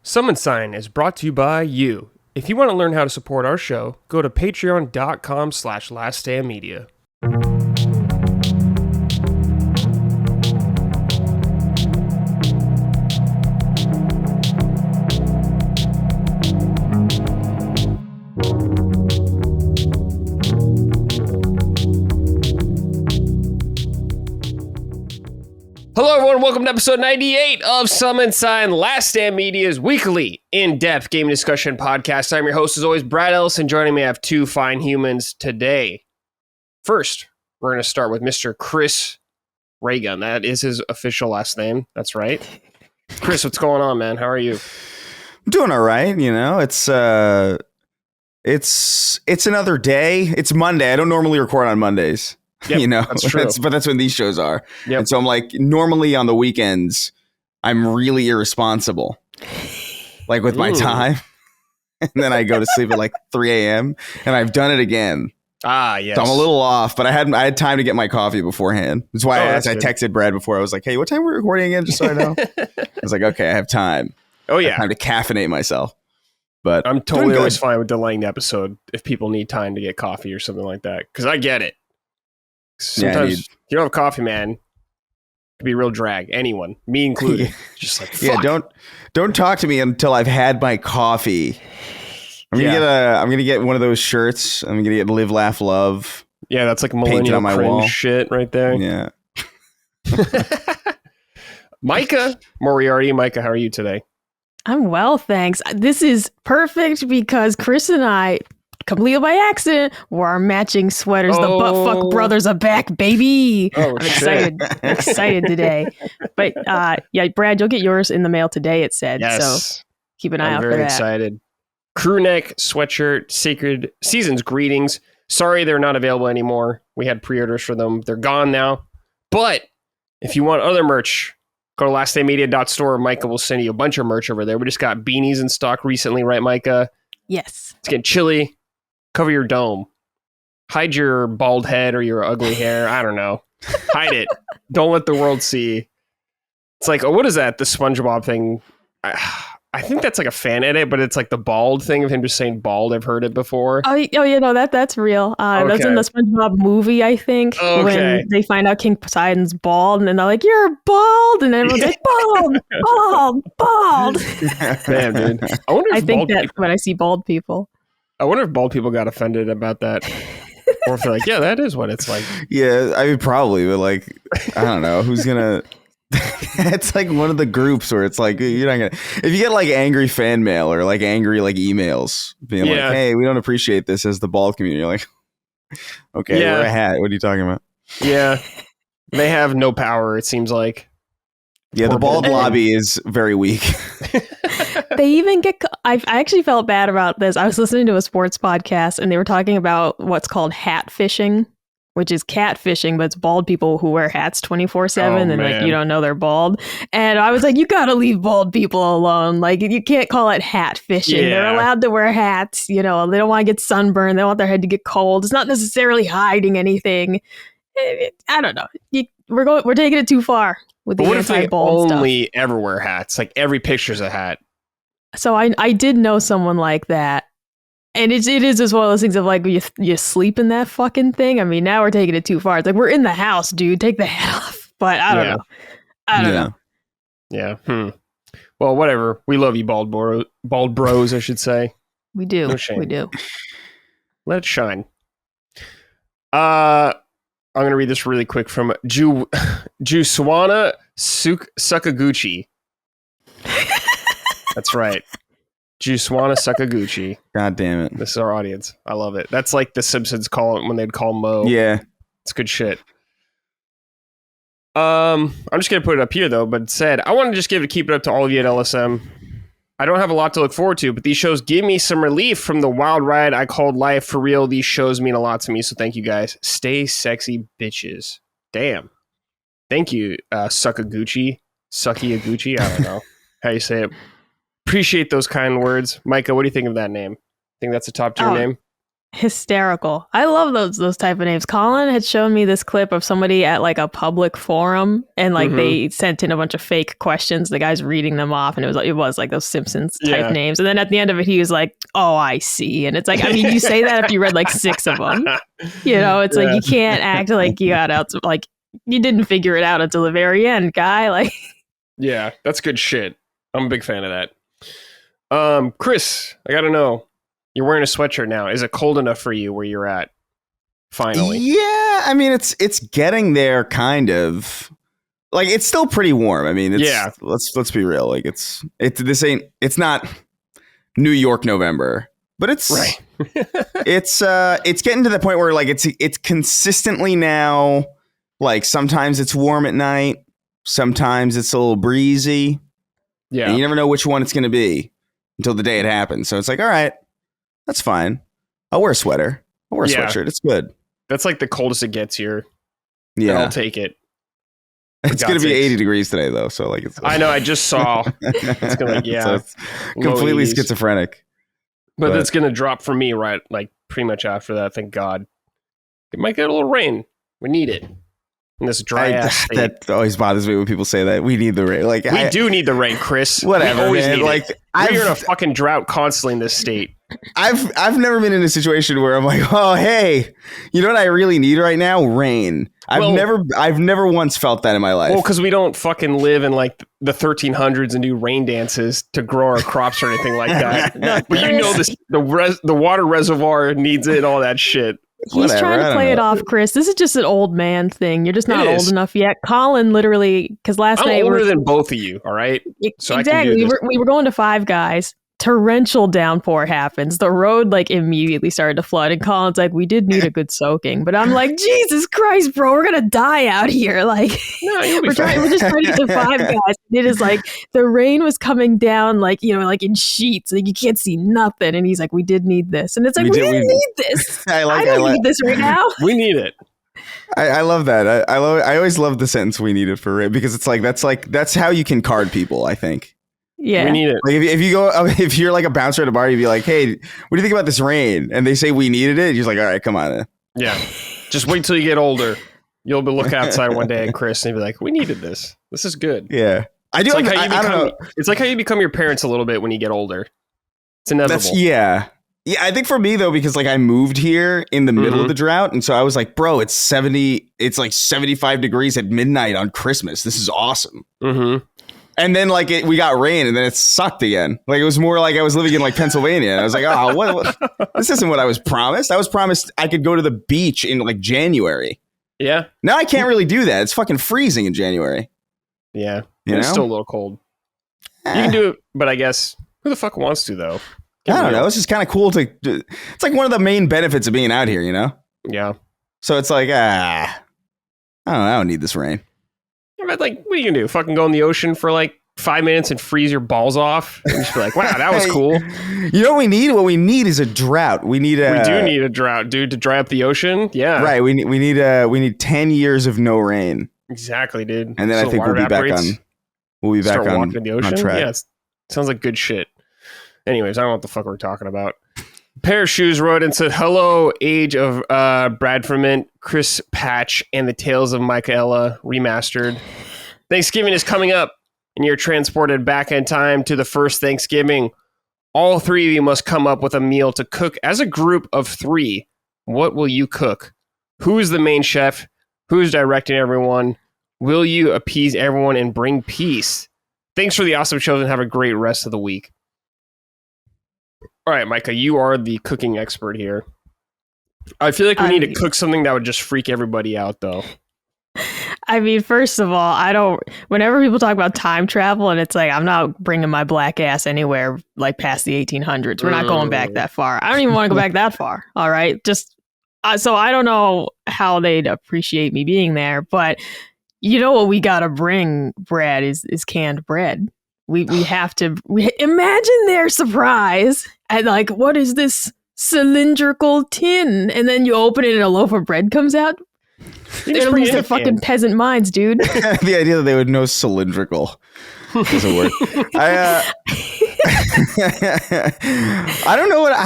Summon Sign is brought to you by you. If you want to learn how to support our show, go to patreon.com/laststandmedia. Hello everyone, welcome to episode 98 of Summon Sign, Last Stand Media's weekly in-depth game discussion podcast. I'm your host as always, Brad Ellison. Joining me, I have two fine humans today. First, we're going to start with Mr. Chris Raygun. That is his official last name. That's right. Chris, what's going on, man? How are you? I'm doing all right. You know, it's another day. It's Monday. I don't normally record on Mondays. Yep, you know, that's true. But that's when these shows are. Yep. And so I'm like, normally on the weekends, I'm really irresponsible, like with my time. And then I go to sleep at like 3 a.m. and I've done it again. Ah, yes. So I'm a little off, but I had time to get my coffee beforehand. That's why I texted Brad before. I was like, hey, what time are we recording again? Just so I know. I was like, okay, I have time. Oh, yeah. I have time to caffeinate myself. But I'm totally always fine with delaying the episode if people need time to get coffee or something like that. Because I get it. Sometimes if you don't have coffee, man, it could be a real drag. Anyone, me included. Just like, fuck. Yeah, don't talk to me until I've had my coffee. I'm gonna get one of those shirts. I'm gonna get Live, Laugh, Love. Yeah, that's like millennial on my cringe wall. shit right there. Yeah. Micah Moriarty. Micah, how are you today? I'm well, thanks. This is perfect because Chris and I, completely by accident, wore our matching sweaters. The Buttfuck Brothers are back, baby. Oh, I'm excited. Excited today. But yeah, Brad, you'll get yours in the mail today, it said. Yes. So keep an eye out for that. I'm very excited. Crewneck sweatshirt, Sacred Seasons greetings. Sorry they're not available anymore. We had pre-orders for them. They're gone now. But if you want other merch, go to lastdaymedia.store. Micah will send you a bunch of merch over there. We just got beanies in stock recently, right, Micah? Yes. It's getting chilly. Cover your dome. Hide your bald head or your ugly hair. I don't know. Hide it. Don't let the world see. It's like, oh, what is that? The SpongeBob thing. I think that's like a fan edit, but it's like the bald thing of him just saying bald. I've heard it before. Oh, you know, that's real. Okay. That's in the SpongeBob movie, I think, when they find out King Poseidon's bald, and then they're like, "You're bald," and everyone's like, "Bald." Man, dude. I think that when I see bald people. I wonder if bald people got offended about that. Or if they're like, yeah, that is what it's like. Yeah, I mean, probably, but like, I don't know. Who's going to... It's like one of the groups where it's like, you're not going to... If you get like angry fan mail or like angry like emails being like, hey, we don't appreciate this as the bald community. You're like, okay, wear a hat. What are you talking about? Yeah. They have no power, it seems like. Yeah, the bald lobby is very weak. They even get... I actually felt bad about this. I was listening to a sports podcast and they were talking about what's called hat fishing, which is catfishing, but it's bald people who wear hats 24/7 and like you don't know they're bald. And I was like, you gotta leave bald people alone. Like you can't call it hat fishing. Yeah. They're allowed to wear hats. You know, they don't want to get sunburned. They want their head to get cold. It's not necessarily hiding anything. I don't know. We're taking it too far with the anti-bald stuff. Only ever wear hats? Like every picture's a hat. So I did know someone like that. And it is just one of those things of like, you sleep in that fucking thing. I mean, now we're taking it too far. It's like, we're in the house, dude. Take the hat off. But I don't know. I don't know. Yeah. Well, whatever. We love you, bald bros, I should say. We do. No shame. We do. Let it shine. I'm going to read this really quick from Juswana Sakaguchi. That's right. Juswana Sakaguchi. God damn it. This is our audience. I love it. That's like the Simpsons call it when they'd call Mo. Yeah. It's good shit. I'm just going to put it up here, though, but it said, I want to just keep it up to all of you at LSM. I don't have a lot to look forward to, but these shows give me some relief from the wild ride I called life. For real, these shows mean a lot to me, so thank you guys. Stay sexy, bitches. Damn. Thank you, Sakaguchi. Sucky-aguchi? I don't know how you say it. Appreciate those kind words. Micah, what do you think of that name? Think that's a top tier name? hysterical. I love those type of names. Colin had shown me this clip of somebody at like a public forum, and like they sent in a bunch of fake questions. The guy's reading them off, and it was like those Simpsons type names. And then at the end of it, he was like, "Oh, I see." And it's like, I mean, you say that if you read like 6 of them, you know, it's like you can't act like you got out, like you didn't figure it out until the very end, guy. Like, yeah, that's good shit. I'm a big fan of that. Chris, I gotta know. You're wearing a sweatshirt now. Is it cold enough for you where you're at? Finally. Yeah, I mean it's getting there, kind of. Like it's still pretty warm. I mean, let's be real. Like it's not New York November, but it's right. it's getting to the point where like it's consistently now. Like sometimes it's warm at night, sometimes it's a little breezy. Yeah, and you never know which one it's going to be until the day it happens. So it's like, all right. That's fine. I'll wear a sweater. I'll wear a sweatshirt. It's good. That's like the coldest it gets here. Yeah. I'll take it. It's going to be 80 degrees today, though. So, like, it's. I know. I just saw. It's going to, so it's completely schizophrenic. But it's going to drop for me, right? Like, pretty much after that. Thank God. It might get a little rain. We need it. In this dry ass state. That always bothers me when people say that. We need the rain. Like, we do need the rain, Chris. Whatever. We always man. need like, it. We're in a fucking drought constantly in this state. I've never been in a situation where I'm like, oh hey, you know what I really need right now? Rain. I've never once felt that in my life. Well, because we don't fucking live in like the 1300s and do rain dances to grow our crops or anything like that. But you know this, the water reservoir needs it and all that shit. He's trying to play it off, Chris. This is just an old man thing. You're just not old enough yet. Colin literally, because last night I'm older than both of you. All right, so exactly. We were going to Five Guys. Torrential downpour happens. The road like immediately started to flood, and Colin's like, "We did need a good soaking," but I'm like, "Jesus Christ, bro, we're gonna die out here!" Like, no, we're just trying to get to Five Guys. It is like the rain was coming down, like like in sheets, like you can't see nothing. And he's like, "We did need this," and it's like, we didn't need this. I don't need this right now. We need it. I love that. I always love the sentence "we need it" for rain, because it's that's how you can card people, I think. Yeah, we need it. Like if you're like a bouncer at a bar, you'd be like, "Hey, what do you think about this rain?" And they say we needed it. You're like, "All right, come on." Yeah, just wait till you get older. You'll be look outside one day at Chris and be like, "We needed this. This is good." Yeah, I do. It's like I don't know. It's like how you become your parents a little bit when you get older. It's inevitable. Yeah. I think for me though, because like I moved here in the middle of the drought, and so I was like, "Bro, it's like 75 degrees at midnight on Christmas. This is awesome." Mm-hmm. And then like we got rain, and then it sucked again. Like it was more like I was living in like Pennsylvania. And I was like, oh, what? This isn't what I was promised. I was promised I could go to the beach in like January. Yeah. Now I can't really do that. It's fucking freezing in January. Yeah. It's still a little cold. You can do it, but I guess who the fuck wants to though? I don't know. It's just kind of cool to. It's like one of the main benefits of being out here, you know? Yeah. So it's like I don't need this rain. But like, what are you gonna do? Fucking go in the ocean for like 5 minutes and freeze your balls off? And just be like, wow, that was cool. You know what we need? What we need is a drought. We do need a drought, dude, to dry up the ocean. Yeah, right. We need 10 years of no rain. Exactly, dude. And then I think we'll be back on the ocean. Track. Yeah, sounds like good shit. Anyways, I don't know what the fuck we're talking about. Pair of Shoes wrote and said, "Hello, Age of Bradford, Chris Patch, and the Tales of Micah Remastered. Thanksgiving is coming up, and you're transported back in time to the first Thanksgiving. All 3 of you must come up with a meal to cook as a group of 3. What will you cook? Who's the main chef? Who's directing everyone? Will you appease everyone and bring peace? Thanks for the awesome shows, and have a great rest of the week." All right, Micah, you are the cooking expert here. I feel like we need to cook something that would just freak everybody out, though. I mean, first of all, whenever people talk about time travel, and it's like, I'm not bringing my black ass anywhere like past the 1800s. We're not going back that far. I don't even want to go back that far. All right. So I don't know how they'd appreciate me being there, but you know what we got to bring, Brad, is canned bread. We have to imagine their surprise at like, what is this cylindrical tin? And then you open it and a loaf of bread comes out. They're gonna lose their fucking peasant minds, dude. The idea that they would know cylindrical doesn't work. I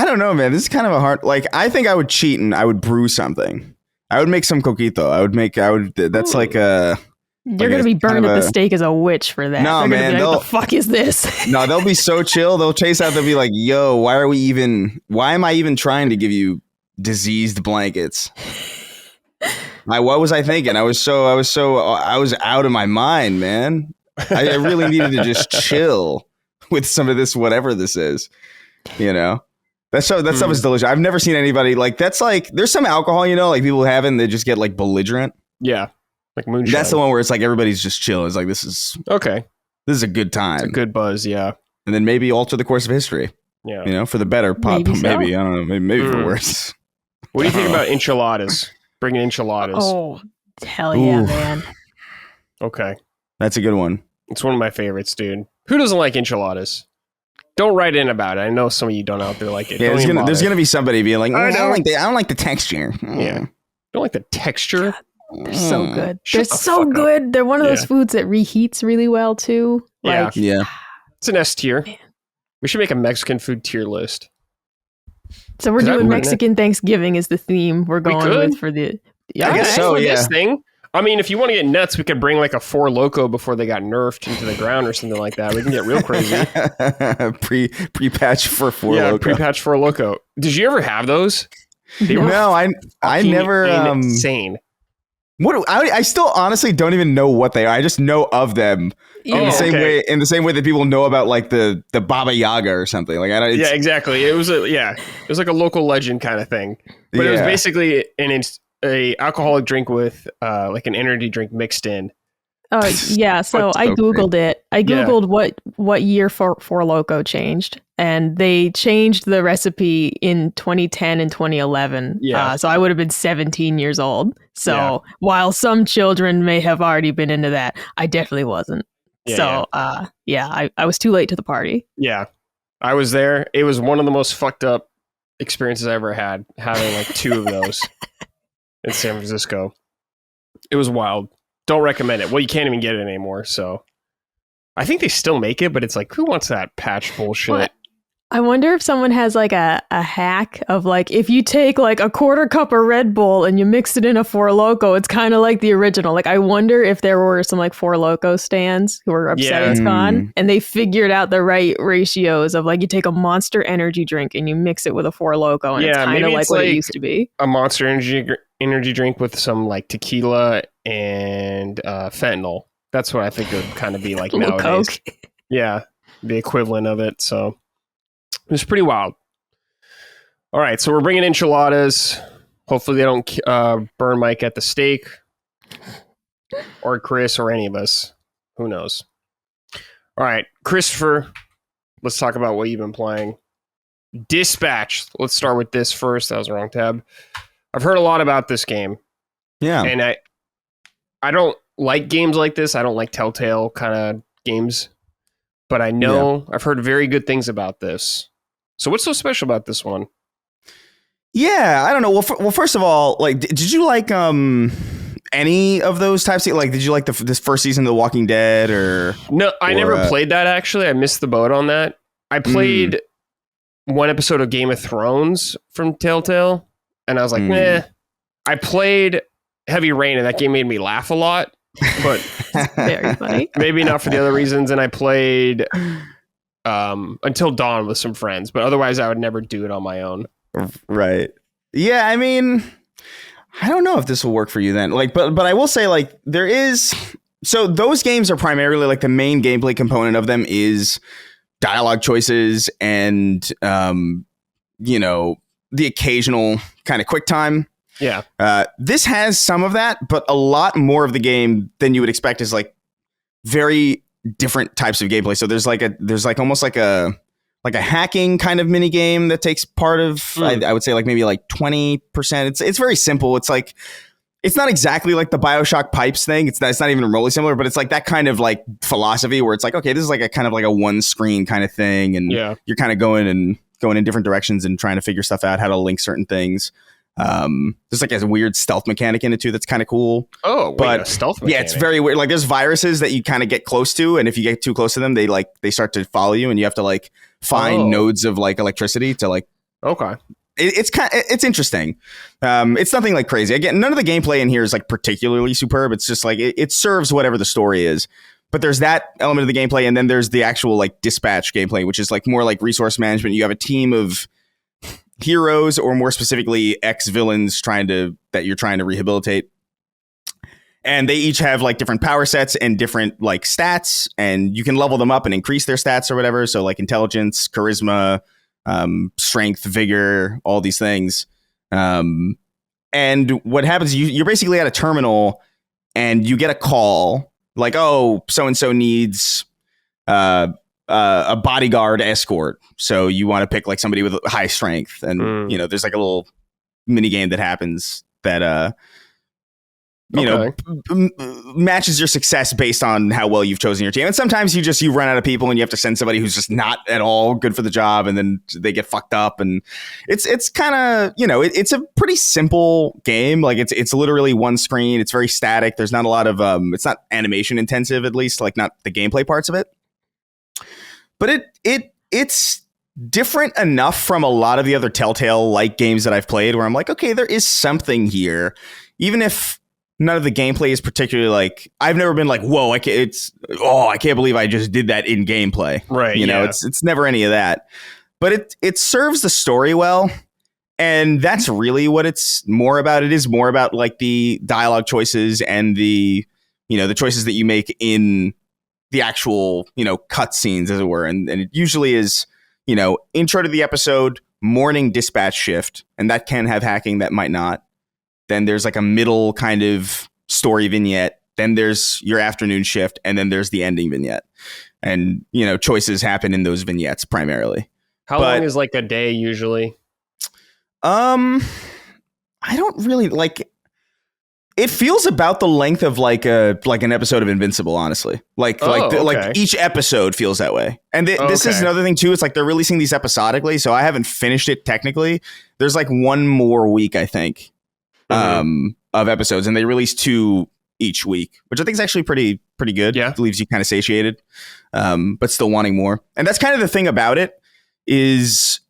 don't know, man. This is kind of a hard. Like, I think I would cheat and I would brew something. I would make some coquito. That's like a. You're gonna be burned at the stake as a witch for that. No, man. Be like, what the fuck is this? No, they'll be so chill. They'll chase out. They'll be like, "Yo, why am I even trying to give you diseased blankets?" What was I thinking? I was out of my mind, man. I really needed to just chill with some of this, whatever this is. You know, that stuff is delicious. I've never seen anybody that's like. There's some alcohol, like people have it and they just get like belligerent. Yeah. Like moonshine. That's the one where it's like everybody's just chill. It's like this is a good time. It's a good buzz, yeah. And then maybe alter the course of history. Yeah. For the better. Maybe I don't know. Maybe for worse. What do you think about enchiladas? Bringing enchiladas. Oh, hell yeah, man. Okay. That's a good one. It's one of my favorites, dude. Who doesn't like enchiladas? Don't write in about it. I know some of you don't out there like it. Yeah, there's gonna be somebody being like, I don't like the texture. Yeah. Don't like the texture. God. They're so good. They're so good. Up. They're one of those foods that reheats really well too. Yeah. Yeah. It's an S tier. Man. We should make a Mexican food tier list. So we're doing Mexican Thanksgiving is the theme we're going with for the. Yeah, I guess so. Yeah. This thing. I mean, if you want to get nuts, we could bring like a Four Loko before they got nerfed into the ground or something like that. We can get real crazy. Pre-patch for Four Loko. Yeah, pre-patch Four Loko. Did you ever have those? No, I never. Insane. What I still honestly don't even know what they are. I just know of them in the same way that people know about like the Baba Yaga or something. Like yeah, exactly. It was like a local legend kind of thing. But it was basically a alcoholic drink with like an energy drink mixed in. Oh yeah, so I googled it. I googled what year Four Loko changed, and they changed the recipe in 2010 and 2011. Yeah, so I would have been 17 years old. So while some children may have already been into that, I definitely wasn't. I was too late to the party. Yeah, I was there. It was one of the most fucked up experiences I ever had, having like 2 of those in San Francisco. It was wild. Don't recommend it. Well, you can't even get it anymore. So I think they still make it, but it's like, who wants that patch bullshit? What? I wonder if someone has like a hack of like, if you take like a quarter cup of Red Bull and you mix it in a Four Loko, it's kind of like the original. Like, I wonder if there were some like Four Loko stands who were upset it's gone, and they figured out the right ratios of like, you take a Monster energy drink and you mix it with a Four Loko, and it's kind of like what it used to be. A Monster energy drink with some like tequila and fentanyl. That's what I think it would kind of be like nowadays. Coke. Yeah, the equivalent of it. So it was pretty wild. All right, so we're bringing enchiladas. Hopefully they don't burn Mike at the stake, or Chris, or any of us. Who knows? All right, Christopher, let's talk about what you've been playing. Dispatch. Let's start with this first. That was the wrong tab. I've heard a lot about this game. Yeah. And I don't like games like this. I don't like Telltale kind of games. But I know I've heard very good things about this. So what's so special about this one? Yeah, I don't know. Well, first of all, like, did you like any of those types of, like, did you like this first season of The Walking Dead or? No, I never played that, actually. I missed the boat on that. I played one episode of Game of Thrones from Telltale, and I was like, nah. I played Heavy Rain, and that game made me laugh a lot, but very funny. Maybe not for the other reasons. And I played Until Dawn with some friends, but otherwise I would never do it on my own. Right. Yeah, I mean, I don't know if this will work for you then. Like, but I will say, like, there is, so those games are primarily like the main gameplay component of them is dialogue choices and you know, the occasional kind of quick time. Yeah. This has some of that, but a lot more of the game than you would expect is like very different types of gameplay. So there's almost like a hacking kind of mini game that takes part of, I would say like maybe like 20%. It's very simple. It's like, it's not exactly like the BioShock pipes thing. It's not even remotely similar, but it's like that kind of like philosophy where it's like, okay, this is like a kind of like a one screen kind of thing. And you're kind of going in different directions and trying to figure stuff out, how to link certain things. There's like a weird stealth mechanic in it too that's kind of cool. Oh, wait, a stealth mechanic. Yeah, it's very weird. Like there's viruses that you kind of get close to, and if you get too close to them, they start to follow you, and you have to like find nodes of like electricity to like. Okay. It's interesting. It's nothing like crazy. Again, none of the gameplay in here is like particularly superb. It's just like it serves whatever the story is. But there's that element of the gameplay, and then there's the actual like dispatch gameplay, which is like more like resource management. You have a team of heroes, or more specifically, ex-villains that you're trying to rehabilitate. And they each have like different power sets and different like stats, and you can level them up and increase their stats or whatever. So like intelligence, charisma, strength, vigor, all these things. And what happens, you're basically at a terminal and you get a call like, oh, so-and-so needs a bodyguard escort. So you want to pick like somebody with high strength. And, there's like a little mini game that happens that, matches your success based on how well you've chosen your team. And sometimes you run out of people and you have to send somebody who's just not at all good for the job, and then they get fucked up. And it's kind of, it's a pretty simple game. Like it's literally one screen. It's very static. There's not a lot of, it's not animation intensive, at least like not the gameplay parts of it. But it's different enough from a lot of the other Telltale like games that I've played where I'm like, okay, there is something here, even if none of the gameplay is particularly like, I've never been like, whoa, I can't believe I just did that in gameplay. Right. It's never any of that, but it serves the story well. And that's really what it's more about. It is more about like the dialogue choices and the choices that you make in the actual, cut scenes, as it were. And it usually is, intro to the episode, morning dispatch shift. And that can have hacking, that might not. Then there's like a middle kind of story vignette. Then there's your afternoon shift. And then there's the ending vignette. And, choices happen in those vignettes primarily. How long is like a day usually? I don't really like. It feels about the length of like an episode of Invincible, honestly. Like each episode feels that way. And this is another thing too. It's like they're releasing these episodically, so I haven't finished it technically. There's like one more week, I think, of episodes, and they release 2 each week, which I think is actually pretty good. Yeah, it leaves you kind of satiated, but still wanting more. And that's kind of the thing about it is,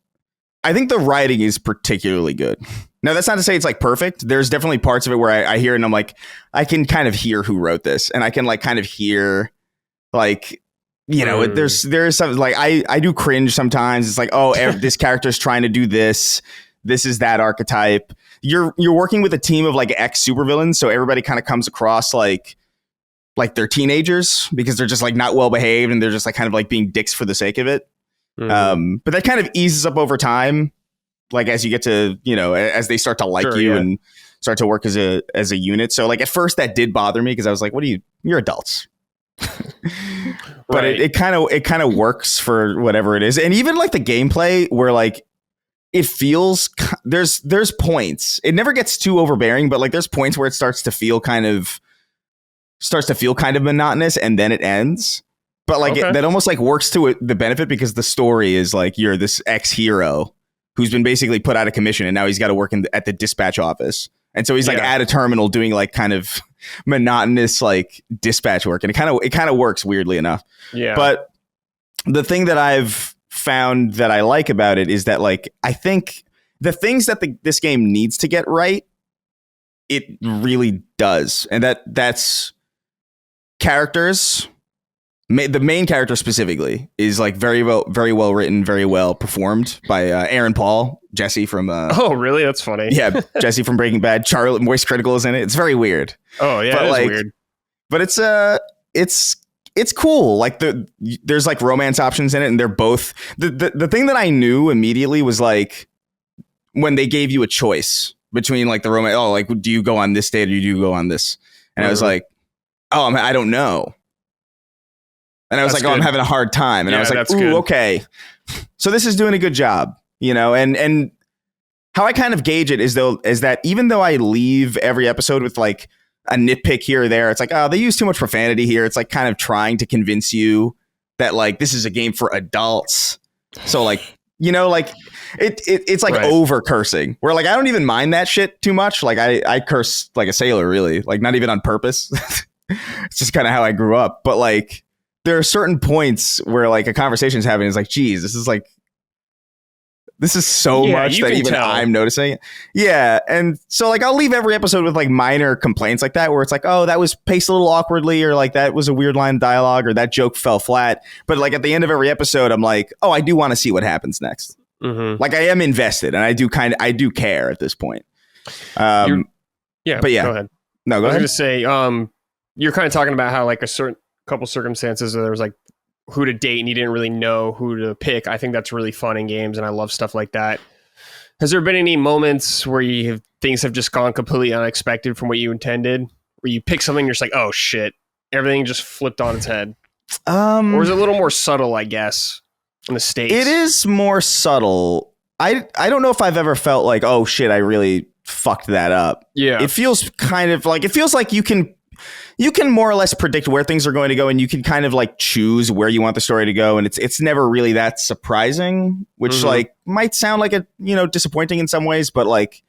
I think the writing is particularly good. Now, that's not to say it's like perfect. There's definitely parts of it where I hear it and I'm like, I can kind of hear who wrote this, and I can like kind of hear like, there's something like I do cringe sometimes. It's like, oh, this character's trying to do this. This is that archetype. You're working with a team of like ex supervillains, so everybody kind of comes across like they're teenagers because they're just like not well behaved and they're just like kind of like being dicks for the sake of it. But that kind of eases up over time, like as you get to, as they start to like you and start to work as a unit. So like at first that did bother me because I was like, you're adults. But it kind of works for whatever it is. And even like the gameplay where like it feels, there's points. It never gets too overbearing, but like there's points where it starts to feel kind of monotonous, and then it ends. But like that almost like works to the benefit, because the story is like you're this ex-hero who's been basically put out of commission, and now he's got to work at the dispatch office. And so he's like at a terminal doing like kind of monotonous like dispatch work, and it kind of works weirdly enough. Yeah. But the thing that I've found that I like about it is that like I think the things that this game needs to get right, it really does, and that's characters. The main character specifically is like very well written, very well performed by Aaron Paul, Jesse from. Oh, really? That's funny. Yeah, Jesse from Breaking Bad. Charlie Moist Critical is in it. It's very weird. Oh yeah, it's weird. But it's cool. Like there's like romance options in it, and they're both the thing that I knew immediately was like when they gave you a choice between like the romance. Oh, like do you go on this date or do you go on this? And I was like, oh, I don't know. And I was like, oh, I'm having a hard time. And I was like, ooh, okay. So this is doing a good job, and how I kind of gauge it is that even though I leave every episode with like a nitpick here or there, it's like, oh, they use too much profanity here. It's like kind of trying to convince you that like this is a game for adults. So like You know, like it's like over cursing. Where like I don't even mind that shit too much. Like I curse like a sailor, really. Like not even on purpose. It's just kind of how I grew up. But like there are certain points where like a conversation's happening. It's like, geez, this is so much that even I'm noticing it. Yeah. And so like I'll leave every episode with like minor complaints like that, where it's like, oh, that was paced a little awkwardly, or like that was a weird line of dialogue, or that joke fell flat. But like at the end of every episode, I'm like, oh, I do want to see what happens next. Mm-hmm. Like I am invested, and I do care at this point. But yeah, go ahead. No, go ahead. I was going to say, you're kind of talking about how like a certain couple circumstances where there was like who to date and you didn't really know who to pick. I think that's really fun in games, and I love stuff like that. Has there been any moments where things have just gone completely unexpected from what you intended, where you pick something and you're just like, oh shit, everything just flipped on its head? Or is it a little more subtle, I guess, in the States? It is more subtle. I don't know if I've ever felt like, oh shit, I really fucked that up. Yeah. It feels like you can more or less predict where things are going to go, and you can kind of like choose where you want the story to go, and it's never really that surprising, which like might sound like disappointing in some ways, but like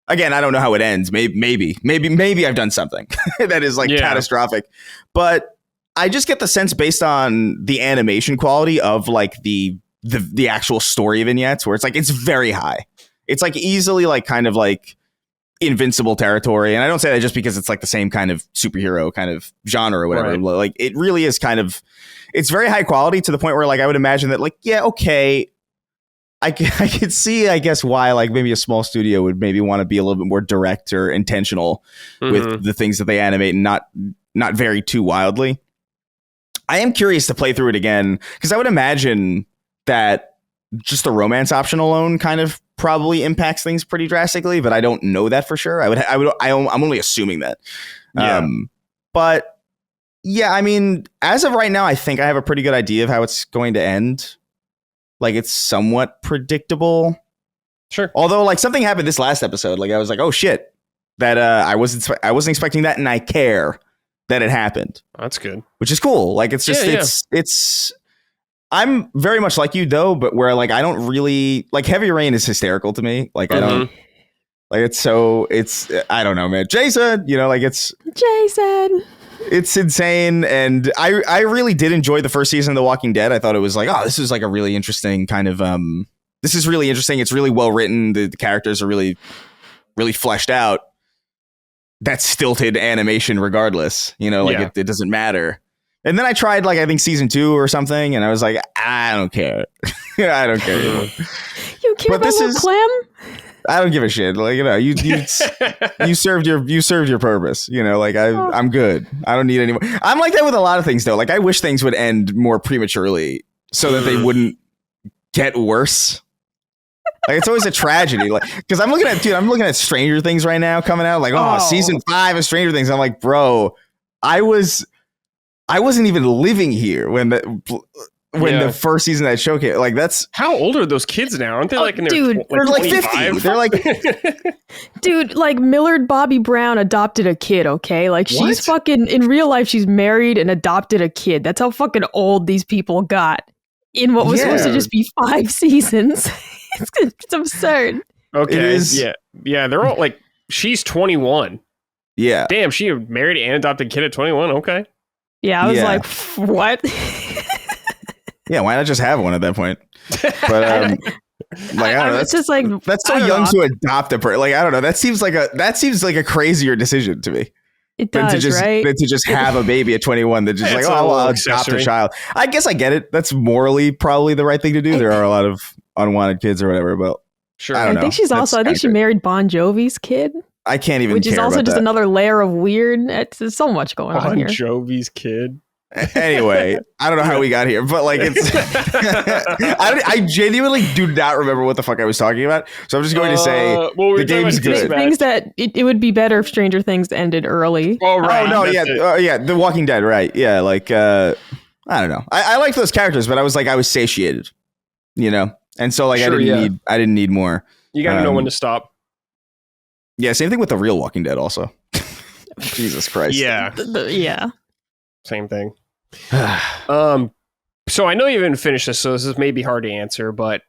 again, I don't know how it ends. Maybe I've done something that is like catastrophic, but I just get the sense based on the animation quality of like the actual story vignettes, where it's like it's very high. It's like easily like kind of like invincible territory, and I don't say that just because it's like the same kind of superhero kind of genre or whatever. Right. Like it really is it's very high quality, to the point where like I would imagine that like, yeah, okay, I could see, I guess, why like maybe a small studio would maybe want to be a little bit more direct or intentional with the things that they animate, and not vary too wildly. I am curious to play through it again, because I would imagine that just the romance option alone kind of probably impacts things pretty drastically, but I don't know that for sure. I'm only assuming that. Yeah. But yeah, I mean, as of right now, I think I have a pretty good idea of how it's going to end. Like it's somewhat predictable. Sure. Although like something happened this last episode. Like I was like, oh shit, that I wasn't expecting that, and I care that it happened. That's good. Which is cool. Like it's just it's I'm very much like you though, but where like I don't really like Heavy Rain is hysterical to me. Like I don't like it's I don't know, man. Jason, it's insane. And I really did enjoy the first season of The Walking Dead. I thought it was like, oh, this is like a really interesting kind of this is really interesting. It's really well written. The characters are really, really fleshed out. That's stilted animation regarduless, it doesn't matter. And then I tried like I think season 2 or something, and I was like, I don't care. I don't care anymore. You care about little Clem? I don't give a shit. Like you served your purpose. Like I'm good. I don't need any more. I'm like that with a lot of things though. Like I wish things would end more prematurely so that they wouldn't get worse. Like it's always a tragedy. Like because I'm looking at Stranger Things right now coming out. Like season 5 of Stranger Things. I'm like, bro, I wasn't even living here when the first season of that show came. Like that's how old are those kids now? Aren't they like in their they're like 50? They're like dude, like Millard Bobby Brown adopted a kid. Okay, like she's fucking in real life. She's married and adopted a kid. That's how fucking old these people got in what was supposed to just be 5 seasons. It's absurd. Okay, it is. Yeah. They're all like she's 21. Yeah, damn, she married and adopted a kid at 21. Okay. Yeah, I was like, what? Yeah, why not just have one at that point? But I don't know. That's just like that's so young to adopt a person. Like I don't know. That seems like a crazier decision to me. It does, right? Than to just have a baby at 21. That just I'll adopt a child. I guess I get it. That's morally probably the right thing to do. There are a lot of unwanted kids or whatever, but sure. I think she's I think she married Bon Jovi's kid. I can't even. Which is also just another layer of weird. There's so much going on here. Bon Jovi's kid. Anyway, I don't know how we got here, but like it's. I genuinely do not remember what the fuck I was talking about, so I'm just going to say the game's good. Things that it would be better if Stranger Things ended early. Oh right. Oh no, yeah, The Walking Dead, right? Yeah, like I don't know. I like those characters, but I was satiated, and so like I didn't need more. You got to know when to stop. Yeah, same thing with the real Walking Dead also. Jesus Christ. Yeah. Yeah. Same thing. So I know you haven't finished this, so this is maybe hard to answer, but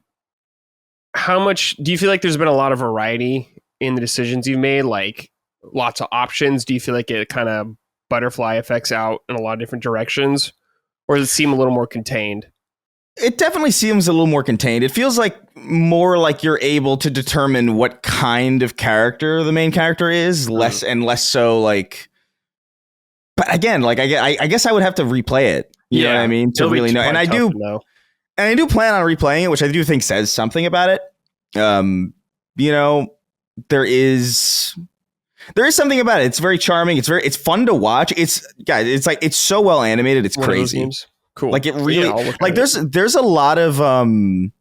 how much do you feel like there's been a lot of variety in the decisions you've made? Like lots of options. Do you feel like it kind of butterfly effects out in a lot of different directions, or does it seem a little more contained? It definitely seems a little more contained. It feels like more like you're able to determine what kind of character the main character is, less so like. But again, like I guess I would have to replay it. You know what I mean, to really know. And I do plan on replaying it, which I do think says something about it. You know, there is something about it. It's very charming. It's fun to watch. It's so well animated. It's crazy. Cool. Like it really like there's a lot of and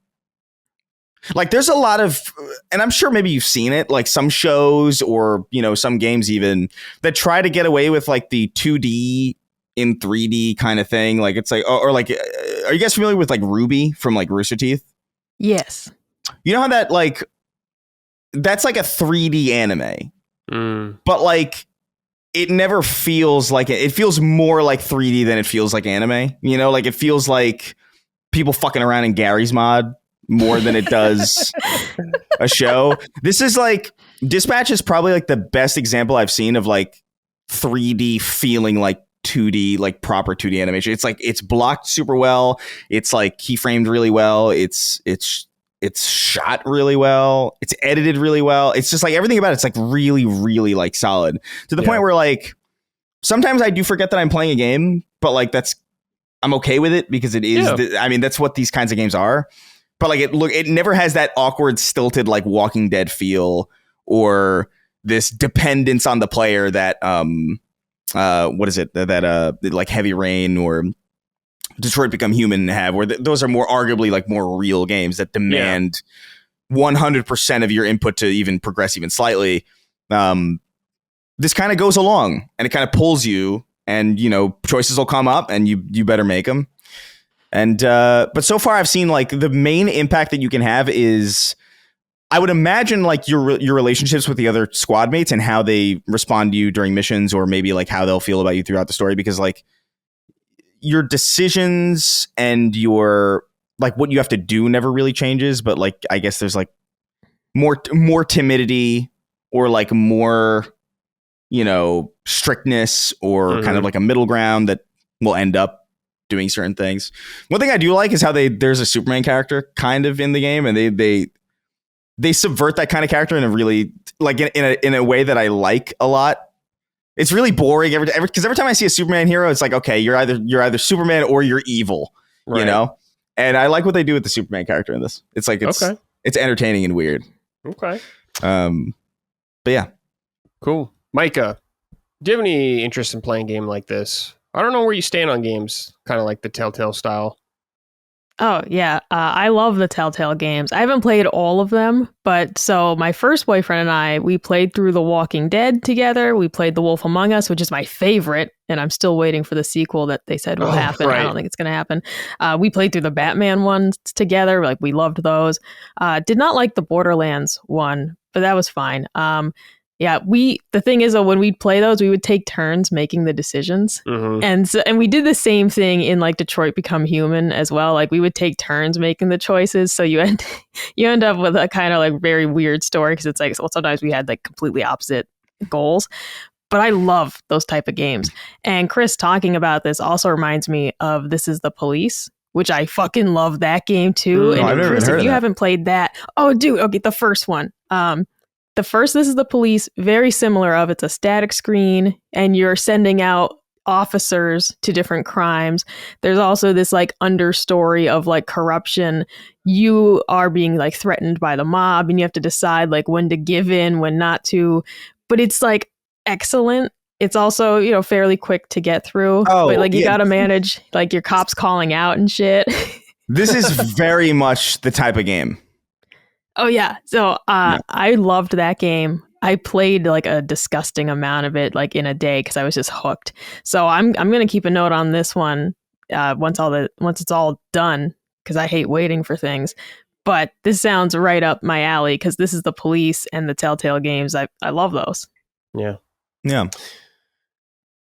I'm sure maybe you've seen it, like some shows or, you know, some games even that try to get away with like the 2D in 3D kind of thing. Like it's like, or like, are you guys familiar with like Ruby from like Rooster Teeth? Yes. You know how that like, that's like a 3D anime, but like, it never feels like it feels more like 3D than it feels like anime. You know, like it feels like people fucking around in Gary's mod more than it does a show. This is like Dispatch is probably like the best example I've seen of like 3D feeling like 2D, like proper 2D animation. It's like it's blocked super well. It's like keyframed really well. It's shot really well. It's edited really well. It's just like everything about it's like really, really like solid to the point where like sometimes I do forget that I'm playing a game, but like I'm okay with it because it is. I mean, that's what these kinds of games are. But like it never has that awkward, stilted like Walking Dead feel or this dependence on the player that what is it that like Heavy Rain or Detroit Become Human have, where those are more arguably like more real games that demand 100% of your input to even progress even slightly. This kind of goes along and it kind of pulls you, and you know choices will come up and you better make them. And but so far I've seen like the main impact that you can have is, I would imagine like your relationships with the other squad mates and how they respond to you during missions, or maybe like how they'll feel about you throughout the story, because like your decisions and your like what you have to do never really changes, but like I guess there's like more timidity or like more, you know, strictness or kind of like a middle ground that will end up doing certain things. One thing I do like is how there's a Superman character kind of in the game, and they subvert that kind of character in a really like in a way that I like a lot. It's really boring because every time I see a Superman hero, it's like, okay, you're either Superman or you're evil, you know? And I like what they do with the Superman character in this. It's like, it's entertaining and weird. Okay. But yeah. Cool. Micah, do you have any interest in playing a game like this? I don't know where you stand on games, kind of like the Telltale style. Oh, yeah. I love the Telltale games. I haven't played all of them, but so my first boyfriend and I, we played through The Walking Dead together. We played The Wolf Among Us, which is my favorite, and I'm still waiting for the sequel that they said will happen. Right. I don't think it's going to happen. We played through the Batman ones together. Like, we loved those. Did not like the Borderlands one, but that was fine. Yeah, the thing is, though, when we'd play those, we would take turns making the decisions. And we did the same thing in like Detroit Become Human as well. Like we would take turns making the choices. So you end up with a kind of like very weird story, because it's like, well, sometimes we had like completely opposite goals. But I love those type of games. And Chris talking about this also reminds me of This Is the Police, which I fucking love that game too. And Chris, if you haven't played that, oh dude, okay, the first one. The first This Is the Police, very similar of, it's a static screen and you're sending out officers to different crimes. There's also this like understory of like corruption. You are being like threatened by the mob and you have to decide like when to give in, when not to. But it's like excellent. It's also, you know, fairly quick to get through. But like you got to manage like your cops calling out and shit. This is very much the type of game. Oh, yeah. So I loved that game. I played like a disgusting amount of it like in a day because I was just hooked. So I'm going to keep a note on this one once it's all done, because I hate waiting for things. But this sounds right up my alley, because This Is the Police and the Telltale games. I love those. Yeah. Yeah.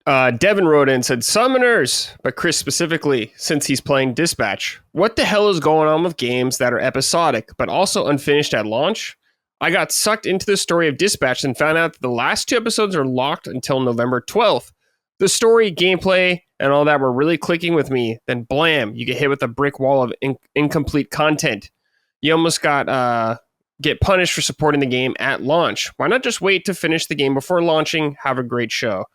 Devin wrote in and said, Summoners, but Chris specifically, since he's playing Dispatch. What the hell is going on with games that are episodic, but also unfinished at launch? I got sucked into the story of Dispatch and found out that the last 2 episodes are locked until November 12th. The story, gameplay, and all that were really clicking with me. Then blam, you get hit with a brick wall of incomplete content. You almost get punished for supporting the game at launch. Why not just wait to finish the game before launching? Have a great show.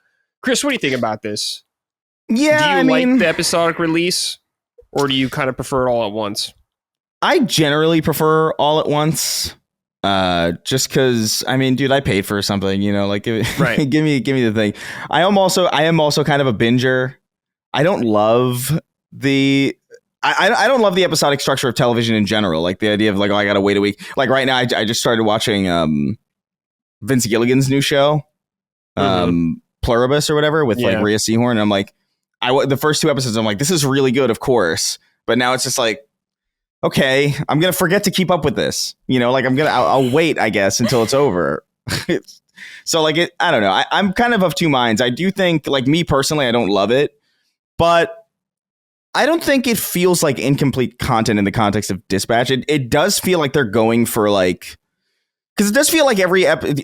Chris, what do you think about this? Yeah, do you like the episodic release, or do you kind of prefer it all at once? I generally prefer all at once. Just because, I mean, dude, I paid for something, you know, like right. give me the thing. I am also kind of a binger. I don't love I don't love the episodic structure of television in general. Like the idea of like, oh, I gotta wait a week. Like right now, I just started watching Vince Gilligan's new show, Pluribus or whatever, with like Rhea Seehorn. And I'm like, the first 2 episodes, I'm like, this is really good, of course. But now it's just like, okay, I'm gonna forget to keep up with this. You know, like I'll wait, I guess, until it's over. So like I don't know. I'm kind of 2 minds. I do think, like me personally, I don't love it, but I don't think it feels like incomplete content in the context of Dispatch. It does feel like they're going for like, because it does feel like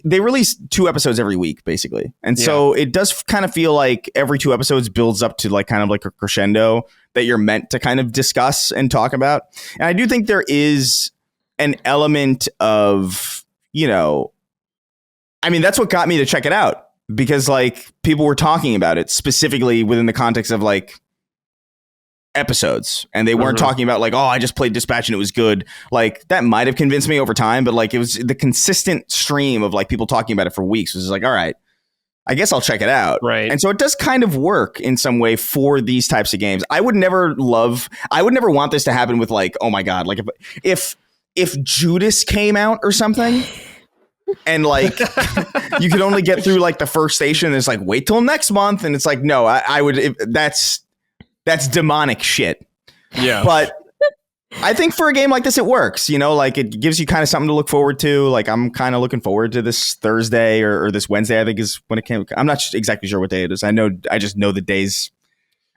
they release 2 episodes every week, basically. And so it does kind of feel like every 2 episodes builds up to like kind of like a crescendo that you're meant to kind of discuss and talk about. And I do think there is an element of, you know, I mean, that's what got me to check it out, because like people were talking about it specifically within the context of like episodes, and they weren't talking about like, oh, I just played Dispatch and it was good. Like that might have convinced me over time, but like it was the consistent stream of like people talking about it for weeks was like, all right, I guess I'll check it out. Right. And so it does kind of work in some way for these types of games. I would never want this to happen with like, oh my God, like if Judas came out or something and like you could only get through like the first station and it's like, wait till next month. And it's like, no, I would, that's demonic shit. Yeah. But I think for a game like this, it works. You know, like it gives you kind of something to look forward to. Like I'm kind of looking forward to this Thursday or this Wednesday, I think is when it came. I'm not exactly sure what day it is. I just know the days.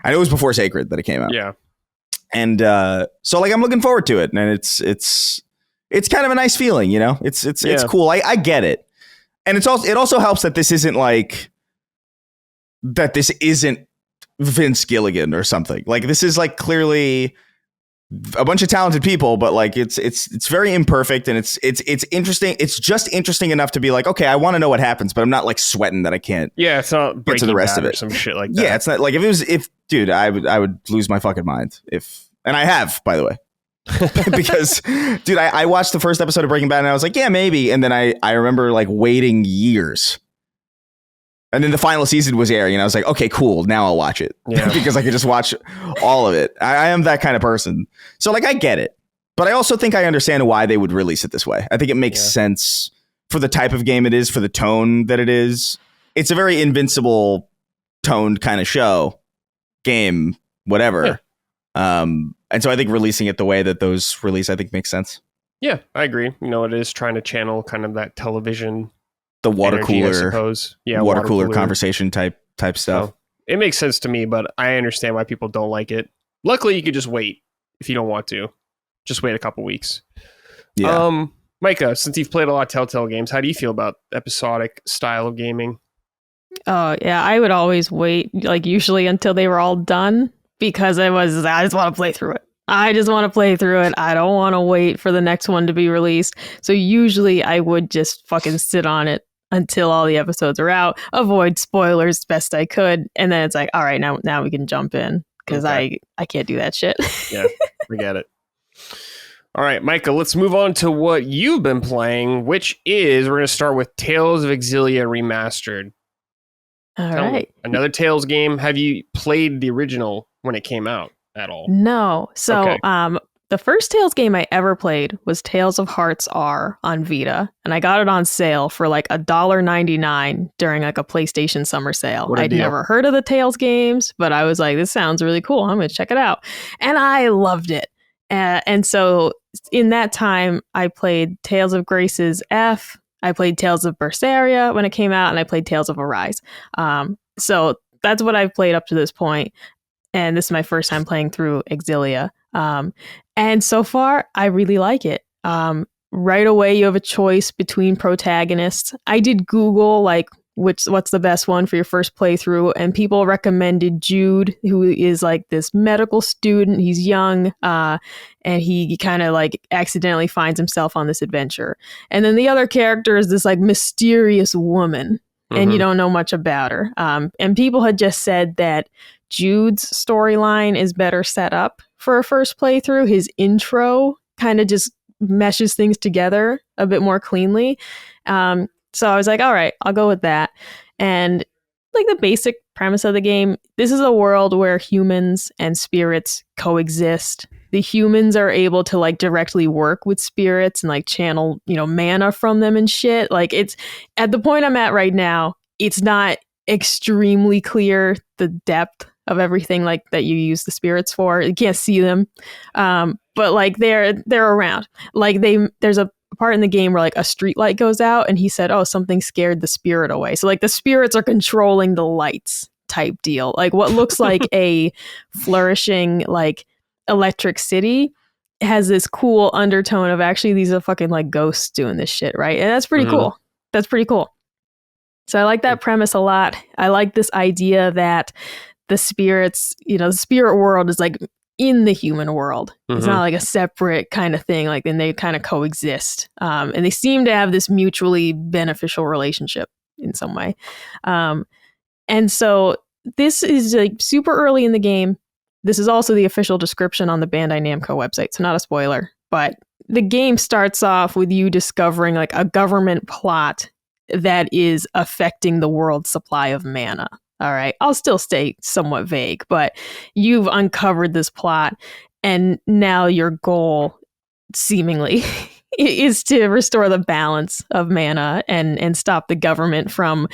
I know it was before Sacred that it came out. Yeah. And so like I'm looking forward to it. And it's kind of a nice feeling, you know? It's cool. I get it. And it also helps that this isn't Vince Gilligan or something. Like this is like clearly a bunch of talented people, but like it's very imperfect, and it's interesting. It's just interesting enough to be like, okay, I want to know what happens, but I'm not like sweating that I can't. Yeah, it's not get to the rest of it. Or some shit like that. Yeah, it's not like dude, I would lose my fucking mind and I have, by the way. Because dude, I watched the first episode of Breaking Bad and I was like, yeah, maybe, and then I remember like waiting years. And then the final season was airing, and I was like, okay, cool. Now I'll watch it. Yeah. Because I could just watch all of it. I am that kind of person. So, like, I get it. But I also think I understand why they would release it this way. I think it makes sense for the type of game it is, for the tone that it is. It's a very invincible toned kind of show, game, whatever. Yeah. And so I think releasing it the way that those release, I think makes sense. Yeah, I agree. You know, it is trying to channel kind of that television, the water energy, cooler, I suppose. Yeah, water cooler conversation type stuff. So, it makes sense to me, but I understand why people don't like it. Luckily, you could just wait if you don't want to. Just wait a couple weeks. Yeah. Micah, since you've played a lot of Telltale games, how do you feel about episodic style of gaming? Oh, yeah, I would always wait, like usually until they were all done, because I just want to play through it. I don't want to wait for the next one to be released. So usually I would just fucking sit on it until all the episodes are out, avoid spoilers best I could, and then it's like, all right, now we can jump in, because I can't do that shit. Yeah, forget it. All right, Micah, let's move on to what you've been playing, which is, we're going to start with Tales of Xillia Remastered. All right. Another Tales game. Have you played the original when it came out at all? No. So, the first Tales game I ever played was Tales of Hearts R on Vita, and I got it on sale for like $1.99 during like a PlayStation summer sale. I'd never heard of the Tales games, but I was like, this sounds really cool. I'm going to check it out. And I loved it. And so in that time, I played Tales of Grace's F. I played Tales of Berseria when it came out, and I played Tales of Arise. So that's what I've played up to this point, and this is my first time playing through Xillia. And so far, I really like it. Right away, you have a choice between protagonists. I did Google like what's the best one for your first playthrough, and people recommended Jude, who is like this medical student. He's young, and he kind of like accidentally finds himself on this adventure. And then the other character is this like mysterious woman, and you don't know much about her. And people had just said that Jude's storyline is better set up for a first playthrough. His intro kind of just meshes things together a bit more cleanly. So I was like, all right, I'll go with that. And like the basic premise of the game, this is a world where humans and spirits coexist. The humans are able to like directly work with spirits and like channel, mana from them and shit. Like it's at the point I'm at right now, it's not extremely clear the depth of everything like that you use the spirits for. You can't see them. But like they're around. Like there's a part in the game where like a street light goes out and he said, oh, something scared the spirit away. So like the spirits are controlling the lights type deal. Like what looks like a flourishing like electric city has this cool undertone of actually these are fucking like ghosts doing this shit, right? And that's pretty cool. That's pretty cool. So I like that premise a lot. I like this idea that the spirits, the spirit world is like in the human world. It's not like a separate kind of thing. Like, and they kind of coexist. And they seem to have this mutually beneficial relationship in some way. And so this is like super early in the game. This is also the official description on the Bandai Namco website, so not a spoiler. But the game starts off with you discovering like a government plot that is affecting the world's supply of mana. All right, I'll still stay somewhat vague, but you've uncovered this plot, and now your goal, seemingly, is to restore the balance of mana and stop the government from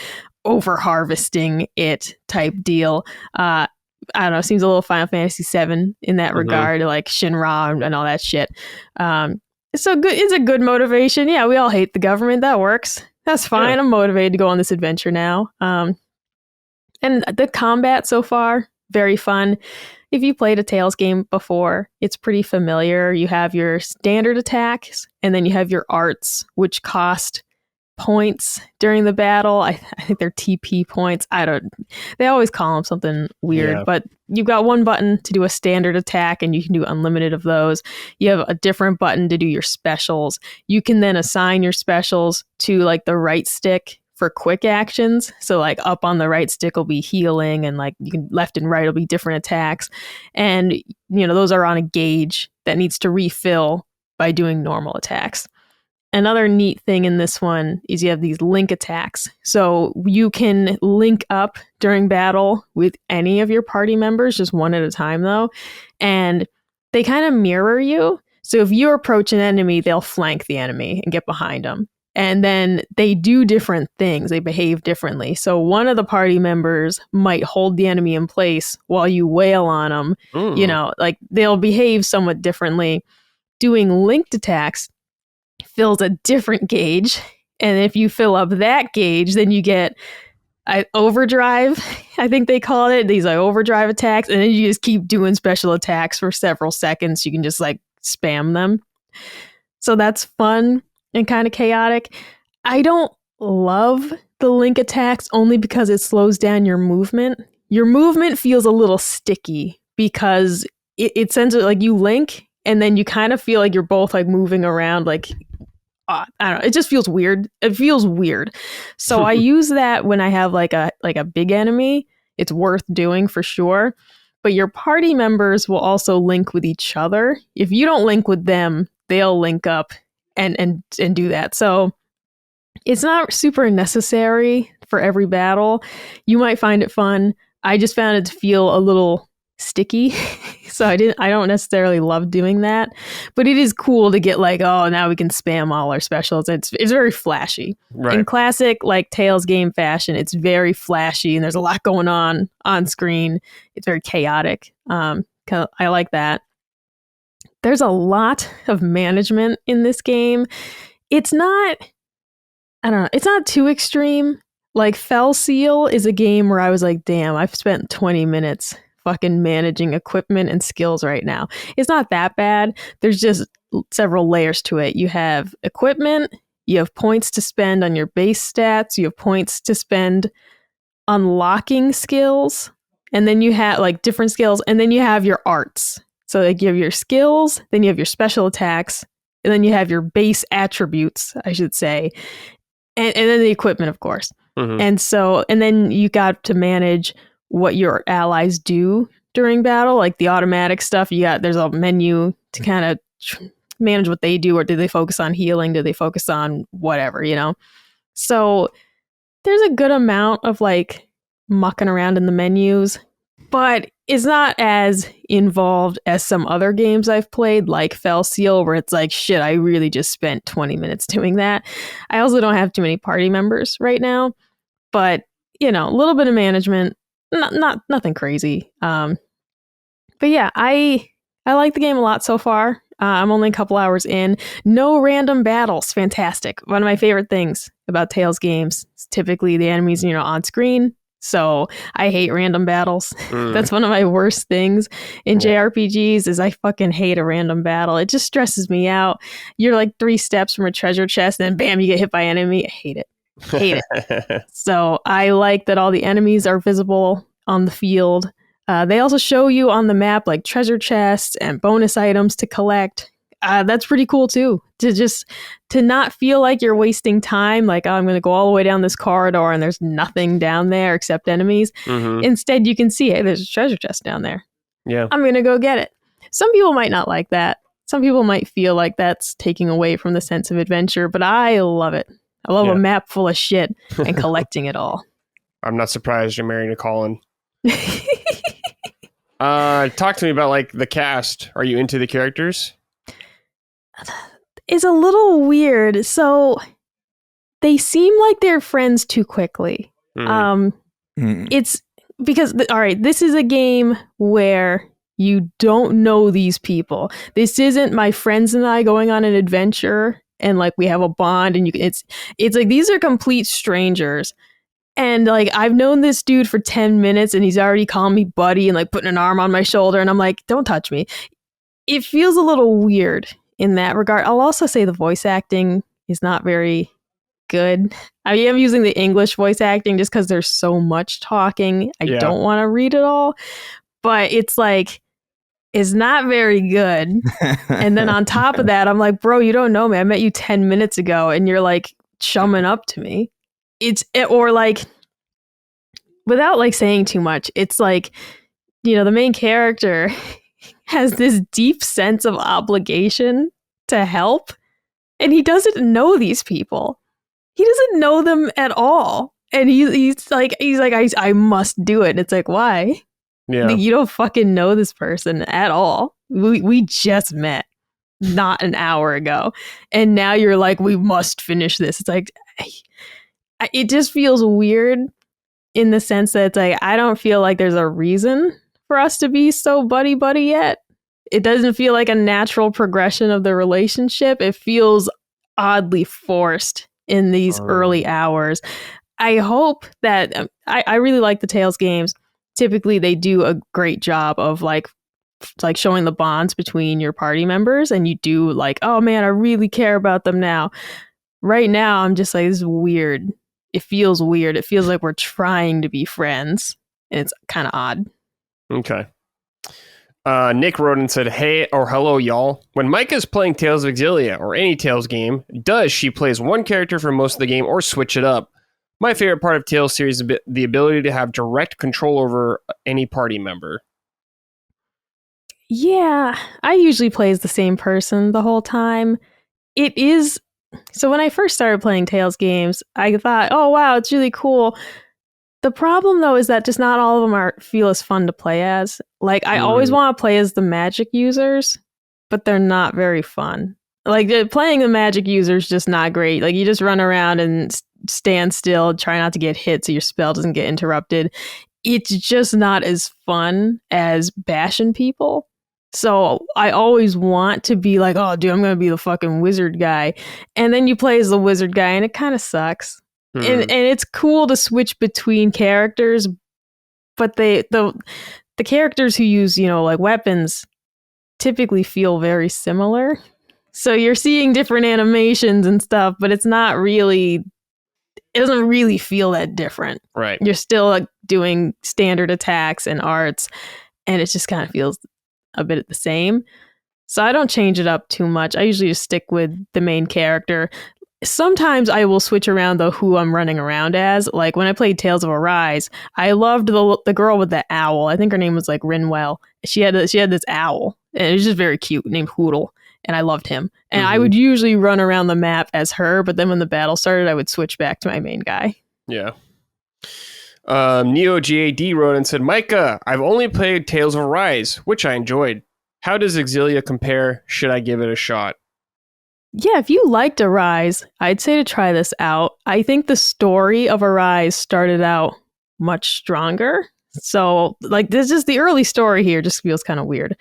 over-harvesting it type deal. I don't know, seems a little Final Fantasy VII in that regard, like Shinra and all that shit. So good, it's a good motivation. Yeah, we all hate the government. That works. That's fine. Yeah. I'm motivated to go on this adventure now. And the combat so far, very fun. If you played a Tales game before, it's pretty familiar. You have your standard attacks, and then you have your arts, which cost points during the battle. I think they're TP points. They always call them something weird, but you've got one button to do a standard attack, and you can do unlimited of those. You have a different button to do your specials. You can then assign your specials to like the right stick for quick actions. So like up on the right stick will be healing, and like you can left and right will be different attacks. And those are on a gauge that needs to refill by doing normal attacks. Another neat thing in this one is you have these link attacks. So you can link up during battle with any of your party members, just one at a time though. And they kind of mirror you. So if you approach an enemy, they'll flank the enemy and get behind them. And then they do different things. They behave differently. So one of the party members might hold the enemy in place while you wail on them. Like they'll behave somewhat differently. Doing linked attacks fills a different gauge. And if you fill up that gauge, then you get overdrive, I think they call it. These like overdrive attacks. And then you just keep doing special attacks for several seconds. You can just like spam them. So that's fun and kind of chaotic. I don't love the link attacks only because it slows down your movement. Your movement feels a little sticky because it sends it like you link and then you kind of feel like you're both like moving around like, I don't know. It just feels weird. It feels weird. So I use that when I have like a big enemy. It's worth doing for sure. But your party members will also link with each other. If you don't link with them, they'll link up and do that. So it's not super necessary for every battle. You might find it fun. I just found it to feel a little sticky. So I don't necessarily love doing that. But it is cool to get like, oh, now we can spam all our specials. It's very flashy. Right. In classic like Tales game fashion, it's very flashy and there's a lot going on screen. It's very chaotic. I like that. There's a lot of management in this game. It's not too extreme, Like Fell Seal is a game where I was like, damn, I've spent 20 minutes fucking managing equipment and skills right now. It's not that bad. There's just several layers to it. You have equipment, you have points to spend on your base stats, you have points to spend unlocking skills, and then you have like different skills, and then you have your arts. So like you have your skills, then you have your special attacks, and then you have your base attributes, I should say, and then the equipment, of course. Mm-hmm. And then you got to manage what your allies do during battle, like the automatic stuff. There's a menu to kind of manage what they do, or do they focus on healing? Do they focus on whatever, So there's a good amount of like mucking around in the menus, but it's not as involved as some other games I've played, like Fell Seal, where it's like, shit, I really just spent 20 minutes doing that. I also don't have too many party members right now, but a little bit of management, not nothing crazy. But yeah, I like the game a lot so far. I'm only a couple hours in. No random battles. Fantastic. One of my favorite things about Tales games is typically the enemies, on screen. So I hate random battles. That's one of my worst things in JRPGs is I fucking hate a random battle. It just stresses me out. You're like 3 steps from a treasure chest and then bam, you get hit by an enemy. I hate it. Hate it. So I like that all the enemies are visible on the field. They also show you on the map like treasure chests and bonus items to collect. That's pretty cool too. To not feel like you're wasting time, like, oh, I'm going to go all the way down this corridor and there's nothing down there except enemies. Mm-hmm. Instead, you can see, hey, there's a treasure chest down there. Yeah. I'm going to go get it. Some people might not like that. Some people might feel like that's taking away from the sense of adventure, but I love it. I love a map full of shit and collecting it all. I'm not surprised you're marrying a Colin. Talk to me about like the cast. Are you into the characters? It's a little weird. So they seem like they're friends too quickly. It's because, all right, this is a game where you don't know these people. This isn't my friends and I going on an adventure and like we have a bond and it's like these are complete strangers. And like I've known this dude for 10 minutes and he's already calling me buddy and like putting an arm on my shoulder and I'm like, don't touch me. It feels a little weird in that regard. I'll also say the voice acting is not very good. I am using the English voice acting just because there's so much talking. I don't want to read it all, but it's like, it's not very good. And then on top of that, I'm like, bro, you don't know me. I met you 10 minutes ago and you're like chumming up to me. Or like, without like saying too much, it's like, the main character has this deep sense of obligation to help, and he doesn't know these people. He doesn't know them at all, and he's like, I must do it. And it's like, why? Yeah, you don't fucking know this person at all. We just met not an hour ago, and now you're like, we must finish this. It's like, it just feels weird in the sense that it's like, I don't feel like there's a reason for us to be so buddy-buddy yet. It doesn't feel like a natural progression of the relationship. It feels oddly forced in these early hours. I hope that I really like the Tales games. Typically, they do a great job of like showing the bonds between your party members, and you do like, oh man, I really care about them now. Right now, I'm just like, this is weird. It feels weird. It feels like we're trying to be friends, and it's kind of odd. Okay. Nick wrote and said, hey, or hello, y'all. When Micah's playing Tales of Xillia, or any Tales game, does she plays one character for most of the game, or switch it up? My favorite part of Tales series is the ability to have direct control over any party member. Yeah, I usually play as the same person the whole time. It is... So when I first started playing Tales games, I thought, oh, wow, it's really cool. The problem, though, is that just not all of them feel as fun to play as. Like, I always want to play as the magic users, but they're not very fun. Like, playing the magic user is just not great. Like, you just run around and stand still, try not to get hit so your spell doesn't get interrupted. It's just not as fun as bashing people. So I always want to be like, oh, dude, I'm going to be the fucking wizard guy. And then you play as the wizard guy and it kind of sucks. and it's cool to switch between characters, but the characters who use, like weapons typically feel very similar. So you're seeing different animations and stuff, but it doesn't really feel that different. Right. You're still like doing standard attacks and arts, and it just kind of feels a bit the same. So I don't change it up too much. I usually just stick with the main character. Sometimes I will switch around though who I'm running around as. Like when I played Tales of Arise, I loved the girl with the owl. I think her name was like Rinwell. She had this owl, and it was just very cute, named Hootle, and I loved him. And I would usually run around the map as her, but then when the battle started, I would switch back to my main guy. Yeah. Neo GAD wrote and said, Micah, I've only played Tales of Arise, which I enjoyed. How does Xillia compare? Should I give it a shot? Yeah, if you liked Arise, I'd say to try this out. I think the story of Arise started out much stronger. So, like, this is the early story here just feels kind of weird.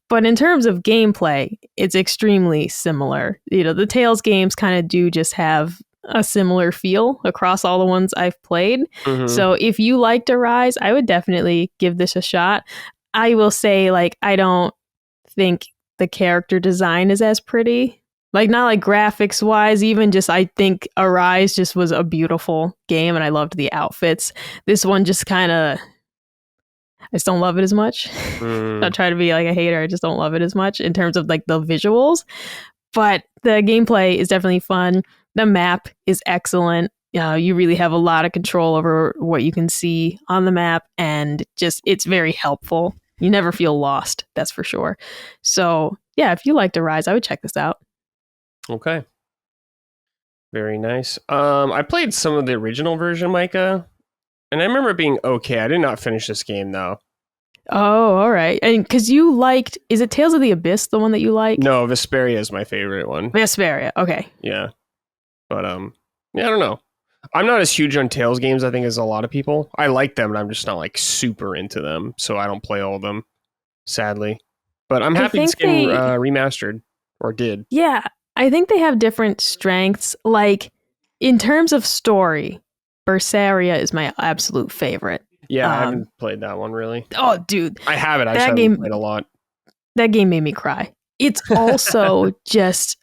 But in terms of gameplay, it's extremely similar. The Tales games kind of do just have a similar feel across all the ones I've played. So if you liked Arise, I would definitely give this a shot. I will say, like, I don't think the character design is as pretty. Like, not like graphics wise, even just, I think Arise just was a beautiful game and I loved the outfits. This one just kind of, I just don't love it as much. I'll try to be like a hater. I just don't love it as much in terms of like the visuals, but the gameplay is definitely fun. The map is excellent. You really have a lot of control over what you can see on the map, and just, it's very helpful. You never feel lost. That's for sure. So yeah, if you liked Arise, I would check this out. Okay. Very nice. I played some of the original version, Micah, and I remember it being okay. I did not finish this game, though. Oh, all right. And because you liked, is it Tales of the Abyss, the one that you like? No, Vesperia is my favorite one. Vesperia, okay. Yeah. But, yeah, I don't know. I'm not as huge on Tales games, I think, as a lot of people. I like them, but I'm just not, like, super into them, so I don't play all of them, sadly. But I'm happy it's getting remastered, or did. Yeah, I think they have different strengths. Like, in terms of story, Berseria is my absolute favorite. Yeah, I haven't played that one, really. Oh, dude. I haven't. I just haven't played a lot. That game made me cry. It's also just,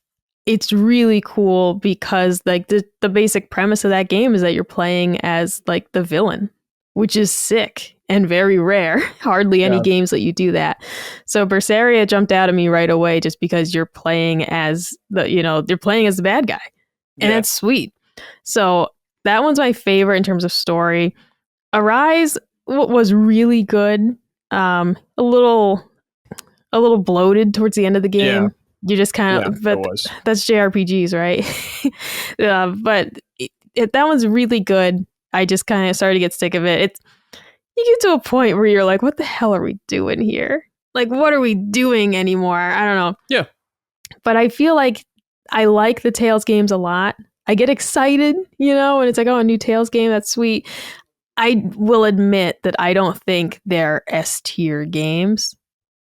it's really cool because, like, the basic premise of that game is that you're playing as, like, the villain, which is sick and very rare. Hardly any games let you do that. So Berseria jumped out at me right away just because you're playing as you're playing as the bad guy. And that's sweet. So that one's my favorite in terms of story. Arise was really good. A little bloated towards the end of the game. You just kind of, but that's JRPGs, right? But that one's really good. I just kind of started to get sick of it. You get to a point where you're like, what the hell are we doing here? Like, what are we doing anymore? I don't know. Yeah. But I feel like I like the Tales games a lot. I get excited, and it's like, oh, a new Tales game. That's sweet. I will admit that I don't think they're S-tier games,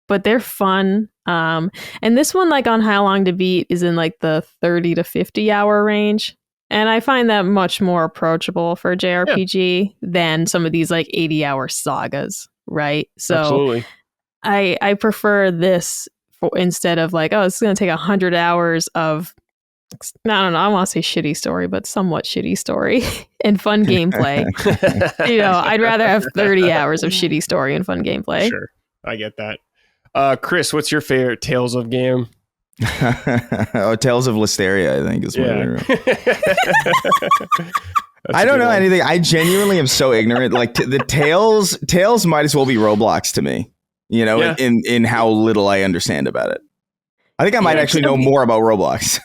but they're fun. And this one, like on How Long to Beat, is in like the 30 to 50 hour range. And I find that much more approachable for a JRPG than some of these like 80-hour sagas, right? So absolutely. I prefer this instead of like, oh, it's going to take 100 hours of, I don't know, I want to say shitty story, but somewhat shitty story and fun gameplay. I'd rather have 30 hours of shitty story and fun gameplay. Sure, I get that. Chris, what's your favorite Tales of game? Tales of Listeria, I think is what I don't know anything. I genuinely am so ignorant. Like the Tales might as well be Roblox to me, in how little I understand about it. I think I might actually know more about Roblox.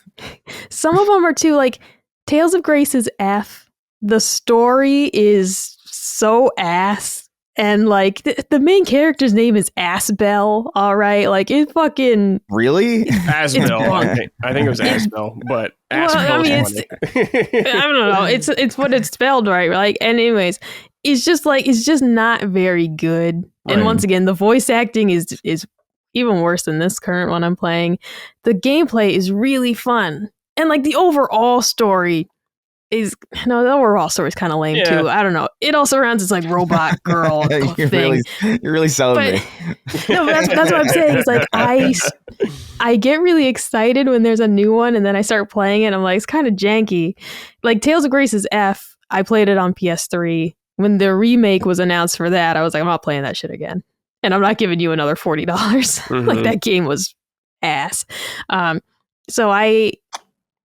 Some of them are too, like, Tales of Grace is F. The story is so ass. And, like, the main character's name is Asbel, all right? Like, it fucking... Really? Asbel. I think it was Asbel, but Asbel I don't know. It's what it's spelled right. Like, and anyways, it's just not very good. Right. And once again, the voice acting is even worse than this current one I'm playing. The gameplay is really fun. And, like, the overall story is no, the overall story is kind of lame too. I don't know. It also surrounds this like robot girl thing. You're really selling me. No, that's what I'm saying. It's like I get really excited when there's a new one, and then I start playing it. And I'm like, it's kind of janky. Like Tales of Grace's F. I played it on PS3. When the remake was announced for that, I was like, I'm not playing that shit again, and I'm not giving you another $40. Like that game was ass. So I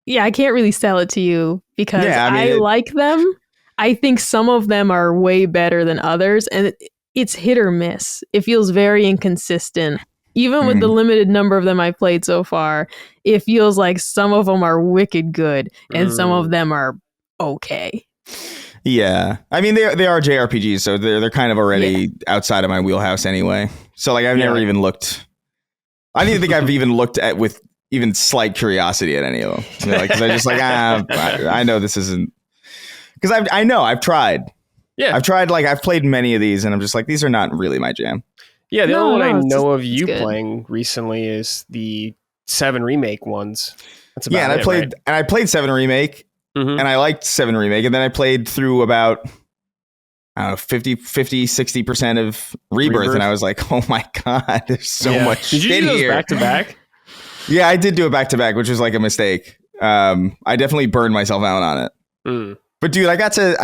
can't really sell it to you because I like them. I think some of them are way better than others, and it's hit or miss. It feels very inconsistent. Even with the limited number of them I've played so far, it feels like some of them are wicked good and some of them are okay. Yeah. I mean, they are JRPGs, so they're kind of already outside of my wheelhouse anyway. So like I've never even looked. I don't even think I've even looked at with even slight curiosity at any of them. You know, like, 'cause I just like, I know this isn't. Because I know I've tried. Yeah. I've tried, like, I've played many of these, and I'm just like, these are not really my jam. Yeah, the only one I know of you playing recently is the 7 Remake ones. That's about it, and I played 7 Remake, and I liked 7 Remake, and then I played through about, I don't know, 50, 60% of Rebirth, and I was like, oh my God, there's so much shit here. Did you do those back to back? Yeah, I did do it back to back, which was like a mistake. I definitely burned myself out on it. But dude, I got to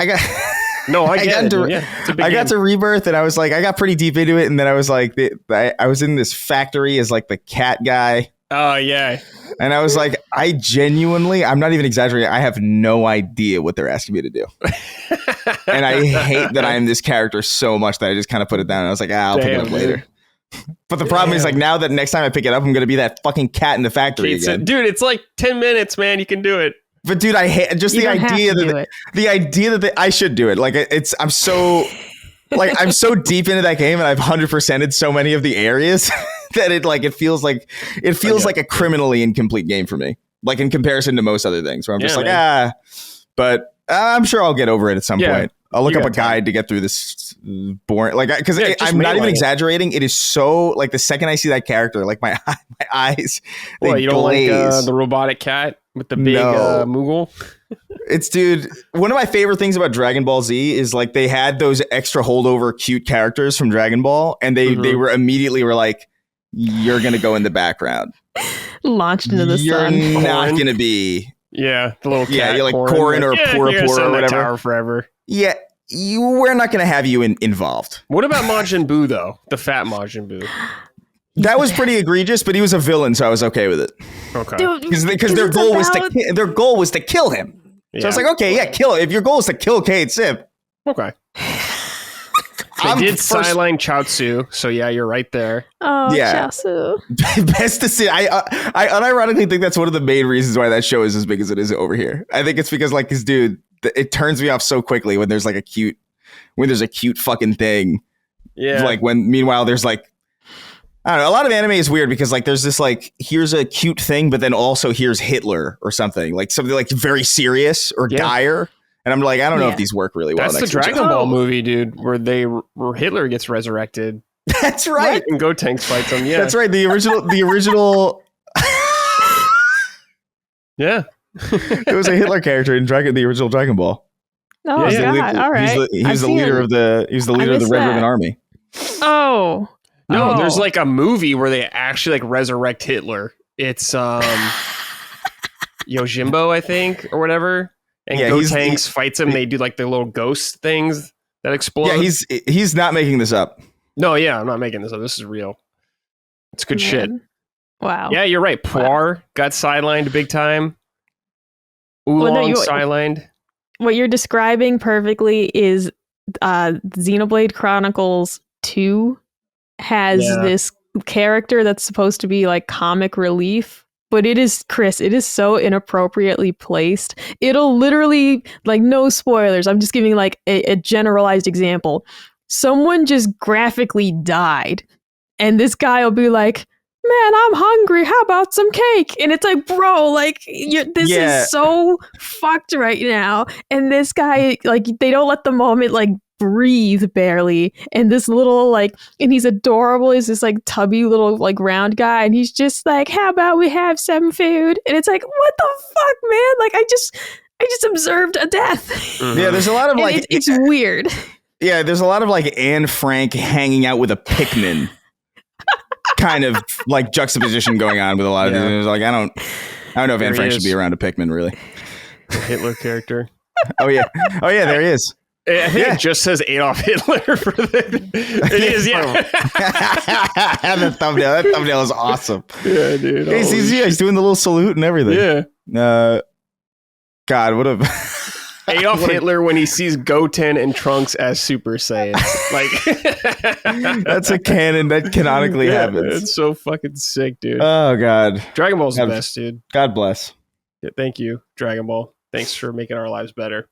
Rebirth, and I was like, I got pretty deep into it, and then I was like, I was in this factory as like the cat guy. Oh yeah. And I was like, I'm not even exaggerating, I have no idea what they're asking me to do. And I hate that I am this character so much that I just kind of put it down, and I was like, I'll pick it up later. But the problem is, like, now that next time I pick it up, I'm going to be that fucking cat in the factory again. Dude, it's like 10 minutes, man. You can do it. But dude, I hate just the idea that I should do it. Like, I'm so deep into that game, and I've 100%ed so many of the areas that it feels like a criminally incomplete game for me. Like in comparison to most other things, where I'm just like, but I'm sure I'll get over it at some point. I'll look up a guide to get through this boring, like, because I'm not even exaggerating. It is so, like, the second I see that character, like my eyes, you don't glaze. Like the robotic cat with the big Moogle? It's, dude, one of my favorite things about Dragon Ball Z is, like, they had those extra holdover cute characters from Dragon Ball, and they were immediately like, you're gonna go in the background, launched into the sun. You're not gonna be. Yeah, the little cat. Yeah, you're like Korin or Pura or whatever. Tower forever. Yeah, we're not going to have you involved. What about Majin Buu, though? The fat Majin Buu. That was pretty egregious, but he was a villain, so I was okay with it. Okay. Because their goal was to kill him. So I was like, okay, kill him. If your goal is to kill Cade Sith. Okay. They did sideline Chaozu, so yeah, you're right there. Oh, yeah. Chaozu. Best to see. I unironically think that's one of the main reasons why that show is as big as it is over here. I think it's because, like, this dude, it turns me off so quickly when there's a cute fucking thing. Yeah. Like meanwhile there's like, I don't know, a lot of anime is weird because, like, there's this, like, here's a cute thing, but then also here's Hitler or something like very serious or dire. And I'm like, I don't know if these work really well. That's the Dragon Ball movie, dude, where Hitler gets resurrected. That's right. And Gotenks fights him. Yeah, that's right. The original. Yeah, it was a Hitler character in the original Dragon Ball. Oh God! All right. He was the leader of the Red Ribbon Army. Oh no! There's like a movie where they actually like resurrect Hitler. It's Yojimbo, I think, or whatever. And Gotenks fights him. They do like the little ghost things that explode. Yeah, he's not making this up. No, yeah, I'm not making this up. This is real. It's good shit. Wow. Yeah, you're right. Puar got sidelined big time. Oolong sidelined. What you're describing perfectly is Xenoblade Chronicles 2 has this character that's supposed to be like comic relief. But it is so inappropriately placed. It'll literally, like, no spoilers. I'm just giving like a generalized example. Someone just graphically died. And this guy will be like, man, I'm hungry. How about some cake? And it's like, bro, like, this is so fucked right now. And this guy, like, they don't let the moment, like, breathe barely. And this little, like, and he's adorable. He's this, like, tubby little, like, round guy. And he's just like, how about we have some food? And it's like, what the fuck, man? Like, I just observed a death. Mm-hmm. Yeah, there's a lot of like it's weird. Yeah, there's a lot of like Anne Frank hanging out with a Pikmin kind of like juxtaposition going on with a lot of these. Like I don't know if Anne Frank should be around a Pikmin really. The Hitler character. Oh yeah, there he is. I think it just says Adolf Hitler for it is, yeah. That thumbnail is awesome. Yeah, dude. He's doing the little salute and everything. Yeah. God, what a Adolf Hitler when he sees Goten and Trunks as Super Saiyans. Like that's a canon that canonically happens. It's so fucking sick, dude. Oh God. Dragon Ball's the best, dude. God bless. Yeah, thank you, Dragon Ball. Thanks for making our lives better.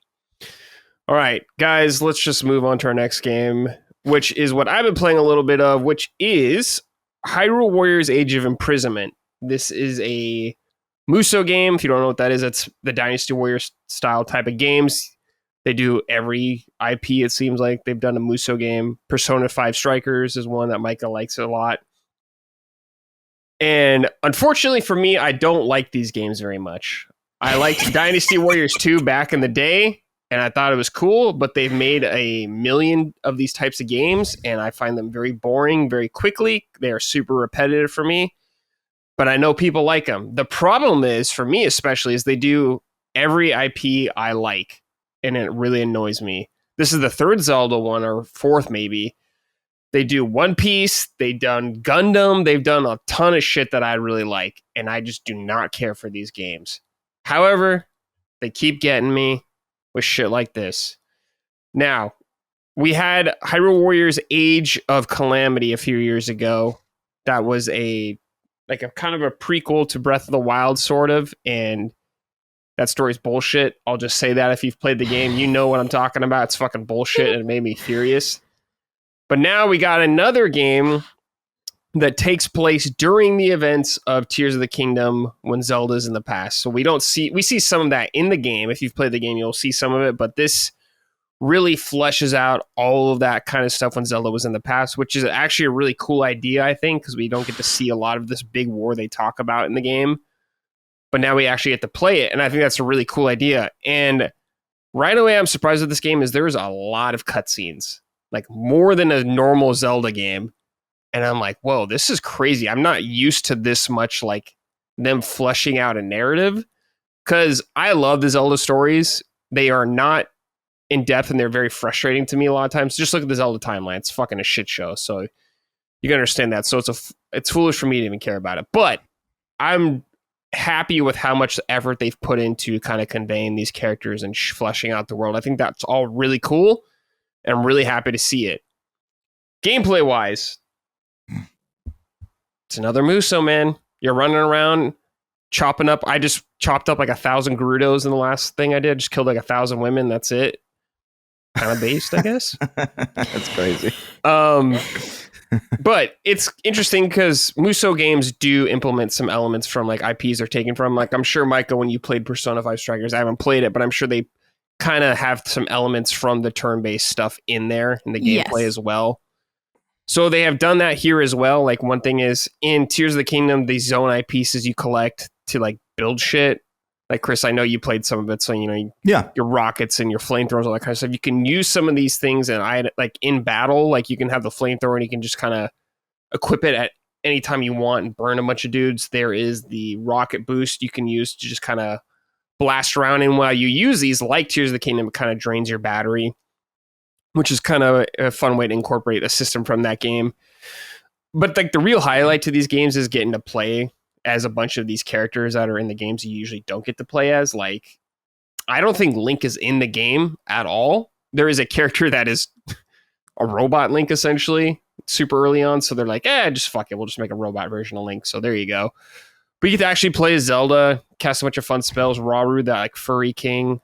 All right, guys, let's just move on to our next game, which is what I've been playing a little bit of, which is Hyrule Warriors Age of Imprisonment. This is a Musou game. If you don't know what that is, it's the Dynasty Warriors style type of games. They do every IP, it seems like. They've done a Musou game. Persona 5 Strikers is one that Micah likes a lot. And unfortunately for me, I don't like these games very much. I liked Dynasty Warriors 2 back in the day, and I thought it was cool, but they've made a million of these types of games, and I find them very boring very quickly. They are super repetitive for me, but I know people like them. The problem is, for me especially, is they do every IP I like, and it really annoys me. This is the third Zelda one, or fourth maybe. They do One Piece, they've done Gundam, they've done a ton of shit that I really like, and I just do not care for these games. However, they keep getting me with shit like this. Now, we had Hyrule Warriors Age of Calamity a few years ago. That was a kind of a prequel to Breath of the Wild, sort of, and that story's bullshit. I'll just say that. If you've played the game, you know what I'm talking about. It's fucking bullshit, and it made me furious. But now we got another game that takes place during the events of Tears of the Kingdom when Zelda's in the past. So we see some of that in the game. If you've played the game, you'll see some of it, but this really fleshes out all of that kind of stuff when Zelda was in the past, which is actually a really cool idea, I think, because we don't get to see a lot of this big war they talk about in the game. But now we actually get to play it, and I think that's a really cool idea. And right away, I'm surprised with this game is there's a lot of cutscenes, like more than a normal Zelda game. And I'm like, whoa, this is crazy. I'm not used to this much, like them fleshing out a narrative, because I love the Zelda stories. They are not in depth and they're very frustrating to me a lot of times. Just look at the Zelda timeline. It's fucking a shit show. So you can understand that. So it's foolish for me to even care about it. But I'm happy with how much effort they've put into kind of conveying these characters and fleshing out the world. I think that's all really cool. And I'm really happy to see it. Gameplay wise, it's another Musou, man. You're running around chopping up. I just chopped up like 1,000 Gerudos in the last thing I did. Just killed like 1,000 women. That's it. Kind of based, I guess. That's crazy. But it's interesting because Musou games do implement some elements from like IPs they're taken from. Like I'm sure, Micah, when you played Persona 5 Strikers, I haven't played it, but I'm sure they kind of have some elements from the turn-based stuff in there in the gameplay as well. So they have done that here as well. Like one thing is in Tears of the Kingdom, these zone eye pieces you collect to like build shit. Like Chris, I know you played some of it, so you know your rockets and your flamethrowers, all that kind of stuff. You can use some of these things, and I like in battle, like you can have the flamethrower and you can just kind of equip it at any time you want and burn a bunch of dudes. There is the rocket boost you can use to just kind of blast around, and while you use these, like Tears of the Kingdom, it kind of drains your battery, which is kind of a fun way to incorporate a system from that game. But like the real highlight to these games is getting to play as a bunch of these characters that are in the games you usually don't get to play as. Like, I don't think Link is in the game at all. There is a character that is a robot Link, essentially, super early on. So they're like, just fuck it. We'll just make a robot version of Link. So there you go. But you get to actually play as Zelda, cast a bunch of fun spells. Rauru, that like furry king.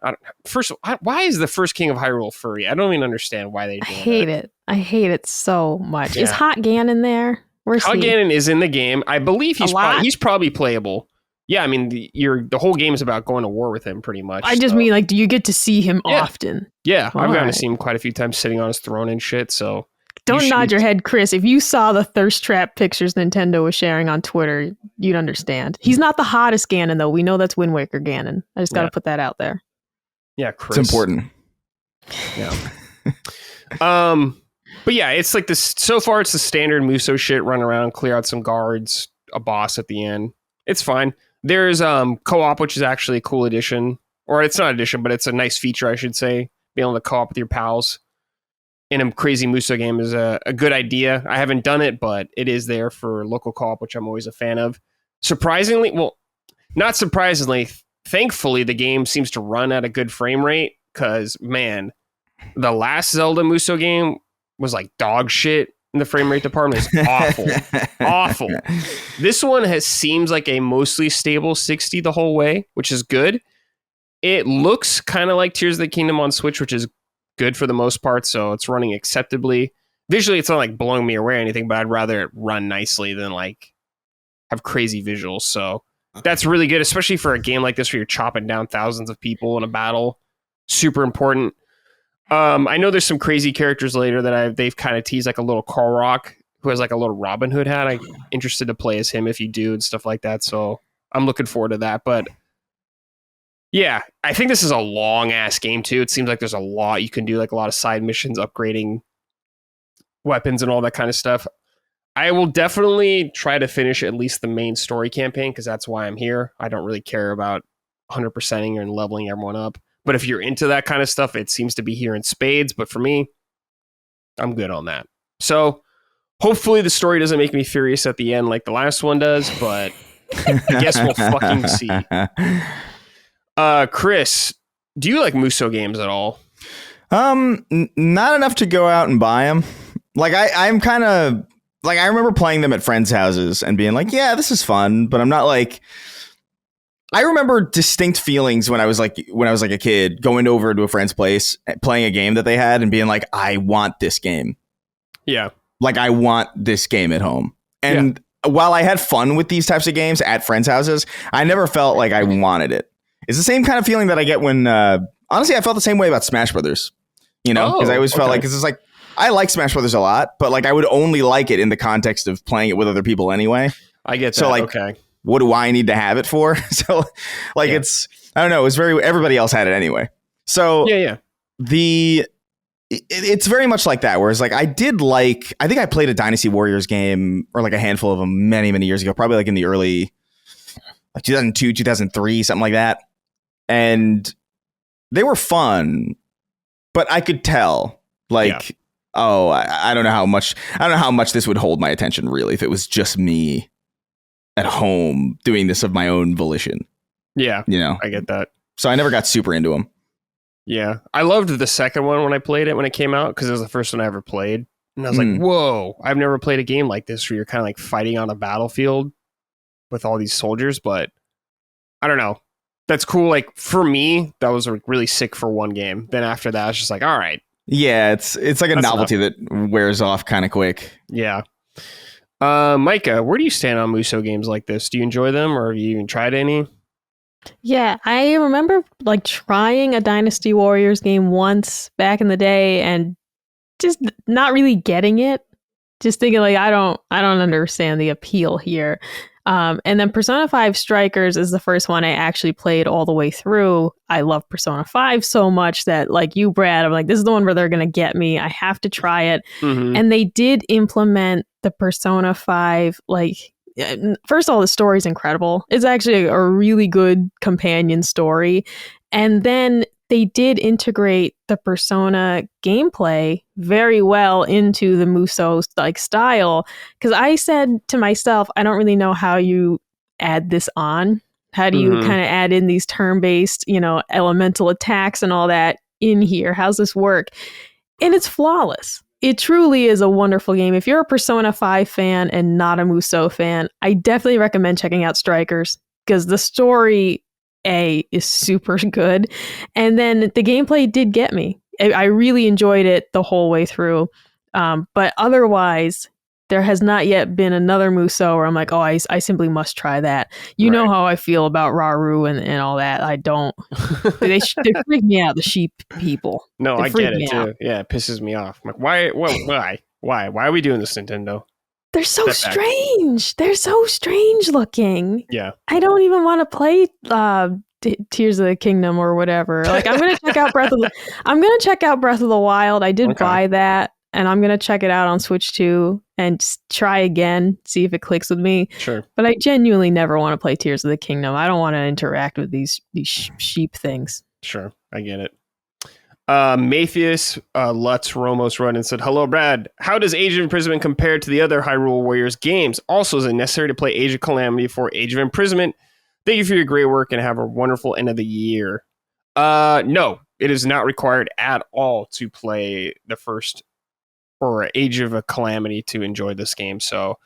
Why is the first king of Hyrule furry? I don't even understand why they do that. I hate it so much. Yeah. Is Hot Ganon there? Where's Hot he? Ganon is in the game. I believe he's probably playable. Yeah, I mean, the whole game is about going to war with him, pretty much. I just mean, like, do you get to see him often? Yeah, I've gotten to see him quite a few times sitting on his throne and shit, so... Don't nod your head, Chris. If you saw the thirst trap pictures Nintendo was sharing on Twitter, you'd understand. He's not the hottest Ganon, though. We know that's Wind Waker Ganon. I just got to put that out there. Yeah, Chris. It's important. Yeah. But yeah, it's like this. So far, it's the standard Muso shit: run around, clear out some guards, a boss at the end. It's fine. There's co-op, which is actually a cool addition, or it's not an addition, but it's a nice feature, I should say. Being able to co-op with your pals in a crazy Muso game is a good idea. I haven't done it, but it is there for local co-op, which I'm always a fan of. Surprisingly, well, not surprisingly, thankfully, the game seems to run at a good frame rate. Because man, the last Zelda Muso game was like dog shit in the frame rate department. It's awful. Awful. This one seems like a mostly stable 60 the whole way, which is good. It looks kind of like Tears of the Kingdom on Switch, which is good for the most part, so it's running acceptably. Visually, it's not like blowing me away or anything, but I'd rather it run nicely than like have crazy visuals. So that's really good, especially for a game like this where you're chopping down thousands of people in a battle. Super important. I know there's some crazy characters later that they've kind of teased, like a little Korok who has like a little Robin Hood hat. I'm interested to play as him if you do and stuff like that. So I'm looking forward to that. But yeah, I think this is a long ass game too. It seems like there's a lot you can do, like a lot of side missions, upgrading weapons and all that kind of stuff. I will definitely try to finish at least the main story campaign because that's why I'm here. I don't really care about 100%ing and leveling everyone up. But if you're into that kind of stuff, it seems to be here in spades. But for me, I'm good on that. So hopefully the story doesn't make me furious at the end like the last one does. But I guess we'll fucking see. Chris, do you like Muso games at all? Not enough to go out and buy them. Like I'm kind of like, I remember playing them at friends' houses and being like, yeah, this is fun. But I'm not like, I remember distinct feelings when I was like a kid going over to a friend's place, playing a game that they had and being like, I want this game. Yeah. Like I want this game at home. And while I had fun with these types of games at friends' houses, I never felt like I wanted it. It's the same kind of feeling that I get when, honestly, I felt the same way about Smash Brothers, you know, because I always felt like, because it's like, I like Smash Brothers a lot, but like I would only like it in the context of playing it with other people anyway. I get that. So like, what do I need to have it for? So like, it's, I don't know. It was everybody else had it anyway. So it's very much like that. Whereas like, I think I played a Dynasty Warriors game or like a handful of them many, many years ago, probably like in the early, like 2002, 2003, something like that. And they were fun, but I could tell like, I don't know how much this would hold my attention really if it was just me at home doing this of my own volition. Yeah. You know, I get that. So I never got super into them. Yeah. I loved the second one when I played it when it came out because it was the first one I ever played. And I was like, whoa, I've never played a game like this where you're kind of like fighting on a battlefield with all these soldiers. But I don't know. That's cool. Like for me, that was really sick for one game. Then after that, it's just like, all right. Yeah, it's like a novelty that wears off kind of quick. Yeah. Micah, where do you stand on Muso games like this? Do you enjoy them or have you even tried any? Yeah, I remember like trying a Dynasty Warriors game once back in the day and just not really getting it. Just thinking like I don't understand the appeal here. And then Persona 5 Strikers is the first one I actually played all the way through. I love Persona 5 so much that like you, Brad, I'm like, this is the one where they're going to get me. I have to try it. Mm-hmm. And they did implement the Persona 5, like, first of all, the story is incredible. It's actually a really good companion story. And then they did integrate the Persona gameplay very well into the Muso like style. Because I said to myself, I don't really know how you add this on. How do you kind of add in these turn-based, elemental attacks and all that in here? How's this work? And it's flawless. It truly is a wonderful game. If you're a Persona 5 fan and not a Muso fan, I definitely recommend checking out Strikers because the story is super good. And then the gameplay did get me. I really enjoyed it the whole way through. But otherwise, there has not yet been another Muso where I'm like, oh, I simply must try that. You know how I feel about Raru and all that. I don't. They freak me out, the sheep people. No, I get it too. Yeah, it pisses me off. I'm like, why are we doing this, Nintendo? They're so strange. They're so strange looking. Yeah. I don't even want to play Tears of the Kingdom or whatever. Like I'm gonna check out Breath of the Wild. I did buy that, and I'm gonna check it out on Switch 2 and just try again, see if it clicks with me. Sure. But I genuinely never want to play Tears of the Kingdom. I don't want to interact with these sheep things. Sure, I get it. Matthias Lutz Romos run and said, "Hello, Brad. How does Age of Imprisonment compare to the other Hyrule Warriors games? Also, is it necessary to play Age of Calamity for Age of Imprisonment? Thank you for your great work and have a wonderful end of the year." No, it is not required at all to play the first or Age of a Calamity to enjoy this game. So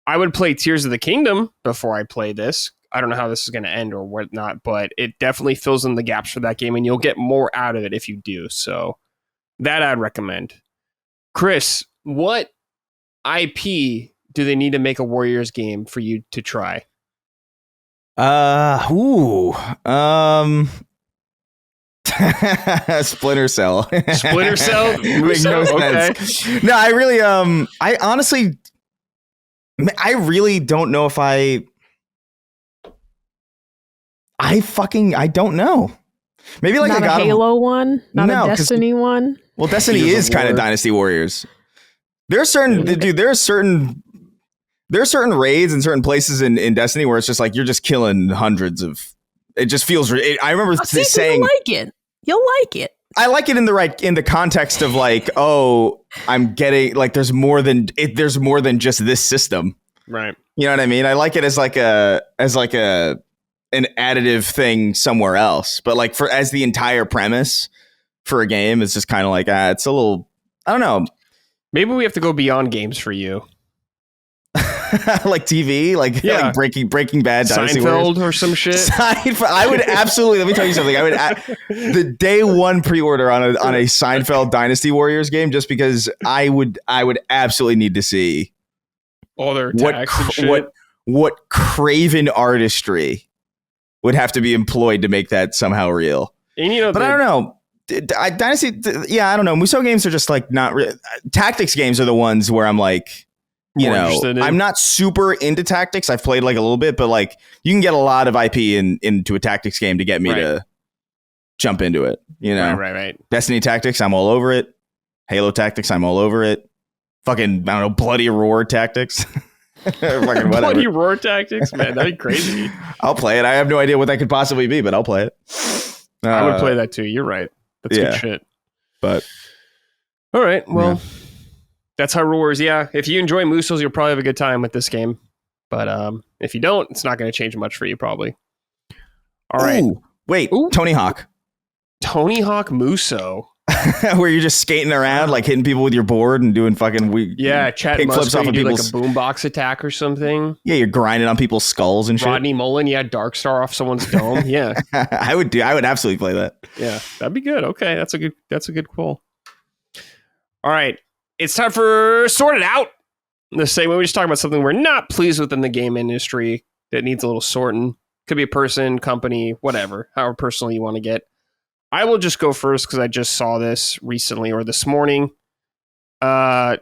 I would play Tears of the Kingdom before I play this. I don't know how this is going to end or whatnot, but it definitely fills in the gaps for that game, and you'll get more out of it if you do. So that I'd recommend. Chris, what IP do they need to make a Warriors game for you to try? Splinter Cell. Splinter Cell? Makes no sense. No, I really, I honestly, I really don't know if I don't know. Maybe like not a Halo one, not a Destiny one. Well, Destiny is kind of Dynasty Warriors. There are certain raids and certain places in Destiny where it's just like you're just killing hundreds of. It just feels. I remember saying, "You'll like it. You'll like it." I like it in the context of like, oh, I'm getting like there's more than just this system, right? You know what I mean? I like it as like an additive thing somewhere else, but like as the entire premise for a game, it's just kind of like it's a little. I don't know. Maybe we have to go beyond games for you. Like TV, like Breaking Bad, Seinfeld or some shit. I would absolutely. Let me tell you something. I would the day one pre-order on a Seinfeld Dynasty Warriors game, just because I would absolutely need to see all their attacks and shit. What craven artistry would have to be employed to make that somehow real. And but I don't know. Dynasty, I don't know. Musou games are just like not tactics games are the ones where I'm like. I'm not super into tactics. I've played like a little bit, but like you can get a lot of IP into a tactics game to get me to jump into it. Right. Destiny Tactics, I'm all over it. Halo Tactics, I'm all over it. Fucking, I don't know, Bloody Roar Tactics. Fucking whatever. Bloody Roar Tactics, man, that'd be crazy. I'll play it. I have no idea what that could possibly be, but I'll play it. I would play that too. You're right. That's good shit. But all right, well. Yeah. That's Hyrule Warriors. Yeah, if you enjoy Musos, you'll probably have a good time with this game. But if you don't, it's not going to change much for you, probably. All right. Wait, Tony Hawk. Tony Hawk Muso. Where you're just skating around, like hitting people with your board and doing fucking Chad flips off of people's like a boombox attack or something. Yeah, you're grinding on people's skulls and shit. Rodney Mullen, Dark Star off someone's dome. Yeah, I would absolutely play that. Yeah, that'd be good. Okay, that's a good call. All right. It's time for Sort It Out. The same way we just talked about something we're not pleased with in the game industry that needs a little sorting. Could be a person, company, whatever, however personal you want to get. I will just go first because I just saw this recently or this morning. Todd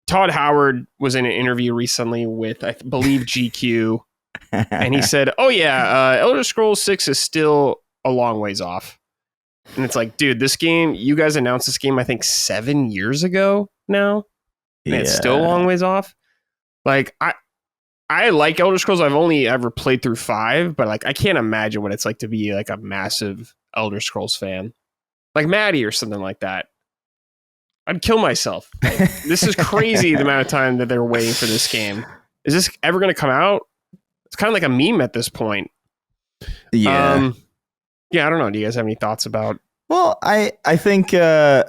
Howard was in an interview recently with, I believe, GQ. And he said, Elder Scrolls 6 is still a long ways off. And it's like, dude, this game, you guys announced this game, I think 7 years ago now. And it's still a long ways off. Like, I like Elder Scrolls. I've only ever played through 5, but like, I can't imagine what it's like to be like a massive Elder Scrolls fan. Like Maddie or something like that. I'd kill myself. Like, this is crazy the amount of time that they're waiting for this game. Is this ever going to come out? It's kind of like a meme at this point. Yeah. Yeah, I don't know. Do you guys have any thoughts about? Well, I think I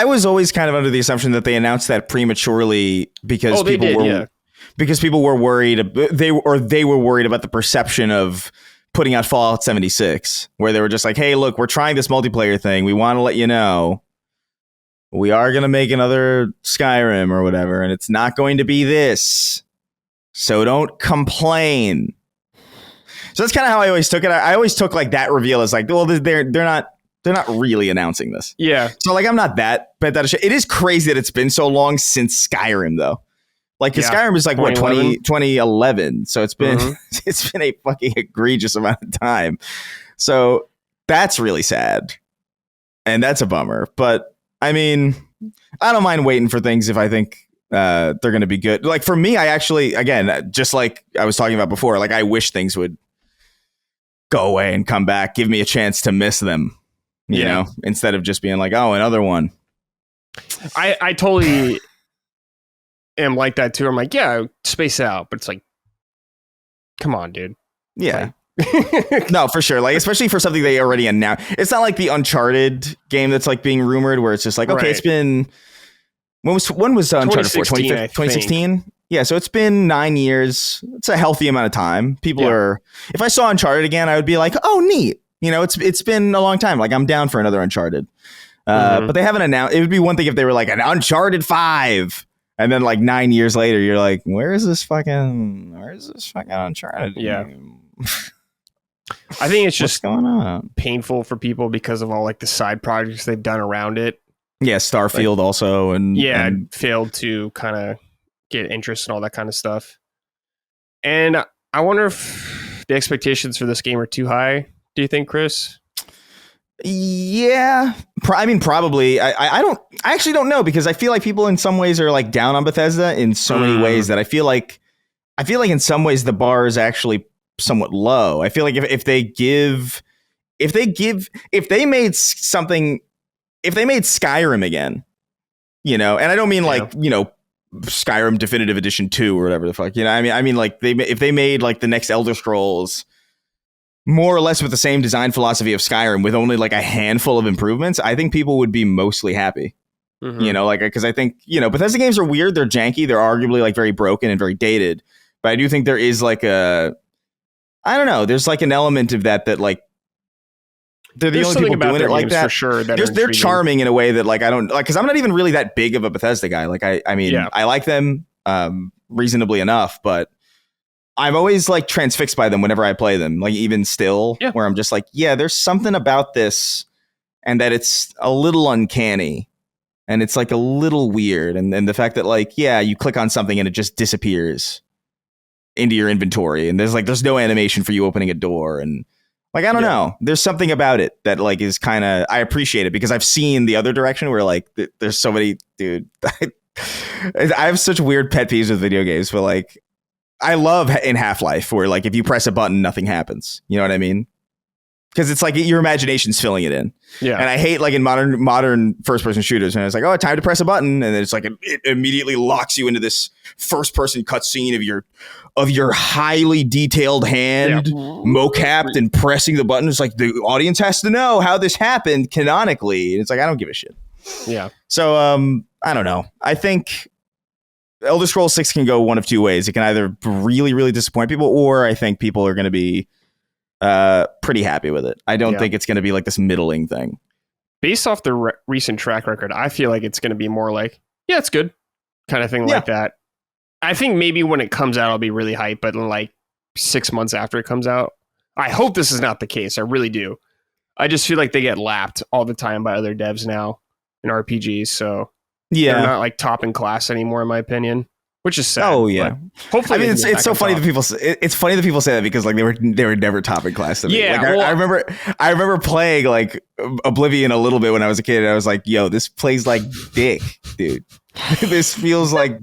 was always kind of under the assumption that they announced that prematurely because people were worried. They were worried about the perception of putting out Fallout 76, where they were just like, "Hey, look, we're trying this multiplayer thing. We want to let you know we are going to make another Skyrim or whatever, and it's not going to be this. So don't complain." So that's kind of how I always took it. I always took like that reveal as like, well, they're not really announcing this. Yeah. So like, I'm not that bad that shit. It is crazy that it's been so long since Skyrim though, Like, because Skyrim is like, 2011. So it's been, it's been a fucking egregious amount of time. So that's really sad. And that's a bummer. But I mean, I don't mind waiting for things if I think they're going to be good. Like, for me, I actually, again, just like I was talking about before, like, I wish things would go away and come back, give me a chance to miss them, you know, instead of just being like, oh, another one. I totally am like that too. I'm like, yeah, space out, but it's like, come on, dude. Yeah. No, for sure. Like, especially for something they already announced. It's not like the Uncharted game that's like being rumored, where it's just like, okay, it's been, when was Uncharted for? 2016? Yeah, so it's been 9 years. It's a healthy amount of time. People are, if I saw Uncharted again, I would be like, oh, neat. You know, it's been a long time. Like, I'm down for another Uncharted. But they haven't announced. It would be one thing if they were like an Uncharted 5. And then like 9 years later, you're like, where's this fucking Uncharted game? I think it's just going on? Painful for people because of all like the side projects they've done around it. Yeah, Starfield also. And failed to kind of get interest and all that kind of stuff. And I wonder if the expectations for this game are too high. Do you think, Chris? Yeah, I mean, probably. I actually don't know, because I feel like people in some ways are like down on Bethesda in so many ways that I feel like in some ways the bar is actually somewhat low. I feel like if they made Skyrim again, you know, and I don't mean like, you know, Skyrim Definitive Edition 2 or whatever the fuck, you know, I mean like if they made like the next Elder Scrolls more or less with the same design philosophy of Skyrim with only like a handful of improvements, I think people would be mostly happy. You know, like, because I think, you know, Bethesda games are weird. They're janky. They're arguably like very broken and very dated. But I do think there is like I don't know. There's like an element of that like, they're the only people doing it like that. For sure, they're charming in a way that like I don't like, because I'm not even really that big of a Bethesda guy. Like I mean, I like them reasonably enough, but I'm always like transfixed by them whenever I play them. Like, even still, where I'm just like, yeah, there's something about this, and that it's a little uncanny, and it's like a little weird, and the fact that like, yeah, you click on something and it just disappears into your inventory, and there's no animation for you opening a door, and like, I don't know. There's something about it that like is kind of, I appreciate it, because I've seen the other direction where like there's so many, dude. I have such weird pet peeves with video games, but like, I love in Half-Life where like if you press a button, nothing happens. You know what I mean? Because it's like your imagination's filling it in. Yeah. And I hate like in modern first-person shooters, and it's like, oh, time to press a button, and then it's like it immediately locks you into this first-person cutscene of your highly detailed hand mocapped and pressing the button. It's like the audience has to know how this happened canonically. And it's like, I don't give a shit. Yeah. So I don't know. I think Elder Scrolls 6 can go one of two ways. It can either really, really disappoint people, or I think people are going to be pretty happy with it. I don't think it's going to be like this middling thing. Based off the recent track record, I feel like it's going to be more like, yeah, it's good kind of thing like that. I think maybe when it comes out, I'll be really hyped, but in like 6 months after it comes out, I hope this is not the case. I really do. I just feel like they get lapped all the time by other devs now in RPGs. So they're not like top in class anymore, in my opinion, which is sad. Oh yeah. Hopefully, I mean, it's so funny that people. It's funny that people say that, because like they were never top in class to me. Yeah, like, I remember playing like Oblivion a little bit when I was a kid, and I was like, yo, this plays like dick, dude. This feels like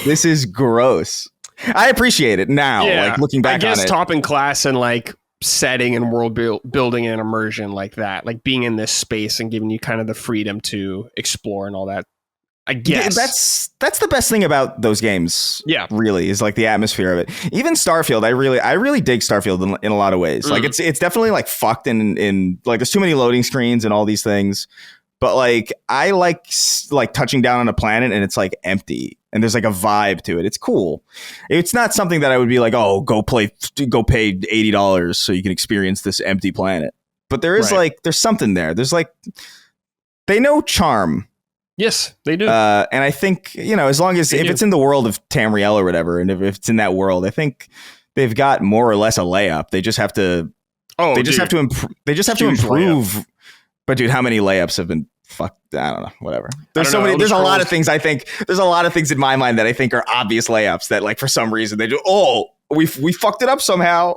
this is gross. I appreciate it now, like looking back on it. I guess top in class and like setting and world building and immersion like that, like being in this space and giving you kind of the freedom to explore and all that. I guess that's the best thing about those games. Yeah, really, is like the atmosphere of it. Even Starfield, I really dig Starfield in a lot of ways. Like it's definitely like fucked in like there's too many loading screens and all these things. But like I like touching down on a planet and it's like empty and there's like a vibe to it. It's cool. It's not something that I would be like, oh, go pay $80 so you can experience this empty planet. But there is like there's something there. There's like they know charm. Yes, they do. And I think, you know, as long as if it's in the world of Tamriel or whatever, and if it's in that world, I think they've got more or less a layup. They just have to. They just have to improve. But dude, how many layups have been fuck, I don't know, whatever. There's a lot of things there's a lot of things in my mind that I think are obvious layups that like for some reason they do. Oh, we fucked it up somehow.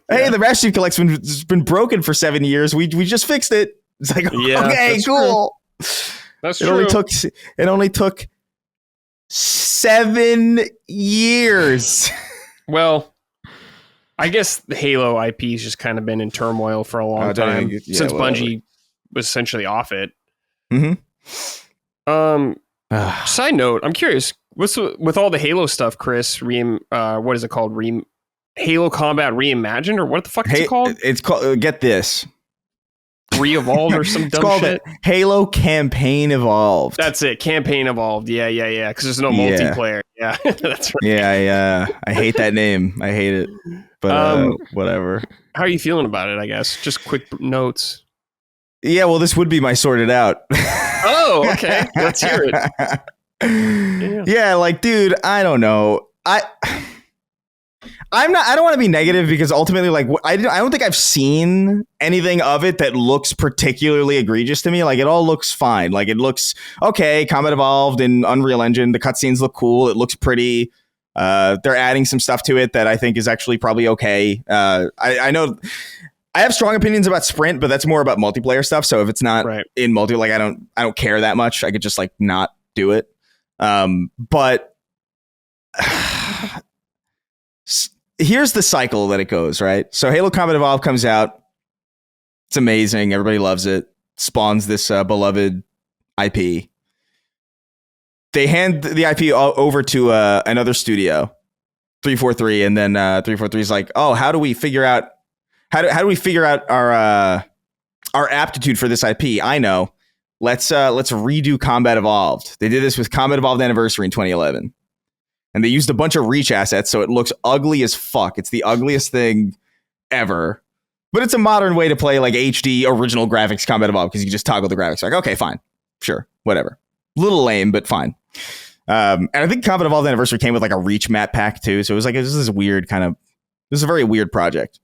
Hey, the Master Chief Collection's been broken for 7 years. We just fixed it. It's like, okay, cool. That's true. It only took 7 years. Well, I guess the Halo IP's just kind of been in turmoil for a long time since Bungie was essentially off it. Mm-hmm. Side note, I'm curious, with all the Halo stuff, Chris, what is it called? Halo Combat Reimagined, or what the fuck is it called? It's called, get this. Re-evolved or some dumb shit? Halo Campaign Evolved. That's it, Campaign Evolved. Yeah. Because there's no multiplayer. Yeah, that's right. Yeah, I hate that name. I hate it. But whatever. How are you feeling about it, I guess? Just quick notes. Yeah, well, this would be my sorted out. Oh, okay. Let's hear it. Yeah, like, dude, I don't know. I don't want to be negative because ultimately, like, I don't think I've seen anything of it that looks particularly egregious to me. Like, it all looks fine. Like, it looks okay. Combat Evolved in Unreal Engine. The cutscenes look cool. It looks pretty. They're adding some stuff to it that I think is actually probably okay. I know I have strong opinions about Sprint, but that's more about multiplayer stuff. So if it's not in multi, like, I don't care that much. I could just like not do it. But here's the cycle that it goes, right? So Halo Combat Evolved comes out. It's amazing. Everybody loves it. Spawns this beloved IP. They hand the IP over to another studio, 343, and then 343 is like, "Oh, how do we figure out our aptitude for this IP? I know. Let's redo Combat Evolved." They did this with Combat Evolved Anniversary in 2011. And they used a bunch of Reach assets, so it looks ugly as fuck. It's the ugliest thing ever. But it's a modern way to play like HD original graphics Combat Evolved because you just toggle the graphics. Like, okay, fine. Sure. Whatever. Little lame, but fine. And I think Combat Evolved Anniversary came with like a Reach map pack too. So it was like, this is a very weird project.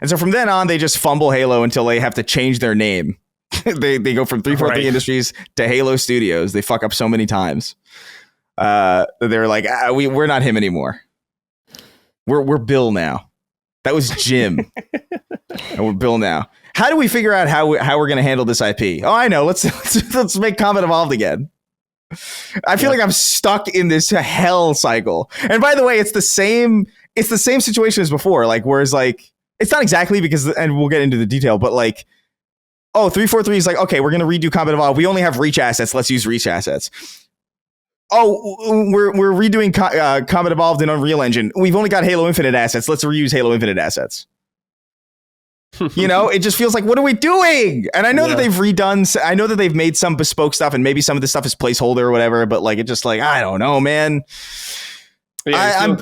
And so from then on, they just fumble Halo until they have to change their name. they go from 343 Industries to Halo Studios. They fuck up so many times. They're like, we're not him anymore. We're Bill now. That was Jim. And we're Bill now. How do we figure out how we're going to handle this IP? Oh, I know. Let's make Combat Evolved again. I feel like I'm stuck in this hell cycle. And by the way, it's the same situation as before. Like, whereas like, it's not exactly because, and we'll get into the detail, but like, oh, 343 is like, okay, we're going to redo Combat Evolved. We only have Reach assets. Let's use Reach assets. Oh, we're redoing Combat Evolved in Unreal Engine. We've only got Halo Infinite assets. Let's reuse Halo Infinite assets. You know, it just feels like, what are we doing? And I know that they've redone. I know that they've made some bespoke stuff, and maybe some of this stuff is placeholder or whatever. But like, it just like, I don't know, man. Yeah,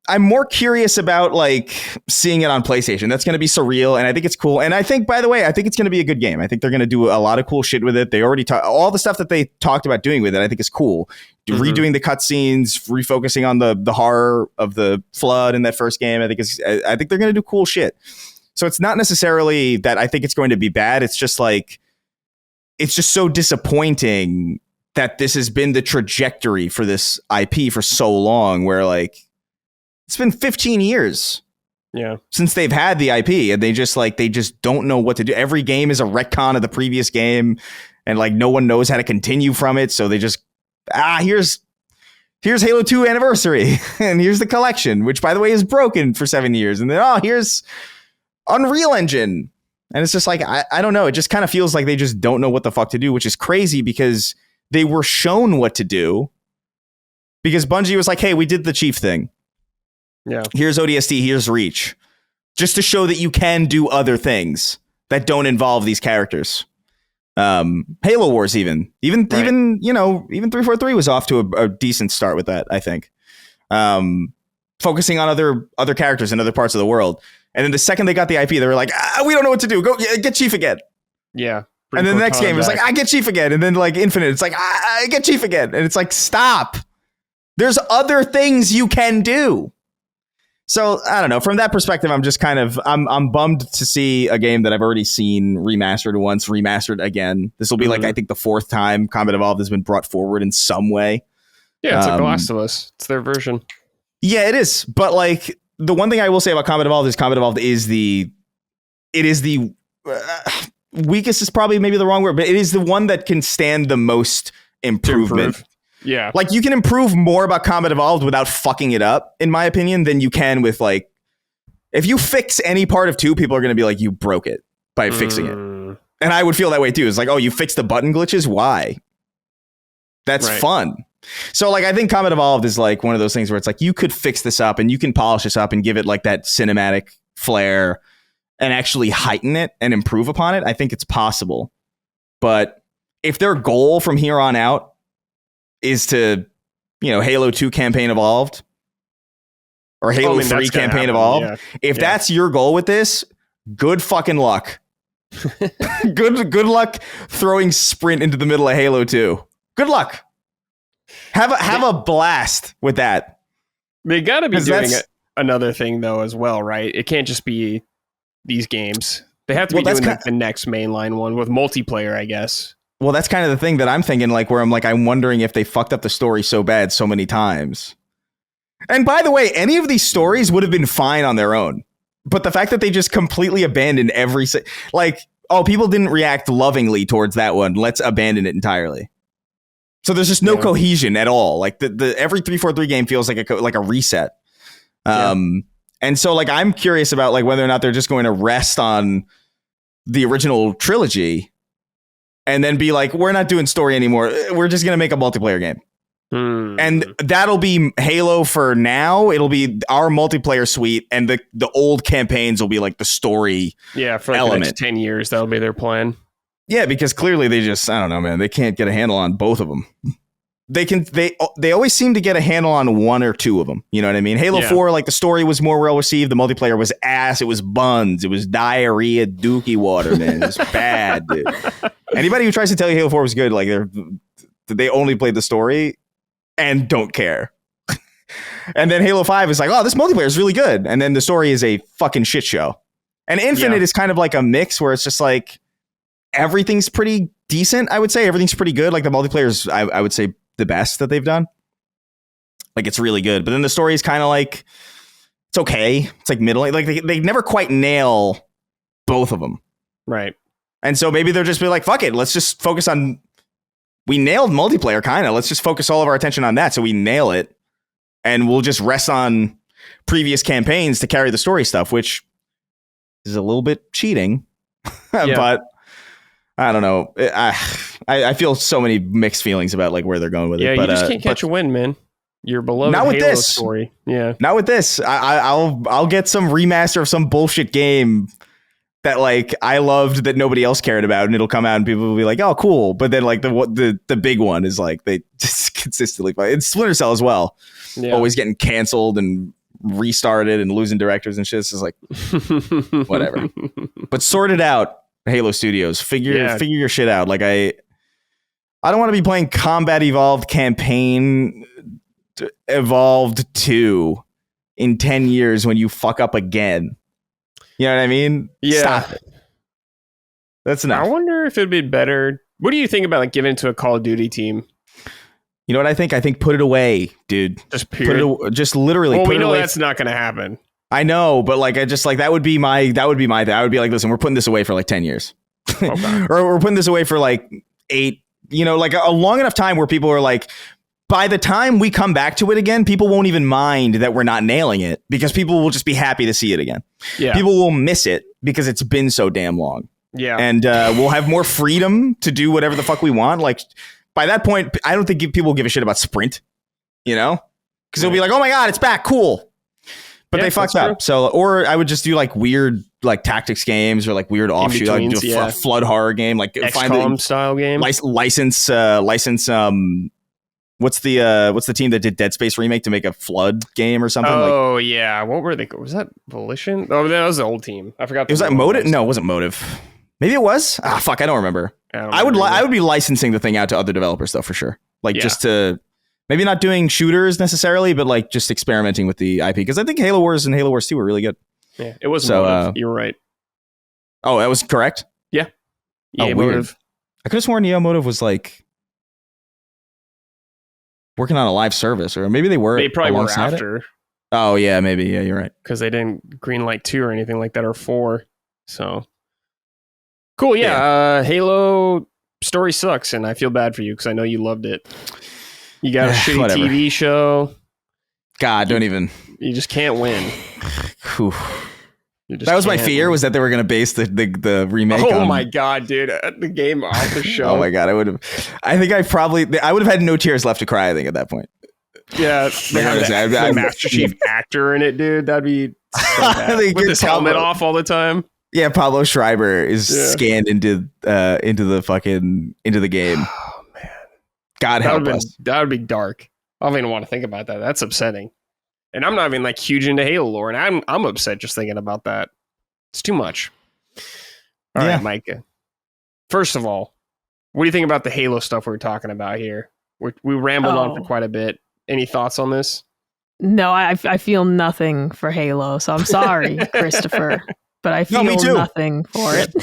I'm more curious about like seeing it on PlayStation. That's going to be surreal, and I think it's cool. And I think, by the way, I think it's going to be a good game. I think they're going to do a lot of cool shit with it. They already all the stuff that they talked about doing with it. I think is cool. Redoing the cutscenes, refocusing on the horror of the flood in that first game. I think they're going to do cool shit. So it's not necessarily that I think it's going to be bad. It's just like, it's just so disappointing that this has been the trajectory for this IP for so long, where like, it's been 15 years since they've had the IP, and they just don't know what to do. Every game is a retcon of the previous game, and like no one knows how to continue from it. So they just, here's Halo 2 Anniversary, and here's the collection, which by the way is broken for 7 years. And then, here's Unreal Engine. And it's just like, I don't know. It just kind of feels like they just don't know what the fuck to do, which is crazy because they were shown what to do. Because Bungie was like, hey, we did the Chief thing. Yeah. Here's ODST, here's Reach. Just to show that you can do other things that don't involve these characters. Halo Wars even 343 was off to a decent start with that, I think. Focusing on other characters in other parts of the world. And then the second they got the IP, they were like, we don't know what to do. Go get Chief again. Yeah. And then the next game is like, I get Chief again. And then like Infinite, it's like, I get Chief again. And it's like, stop. There's other things you can do. So I don't know. From that perspective, I'm just kind of I'm bummed to see a game that I've already seen remastered once, remastered again. This will be like I think the fourth time Combat Evolved has been brought forward in some way. Yeah, it's like The Last of Us. It's their version. Yeah, it is. But like the one thing I will say about Combat Evolved is the weakest is probably maybe the wrong word, but it is the one that can stand the most improvement. Yeah. Like you can improve more about Combat Evolved without fucking it up, in my opinion, than you can with like, if you fix any part of 2, people are going to be like, you broke it by fixing it. And I would feel that way too. It's like, oh, you fixed the button glitches? Why? That's fun. So like, I think Combat Evolved is like one of those things where it's like, you could fix this up and you can polish this up and give it like that cinematic flair and actually heighten it and improve upon it. I think it's possible. But if their goal from here on out is to, Halo 2 campaign evolved or Halo 3 campaign evolved. If that's your goal with this, good fucking luck. good luck throwing Sprint into the middle of Halo 2. Good luck. Have a blast with that. They got to be doing another thing though as well, right? It can't just be these games. They have to be doing the next mainline one with multiplayer, I guess. Well, that's kind of the thing that I'm thinking, like, where I'm wondering if they fucked up the story so bad so many times. And by the way, any of these stories would have been fine on their own. But the fact that they just completely abandoned people didn't react lovingly towards that one. Let's abandon it entirely. So there's just no cohesion at all. Like the every 343 game feels like a reset. And so like, I'm curious about like whether or not they're just going to rest on the original trilogy and then be like, we're not doing story anymore. We're just going to make a multiplayer game. And that'll be Halo for now. It'll be our multiplayer suite. And the old campaigns will be like the story. Yeah, for like the next 10 years, that'll be their plan. Yeah, because clearly they just, I don't know, man. They can't get a handle on both of them. They always seem to get a handle on one or two of them. You know what I mean? Halo 4, like the story was more well received. The multiplayer was ass. It was buns. It was diarrhea, dookie water, man. It was bad, dude. Anybody who tries to tell you Halo 4 was good, like they only played the story and don't care. And then Halo 5 is like, oh, this multiplayer is really good. And then the story is a fucking shit show. And Infinite is kind of like a mix where it's just like everything's pretty decent, I would say. Everything's pretty good. Like the multiplayer is, I would say, the best that they've done. Like it's really good. But then the story is kind of like, it's okay. It's like middle. Like they never quite nail both of them. Right. And so maybe they'll just be like, fuck it. Let's just focus on, we nailed multiplayer kind of. Let's just focus all of our attention on that. So we nail it. And we'll just rest on previous campaigns to carry the story stuff, which is a little bit cheating. But I don't know. I feel so many mixed feelings about like where they're going with it. Yeah, you just can't catch a win, man. You're beloved not with Halo this story. Yeah. Not with this. I'll get some remaster of some bullshit game that like I loved that nobody else cared about, and it'll come out and people will be like, oh, cool. But then like the big one is like they just consistently play. It's Splinter Cell as well. Yeah. Always getting canceled and restarted and losing directors and shit. It's just like whatever. But sort it out. Halo Studios, figure your shit out. Like I don't want to be playing Combat Evolved Campaign Evolved 2 in 10 years when you fuck up again. You know what I mean? Yeah. Stop it. That's enough. I wonder if it'd be better. What do you think about like giving it to a Call of Duty team? You know what I think? I think put it away, dude. Just literally. Well, put we it know away. That's not going to happen. I know, but like I just like that would be my thing. I would be like, listen, we're putting this away for like 10 years. Okay. Or we're putting this away for like 8, like a long enough time where people are like, by the time we come back to it again, people won't even mind that we're not nailing it because people will just be happy to see it again. Yeah. People will miss it because it's been so damn long. Yeah. And we'll have more freedom to do whatever the fuck we want. Like by that point, I don't think people give a shit about Sprint, because they'll be like, oh my God, it's back. Cool. But they fucked up. So, or I would just do like weird like tactics games or like weird offshoot. I'd do a flood horror game, like XCOM style game. License. What's the team that did Dead Space remake to make a flood game or something? Oh yeah, what were they? Was that Volition? Oh, that was the old team. I forgot. Was that Motive? No, it wasn't Motive. Maybe it was. Fuck, I don't remember. I would be licensing the thing out to other developers though for sure. Like just to Maybe not doing shooters necessarily, but like just experimenting with the IP. Because I think Halo Wars and Halo Wars 2 were really good. Yeah, it was Motive. You're right. Oh, that was correct? Yeah. EA Motive. I could have sworn EA Motive was like working on a live service, or maybe they were. They probably were after. It. Oh, yeah, maybe. Yeah, you're right. Because they didn't greenlight 2 or anything like that, or 4. So cool. Yeah. Halo story sucks, and I feel bad for you because I know you loved it. You got a shitty TV show. God, don't even. You just can't win. That was my fear, was that they were going to base the remake on... Oh my God, dude. The game off the show. Oh my God, I would have had no tears left to cry, I think, at that point. Yeah. The Master Chief actor in it, dude. That'd be so bad. With his helmet off all the time. Yeah, Pablo Schreiber is scanned into the game. Oh man, God help us. That would be dark. I don't even want to think about that. That's upsetting. And I'm not even like huge into Halo lore, and I'm upset just thinking about that. It's too much. All right, Micah. First of all, what do you think about the Halo stuff we're talking about here? We rambled on for quite a bit. Any thoughts on this? No, I feel nothing for Halo, so I'm sorry, Christopher. But I feel nothing for it.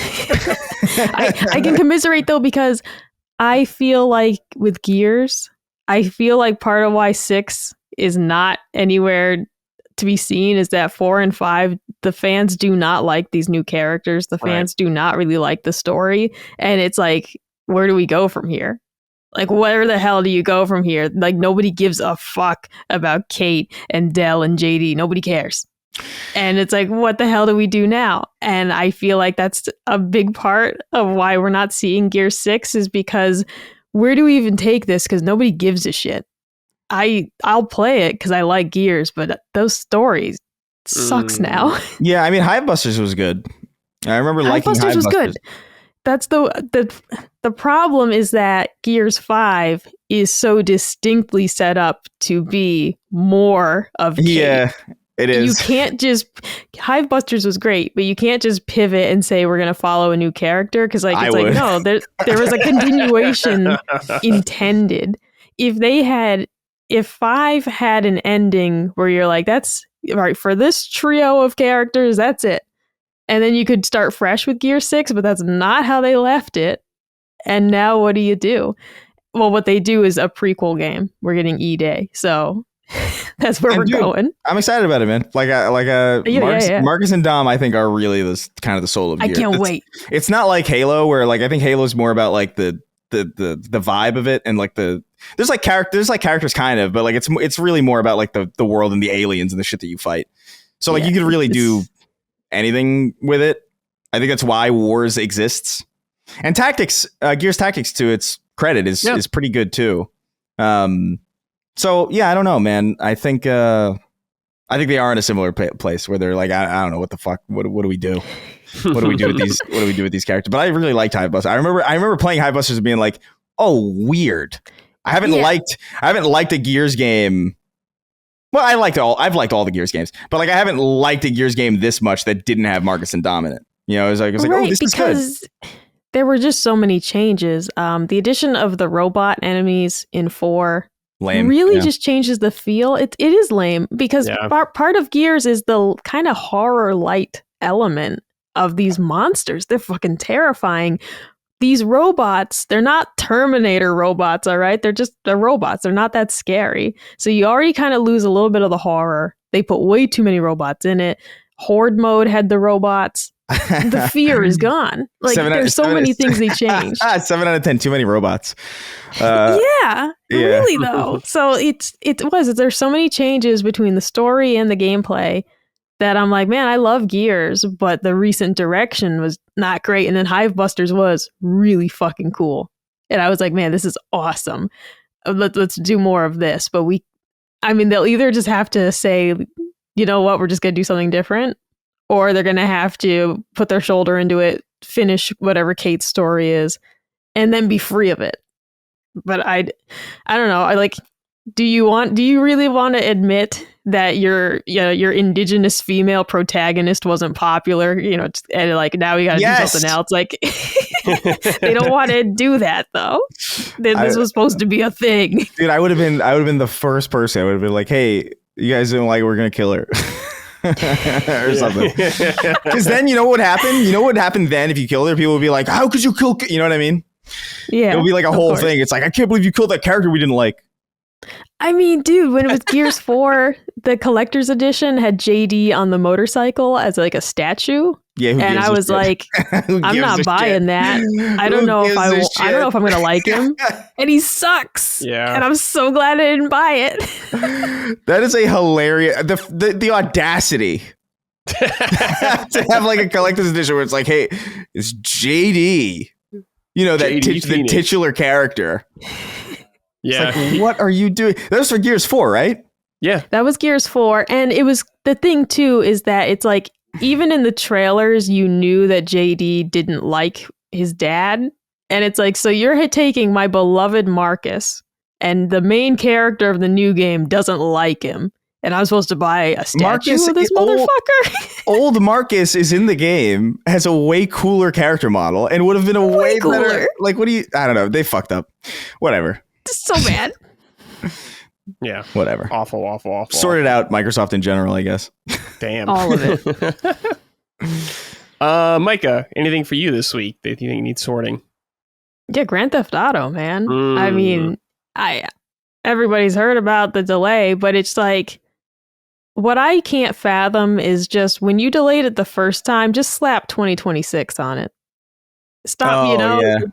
I can commiserate though, because I feel like with Gears, I feel like part of why 6 is not anywhere to be seen is that 4 and 5, the fans do not like these new characters. The fans do not really like the story. And it's like, where do we go from here? Like, where the hell do you go from here? Like, nobody gives a fuck about Kate and Dell and JD. Nobody cares. And it's like, what the hell do we do now? And I feel like that's a big part of why we're not seeing Gears 6 is because where do we even take this? Because nobody gives a shit. I'll play it because I like Gears, but those stories sucks now. Yeah, I mean, Hivebusters was good. I remember liking Hivebusters. Was good. That's the problem is that Gears 5 is so distinctly set up to be more of Kate. Yeah, it is. You can't just... Hivebusters was great, but you can't just pivot and say we're going to follow a new character, because like, no, there was a continuation intended. If 5 had an ending where you're like, that's right, for this trio of characters, that's it. And then you could start fresh with Gear 6, but that's not how they left it. And now what do you do? Well, what they do is a prequel game. We're getting E-Day. So that's where we're going. I'm excited about it, man. Marcus and Dom, I think, are really kind of the soul of Gear. I can't wait. It's not like Halo, where like I think Halo's more about like the vibe of it, and like there's characters kind of, but like it's really more about like the world and the aliens and the shit that you fight. So like you could really do anything with it. I think that's why Wars exists. And Tactics, Gears Tactics, to its credit, is pretty good too. So yeah, I don't know, man. I think they are in a similar place where they're like, I don't know what the fuck. What do we do? What do we do with these? What do we do with these characters? But I really liked Hivebusters. I remember playing Hivebusters and being like, oh, weird. I haven't liked a Gears game. Well, I've liked all the Gears games, but like I haven't liked a Gears game this much that didn't have Marcus and Dom in it. You know, it was like, oh, this is good. Because there were just so many changes. The addition of the robot enemies in 4 really just changes the feel. It is lame because part of Gears is the kind of horror light element of these monsters. They're fucking terrifying. These robots, they're not Terminator robots, all right? They're robots. They're not that scary. So you already kind of lose a little bit of the horror. They put way too many robots in it. Horde mode had the robots. The fear is gone. Like there's so many things they changed. 7 out of 10, too many robots. Really though. So there's so many changes between the story and the gameplay that I'm like, man, I love Gears, but the recent direction was not great. And then Hivebusters was really fucking cool. And I was like, man, this is awesome. Let's do more of this. But they'll either just have to say, you know what, we're just going to do something different, or they're going to have to put their shoulder into it, finish whatever Kate's story is, and then be free of it. But I don't know. Do you really want to admit that your indigenous female protagonist wasn't popular? You know, and like now we got to do something else. Like, They don't want to do that though. This was supposed to be a thing. Dude, I would have been the first person. I would have been like, hey, you guys don't like, we're gonna kill her. Or something. Because then you know what would happen? You know what would happen then if you killed her? People would be like, how could you kill? You know what I mean? Yeah. It'll be like a whole thing. It's like, I can't believe you killed that character we didn't like. I mean, dude, when it was Gears 4, the collector's edition had JD on the motorcycle as like a statue. Yeah, and I was like, I'm not buying that. I don't know if I don't know if I'm gonna like him. And he sucks. Yeah. And I'm so glad I didn't buy it. That is a hilarious the audacity to have like a collector's edition where it's like, hey, it's JD. You know, that the titular character. Yeah. It's like, what are you doing? That was for Gears 4, right? Yeah. That was Gears 4. And it was the thing, too, is that it's like, even in the trailers, you knew that JD didn't like his dad. And it's like, so you're taking my beloved Marcus, and the main character of the new game doesn't like him. And I'm supposed to buy a statue of this motherfucker? Old Marcus is in the game, has a way cooler character model, and would have been a way better. Like, what do you... I don't know. They fucked up. Whatever. So bad. Yeah. Whatever. Awful. Sort it out, Microsoft in general, I guess. Damn. All of it. Micah, anything for you this week that you think needs sorting? Yeah, Grand Theft Auto, man. I mean, everybody's heard about the delay, but it's like, what I can't fathom is just when you delayed it the first time, just slap 2026 on it. Stop, you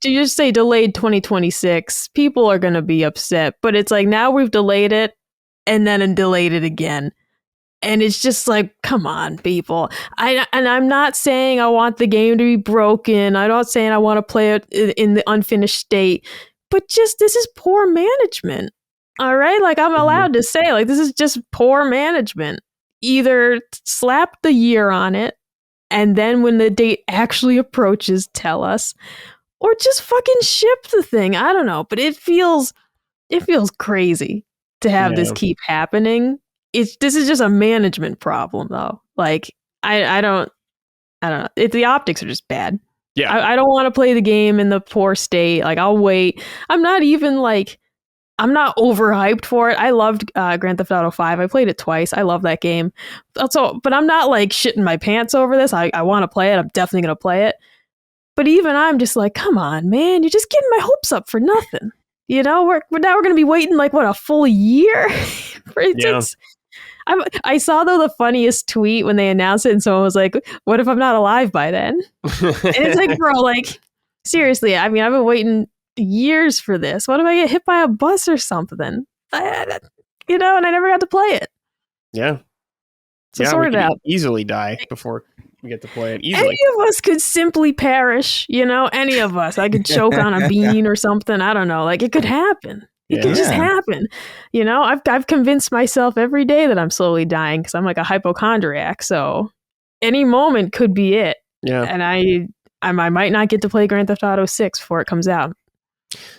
just say delayed 2026. People are going to be upset, but it's like, now we've delayed it and then delayed it again. And it's just like, come on, people. I'm not saying I want the game to be broken. I'm not saying I want to play it in the unfinished state, but just, this is poor management. All right. Like, I'm allowed to say, like, this is just poor management. Either slap the year on it, and then when the date actually approaches, tell us, or just fucking ship the thing. I don't know, but it feels crazy to have this keep happening. This is just a management problem, though. Like, I don't know. The optics are just bad. Yeah, I don't want to play the game in the poor state. Like, I'll wait. I'm not overhyped for it. I loved Grand Theft Auto 5. I played it twice. I love that game. But I'm not like shitting my pants over this. I want to play it. I'm definitely going to play it. But even I'm just like, come on, man. You're just getting my hopes up for nothing. You know, we're going to be waiting like, what, a full year? I saw, though, the funniest tweet when they announced it, and someone was like, what if I'm not alive by then? And it's like, bro, like, seriously, I mean, I've been waiting years for this. What if I get hit by a bus or something? You know, and I never got to play it. Yeah. So sort it out. Easily die before we get to play it. Easily. Any of us could simply perish, you know, any of us. I could choke on a bean or something. I don't know. Like, it could happen. It could just happen. You know, I've convinced myself every day that I'm slowly dying because I'm like a hypochondriac. So any moment could be it. Yeah. And I might not get to play Grand Theft Auto 6 before it comes out.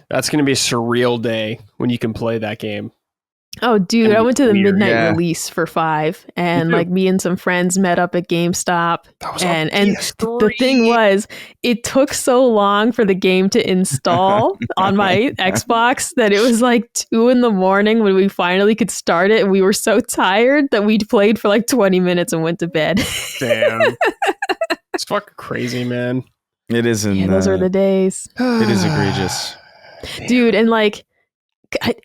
That's going to be a surreal day when you can play that game. Oh, dude, I went to the midnight release for 5, and like me and some friends met up at GameStop. And the thing was, it took so long for the game to install on my Xbox that it was like 2 a.m. when we finally could start it. And we were so tired that we played for like 20 minutes and went to bed. Damn. It's fucking crazy, man. It isn't. Those are the days. It is egregious. Dude, and like,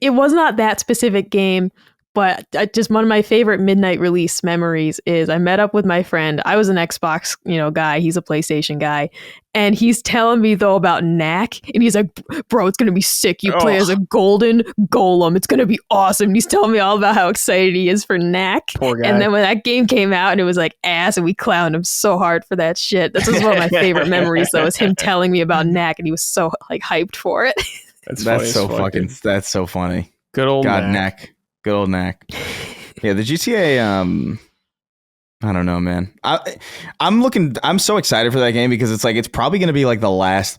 it was not that specific game, but just one of my favorite midnight release memories is I met up with my friend. I was an Xbox, guy. He's a PlayStation guy. And he's telling me, though, about Knack. And he's like, bro, it's going to be sick. You play as a golden golem. It's going to be awesome. And he's telling me all about how excited he is for Knack. Poor guy. And then when that game came out and it was like ass and we clowned him so hard for that shit. This is one of my favorite memories, though, is him telling me about Knack. And he was so like hyped for it. That's so funny. Good old Knack. Good old Knack. Yeah, the GTA. I don't know, man. I'm so excited for that game because it's like it's probably going to be like the last.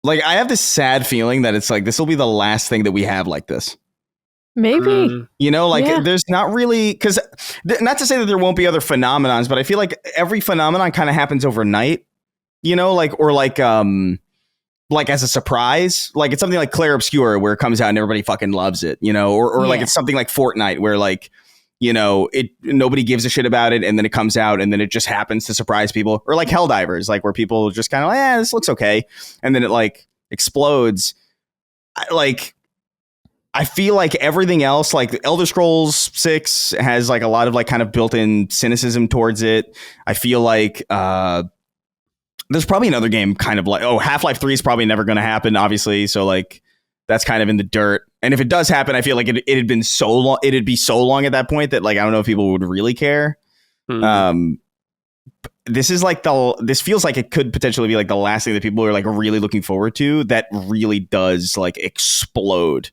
Like, I have this sad feeling that it's like this will be the last thing that we have like this. Maybe. There's not really, because not to say that there won't be other phenomenons, but I feel like every phenomenon kind of happens overnight. you know, like as a surprise, like it's something like Clair Obscur where it comes out and everybody fucking loves it, you know, or like it's something like Fortnite where like, you know, nobody gives a shit about it and then it comes out and then it just happens to surprise people, or like Helldivers, like where people just kind of like, this looks okay, and then it like explodes. I feel like everything else, like Elder Scrolls 6 has like a lot of like kind of built-in cynicism towards it. I feel like there's probably another game kind of like, Half-Life 3 is probably never going to happen, obviously. So like that's kind of in the dirt. And if it does happen, I feel like it had been so long, it'd be so long at that point that like I don't know if people would really care. This is like this feels like it could potentially be like the last thing that people are like really looking forward to that really does like explode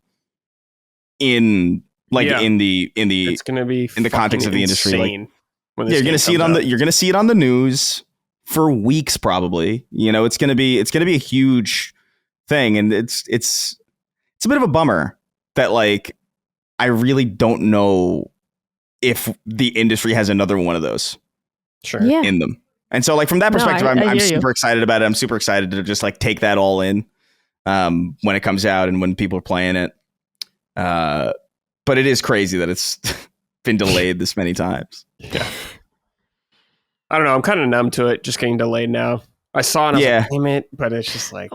in like in the it's gonna be in the context of the industry. Like, you're gonna see it on the news for weeks probably. You know, it's gonna be a huge thing, and it's a bit of a bummer that like I really don't know if the industry has another one of those in them. And so like from that perspective, I'm super excited about it. I'm super excited to just like take that all in when it comes out and when people are playing it. But it is crazy that it's been delayed this many times. Yeah. I don't know. I'm kind of numb to it just getting delayed now. I saw it, I was like, damn it, but it's just like,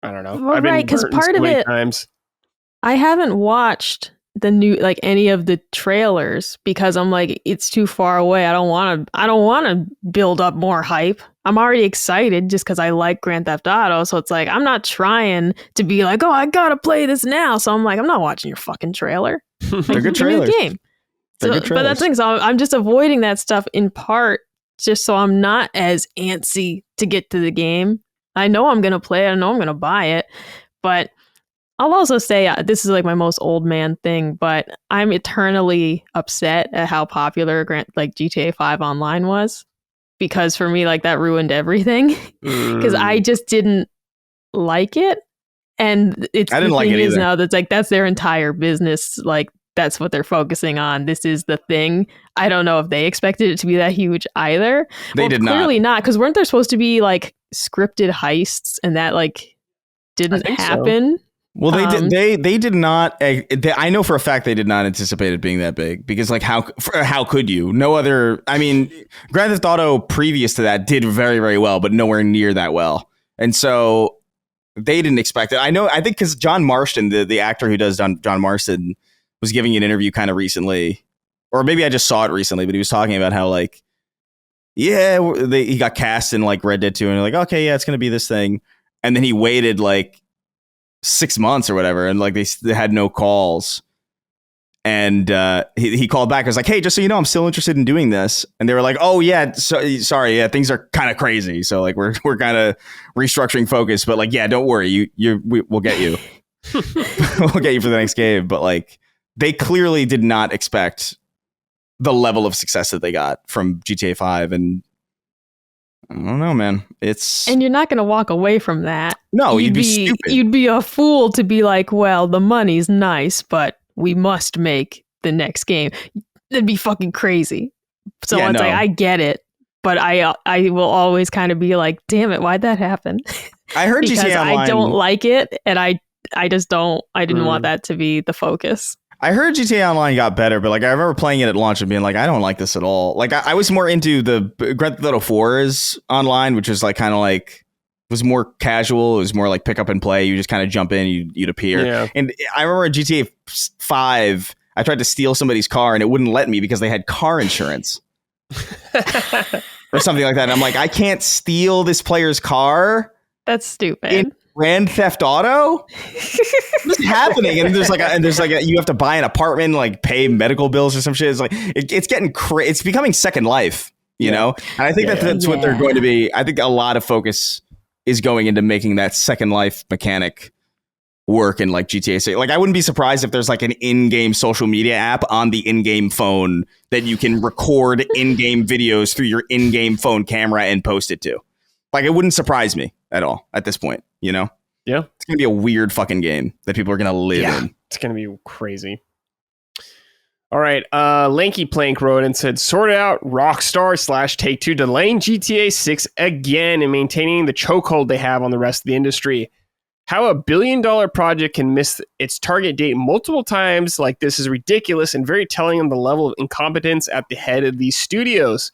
I don't know. Well, I've been because part of it, times. I haven't watched the new, like any of the trailers because I'm like, it's too far away. I don't want to build up more hype. I'm already excited just because I like Grand Theft Auto. So it's like, I'm not trying to be like, I gotta play this now. So I'm like, I'm not watching your fucking trailer. They're good trailers. Game. But that's the thing. So I'm just avoiding that stuff in part just so I'm not as antsy to get to the game. I know I'm going to play it. I know I'm going to buy it. But I'll also say this is like my most old man thing, but I'm eternally upset at how popular like GTA 5 Online was. Because for me, like that ruined everything. Because I just didn't like it. And it's I didn't like it either. Now that's like that's their entire business. Like that's what they're focusing on. This is the thing. I don't know if they expected it to be that huge either. They did not. Clearly not, because weren't there supposed to be like scripted heists and that like didn't happen? So. Well, they did not. I know for a fact they did not anticipate it being that big because like how could you? No other. I mean, Grand Theft Auto previous to that did very, very well, but nowhere near that well. And so they didn't expect it. I think because John Marston, the actor who does John Marston, was giving an interview kind of recently, or maybe I just saw it recently, but he was talking about how like, he got cast in like Red Dead 2 and like, okay, yeah, it's going to be this thing. And then he waited like 6 months or whatever. And like they had no calls. And he called back. I was like, hey, just so you know, I'm still interested in doing this. And they were like, oh, yeah, sorry. Yeah, things are kind of crazy. So like we're kind of restructuring focus. But like, yeah, don't worry. We'll get you. We'll get you for the next game. But like they clearly did not expect the level of success that they got from GTA 5. And I don't know, man. And you're not going to walk away from that. No, you'd be stupid. You'd be a fool to be like, well, the money's nice, but we must make the next game. That'd be fucking crazy. So it's like, I get it, but I will always kind of be like, damn it, why'd that happen? I heard GTA Online. I don't like it, and I just don't. I didn't want that to be the focus. I heard GTA Online got better, but like I remember playing it at launch and being like, I don't like this at all. Like I was more into the Grand Theft Auto 4's online, which is like kind of like was more casual. It was more like pick up and play. You just kind of jump in, you'd appear. Yeah. And I remember in GTA 5, I tried to steal somebody's car and it wouldn't let me because they had car insurance or something like that. And I'm like, I can't steal this player's car. That's stupid. In Grand Theft Auto? What's happening? And there's like you have to buy an apartment, like pay medical bills or some shit. It's like it's getting crazy. It's becoming Second Life, you know. And I think that's what they're going to be. I think a lot of focus is going into making that Second Life mechanic work in like GTA 6. Like I wouldn't be surprised if there's like an in-game social media app on the in-game phone that you can record in-game videos through your in-game phone camera and post it to. Like it wouldn't surprise me at all at this point, you know? Yeah. It's going to be a weird fucking game that people are going to live in. It's going to be crazy. All right. Lanky Plank wrote and said, sort out Rockstar / Take-Two delaying GTA 6 again and maintaining the chokehold they have on the rest of the industry. How a $1 billion project can miss its target date multiple times like this is ridiculous and very telling of the level of incompetence at the head of these studios.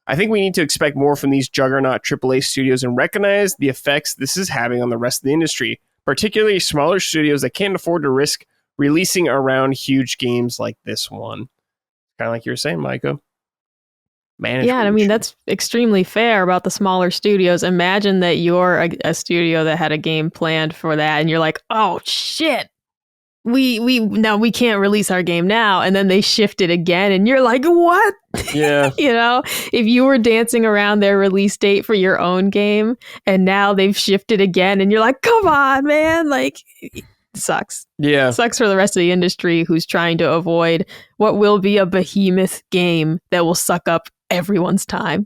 I think we need to expect more from these juggernaut AAA studios and recognize the effects this is having on the rest of the industry, particularly smaller studios that can't afford to risk releasing around huge games like this one. Kind of like you were saying, Micah. Yeah, I mean, that's extremely fair about the smaller studios. Imagine that you're a studio that had a game planned for that, and you're like, oh, shit. We can't release our game now, and then they shift it again, and you're like, what? Yeah. If you were dancing around their release date for your own game, and now they've shifted again, and you're like, come on, man, like, it sucks. Yeah. It sucks for the rest of the industry who's trying to avoid what will be a behemoth game that will suck up everyone's time.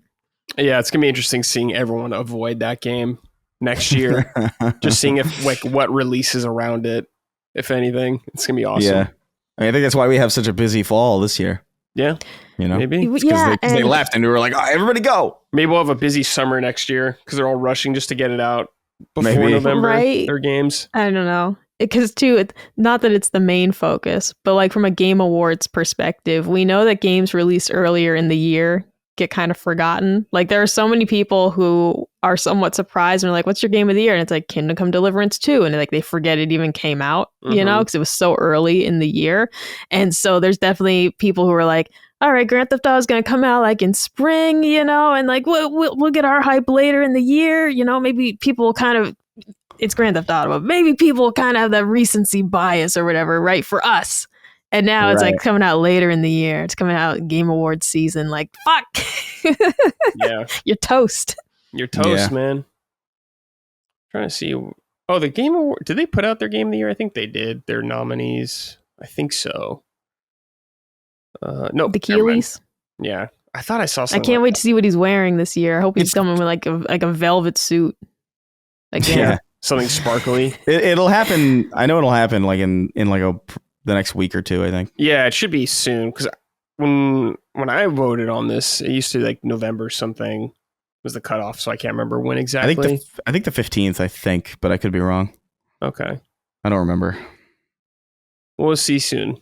Yeah, it's gonna be interesting seeing everyone avoid that game next year. Just seeing if what releases around it. If anything, it's gonna be awesome. Yeah, I think that's why we have such a busy fall this year. Yeah, maybe because they left and we were like, oh, everybody go. Maybe we'll have a busy summer next year because they're all rushing just to get it out before November. Right? Their games. I don't know. Because too, not that it's the main focus, but like from a Game Awards perspective, we know that games released earlier in the year get kind of forgotten. Like there are so many people who are somewhat surprised and are like, what's your game of the year? And it's like Kingdom Come Deliverance 2. And like they forget it even came out, because it was so early in the year. And so there's definitely people who are like, all right, Grand Theft Auto is going to come out like in spring, and like we'll get our hype later in the year. Maybe people kind of, it's Grand Theft Auto, but maybe people kind of have the recency bias or whatever, right, for us. And now it's like coming out later in the year. It's coming out Game Awards season. Like, fuck. Yeah. You're toast. You're toast, man. Trying to see. Oh, the Game Award. Did they put out their Game of the Year? I think they did. Their nominees. I think so. No. The Keeleys? Yeah. I thought I saw something. I can't wait to see what he's wearing this year. I hope he's coming with like a velvet suit. Like, yeah. Something sparkly. It'll happen. I know it'll happen like in like the next week or two, I think. Yeah, it should be soon because when I voted on this, it used to be like November something was the cutoff, so I can't remember when exactly. I think the 15th, but I could be wrong. Okay. I don't remember. We'll see soon.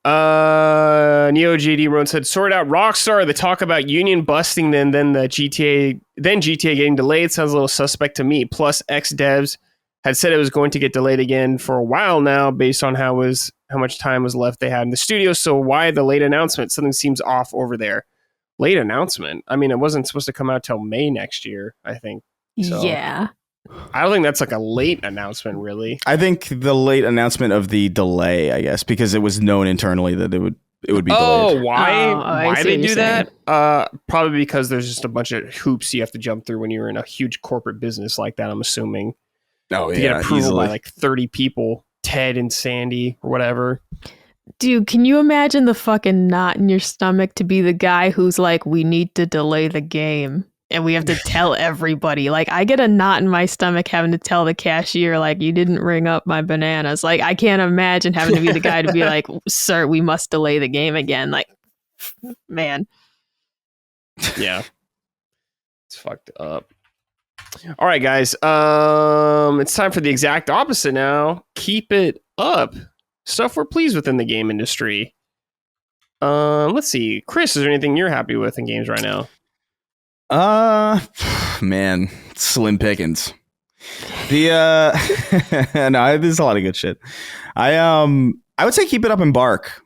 Neo GD Roan said, sort out Rockstar. The talk about union busting then the GTA getting delayed sounds a little suspect to me. Plus, ex-devs had said it was going to get delayed again for a while now based on how much time was left they had in the studio. So why the late announcement? Something seems off over there. Late announcement? I mean, it wasn't supposed to come out till May next year, I think. So yeah. I don't think that's like a late announcement, really. I think the late announcement of the delay, I guess, because it was known internally that it would be delayed. Oh, why? Why they do saying. that? Probably because there's just a bunch of hoops you have to jump through when you're in a huge corporate business like that, I'm assuming. Oh, to get approval by like 30 people, Ted and Sandy or whatever. Dude, can you imagine the fucking knot in your stomach to be the guy who's like, we need to delay the game and we have to tell everybody? Like, I get a knot in my stomach having to tell the cashier, like, you didn't ring up my bananas. Like, I can't imagine having to be the guy to be like, sir, we must delay the game again. Like, man. Yeah. It's fucked up. All right, guys. It's time for the exact opposite now. Keep it up. Stuff we're pleased with in the game industry. Let's see. Chris, is there anything you're happy with in games right now? Man, slim pickings. The no, there's a lot of good shit. I would say keep it up and bark.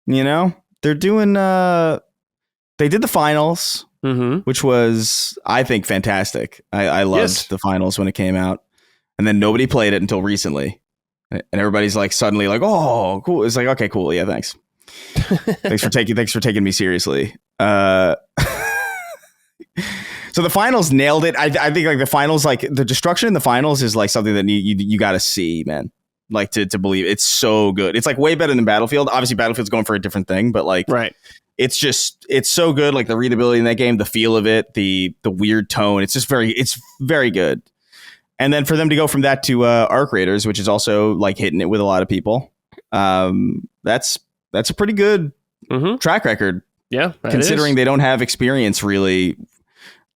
They're doing they did the finals. Which was, I think, fantastic. I loved the finals when it came out, and then nobody played it until recently, and everybody's like suddenly like, "Oh, cool!" It's like, okay, cool, yeah, thanks. thanks for taking me seriously. So the finals nailed it. I think like the finals, like the destruction in the finals is like something that you got to see, man. Like to believe it's so good. It's like way better than Battlefield. Obviously, Battlefield's going for a different thing, but like right. It's so good. Like the readability in that game, the feel of it, the weird tone. It's very good. And then for them to go from that to Arc Raiders, which is also like hitting it with a lot of people. That's that's a pretty good track record. Yeah, considering they don't have experience really.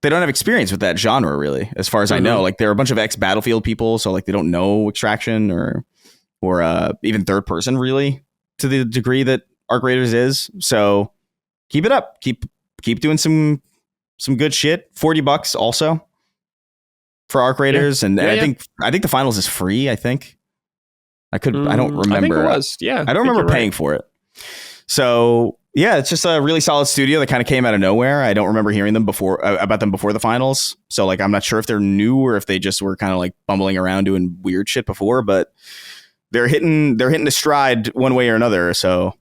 They don't have experience with that genre really, as far as I know. Like, they're a bunch of ex-Battlefield people, so like they don't know extraction or even third person really to the degree that Arc Raiders is. So keep it up. Keep doing some good shit. $40 also for Arc Raiders, and I think the finals is free. I think I don't remember. I think it was. Yeah, I don't remember paying for it. So yeah, it's just a really solid studio that kind of came out of nowhere. I don't remember hearing them before about them before the finals. So like, I'm not sure if they're new or if they just were kind of like bumbling around doing weird shit before, but they're hitting the stride one way or another. So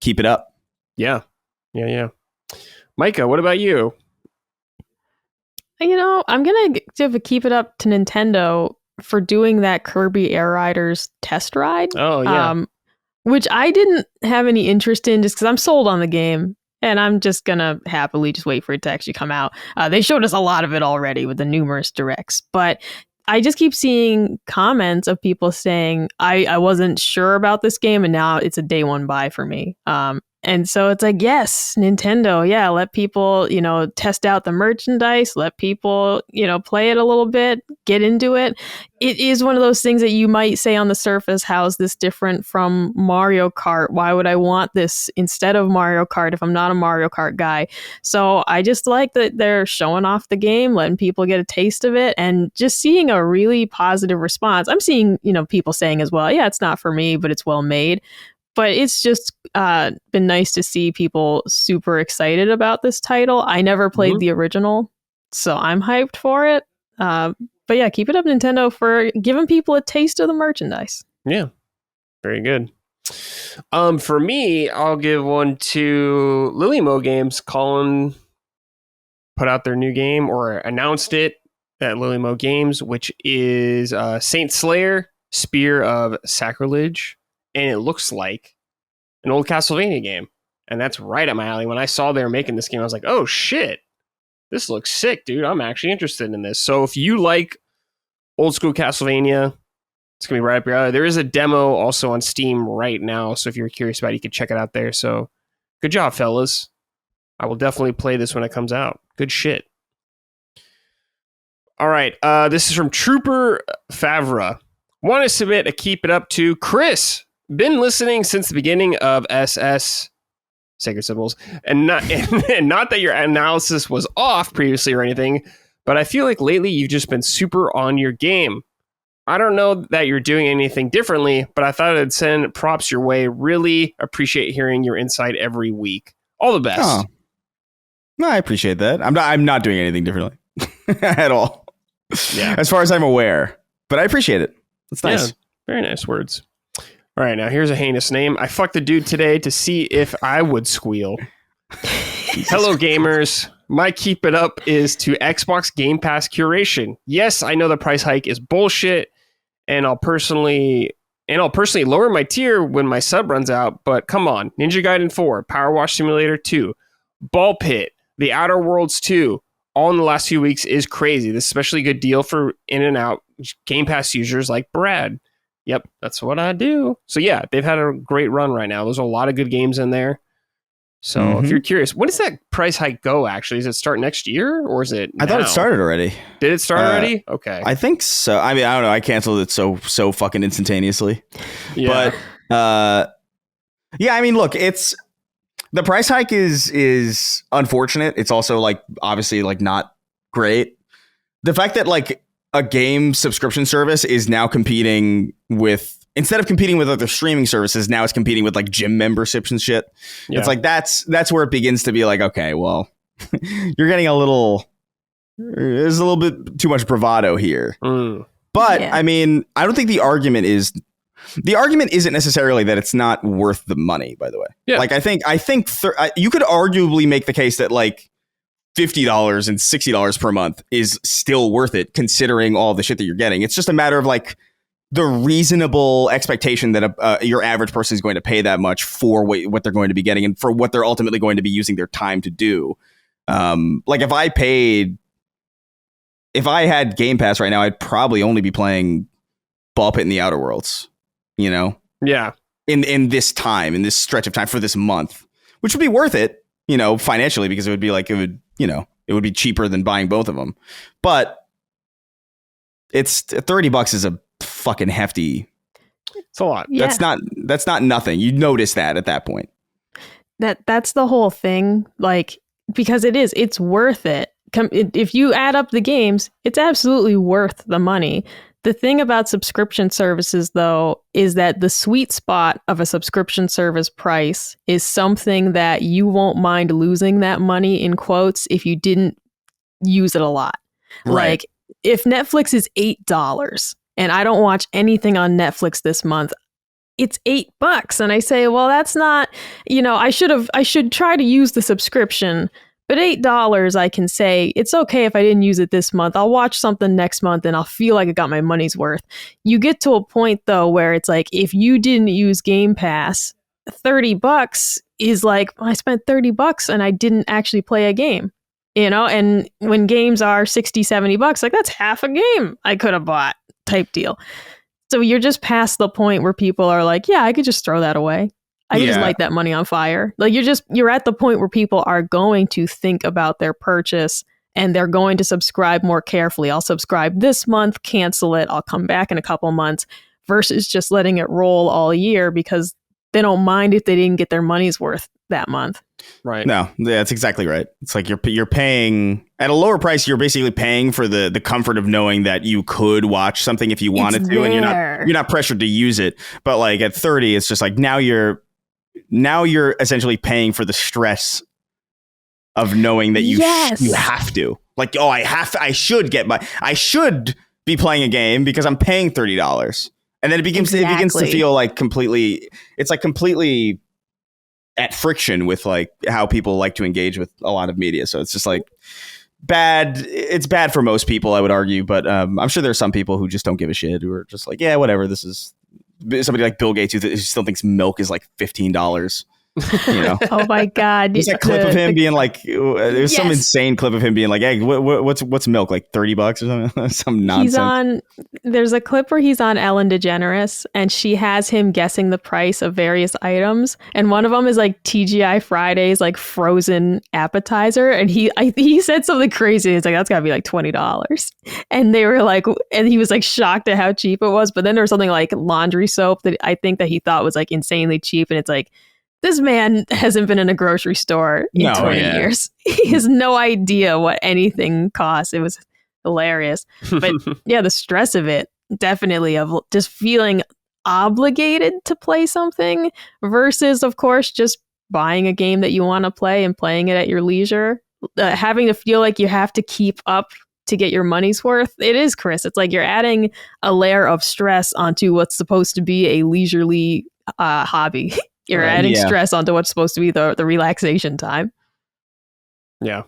keep it up. Yeah. Micah, what about you? I'm going to give a keep it up to Nintendo for doing that Kirby Air Riders test ride. Oh, yeah. Which I didn't have any interest in just because I'm sold on the game. And I'm just going to happily just wait for it to actually come out. They showed us a lot of it already with the numerous directs. But I just keep seeing comments of people saying, I wasn't sure about this game, and now it's a day one buy for me. And so it's like, yes, Nintendo, yeah, let people, test out the merchandise, let people, play it a little bit, get into it. It is one of those things that you might say on the surface, how is this different from Mario Kart? Why would I want this instead of Mario Kart if I'm not a Mario Kart guy? So I just like that they're showing off the game, letting people get a taste of it, and just seeing a really positive response. I'm seeing, people saying as well, yeah, it's not for me, but it's well made. But it's just been nice to see people super excited about this title. I never played the original, so I'm hyped for it. But yeah, keep it up, Nintendo, for giving people a taste of the merchandise. Yeah, very good. For me, I'll give one to Lillymo Games. Colin put out their new game, or announced it at Lillymo Games, which is Saint Slayer, Spear of Sacrilege. And it looks like an old Castlevania game. And that's right up my alley. When I saw they were making this game, I was like, oh shit, this looks sick, dude. I'm actually interested in this. So if you like old school Castlevania, it's going to be right up your alley. There is a demo also on Steam right now. So if you're curious about it, you can check it out there. So good job, fellas. I will definitely play this when it comes out. Good shit. All right. This is from Trooper Favre. Want to submit a keep it up to Chris. Been listening since the beginning of SS Sacred Symbols, and not that your analysis was off previously or anything, but I feel like lately you've just been super on your game. I don't know that you're doing anything differently, but I thought I'd send props your way. Really appreciate hearing your insight every week. All the best. Oh. No, I appreciate that. I'm not doing anything differently at all. Yeah, as far as I'm aware, but I appreciate it. That's nice. Yeah, very nice words. All right, now here's a heinous name. I fucked a dude today to see if I would squeal. Hello, gamers. My keep it up is to Xbox Game Pass curation. Yes, I know the price hike is bullshit, and I'll personally lower my tier when my sub runs out, but come on. Ninja Gaiden 4, Power Wash Simulator 2, Ball Pit, The Outer Worlds 2, all in the last few weeks is crazy. This is especially a good deal for in and out Game Pass users like Brad. Yep, that's what I do. So yeah, they've had a great run right now. There's a lot of good games in there. So if you're curious, when does that price hike go actually? Does it start next year or is it now? I thought it started already. Did it start already? Okay. I think so. I mean, I don't know. I canceled it so fucking instantaneously. Yeah. But yeah, I mean, look, it's the price hike is unfortunate. It's also like obviously like not great. The fact that like a game subscription service is now competing with, instead of competing with other streaming services, now it's competing with like gym memberships and shit. Yeah. It's like that's where it begins to be like, okay, well, you're getting there's a little bit too much bravado here. But I mean, I don't think the argument isn't necessarily that it's not worth the money, by the way. Yeah. Like I think you could arguably make the case that like $50 and $60 per month is still worth it considering all the shit that you're getting. It's just a matter of like the reasonable expectation that your average person is going to pay that much for what they're going to be getting and for what they're ultimately going to be using their time to do. Like if I had Game Pass right now, I'd probably only be playing Ball Pit in the Outer Worlds, you know? Yeah. in this stretch of time for this month, which would be worth it, financially, because it would be like, it would be cheaper than buying both of them. But it's $30 is a fucking hefty. It's a lot. Yeah. That's not nothing. You notice that at that point. That's the whole thing. Like, because it's worth it. If you add up the games, it's absolutely worth the money. The thing about subscription services, though, is that the sweet spot of a subscription service price is something that you won't mind losing that money, in quotes, if you didn't use it a lot. Right. Like, if Netflix is $8 and I don't watch anything on Netflix this month, it's $8. And I say, well, that's not, I should try to use the subscription. But $8, I can say, it's okay if I didn't use it this month. I'll watch something next month and I'll feel like I got my money's worth. You get to a point, though, where it's like, if you didn't use Game Pass, $30 is like, I spent $30 and I didn't actually play a game. And when games are $60, $70, like, that's half a game I could have bought type deal. So you're just past the point where people are like, yeah, I could just throw that away. I can just light that money on fire. Like, you're at the point where people are going to think about their purchase and they're going to subscribe more carefully. I'll subscribe this month, cancel it. I'll come back in a couple months, versus just letting it roll all year because they don't mind if they didn't get their money's worth that month. Right. No, yeah, that's exactly right. It's like you're paying at a lower price. You're basically paying for the comfort of knowing that you could watch something if you wanted to, and you're not pressured to use it. But like at 30, it's just like now you're essentially paying for the stress of knowing that you have to. Like, oh, I should be playing a game because I'm paying $30. And then it begins to feel like completely at friction with like how people like to engage with a lot of media. So it's just like bad. It's bad for most people, I would argue, but I'm sure there's some people who just don't give a shit, who are just like, yeah, whatever. This is somebody like Bill Gates who still thinks milk is like $15. Oh my God. There's that clip of him being like, there's some insane clip of him being like, hey, what's milk, like $30 or something? Some nonsense. There's a clip where he's on Ellen DeGeneres and she has him guessing the price of various items. And one of them is like TGI Fridays, like frozen appetizer. And he said something crazy. It's like, that's gotta be like $20. And they were like, and he was like shocked at how cheap it was. But then there was something like laundry soap that I think that he thought was like insanely cheap. And it's like, this man hasn't been in a grocery store in 20 years. He has no idea what anything costs. It was hilarious. But yeah, the stress of it, definitely, of just feeling obligated to play something versus, of course, just buying a game that you want to play and playing it at your leisure. Having to feel like you have to keep up to get your money's worth. It is, Chris. It's like you're adding a layer of stress onto what's supposed to be a leisurely hobby. You're adding stress onto what's supposed to be the relaxation time. Yeah.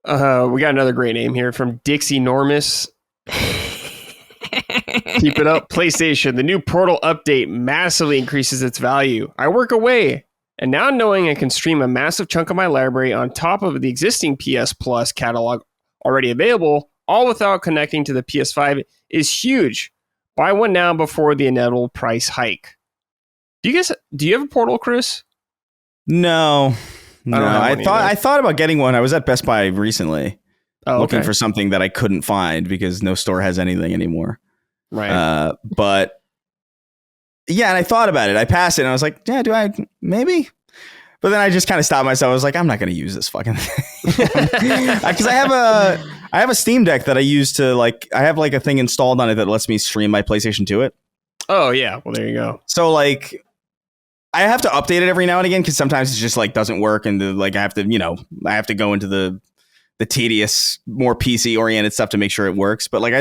We got another great name here from Dixie Normus. Keep it up. PlayStation, the new Portal update massively increases its value. I work away, and now knowing I can stream a massive chunk of my library on top of the existing PS Plus catalog already available, all without connecting to the PS5, is huge. Buy one now before the inevitable price hike. Do you have a Portal, Chris? No. I thought about getting one. I was at Best Buy recently looking for something that I couldn't find because no store has anything anymore. Right. But yeah, and I thought about it. I passed it and I was like, yeah, do I? Maybe. But then I just kind of stopped myself. I was like, I'm not going to use this fucking thing. Because I have a Steam Deck that I use to like, I have like a thing installed on it that lets me stream my PlayStation to it. Oh, yeah. Well, there you go. So like, I have to update it every now and again because sometimes it just like doesn't work, and like I have to go into the tedious, more PC oriented stuff to make sure it works. But like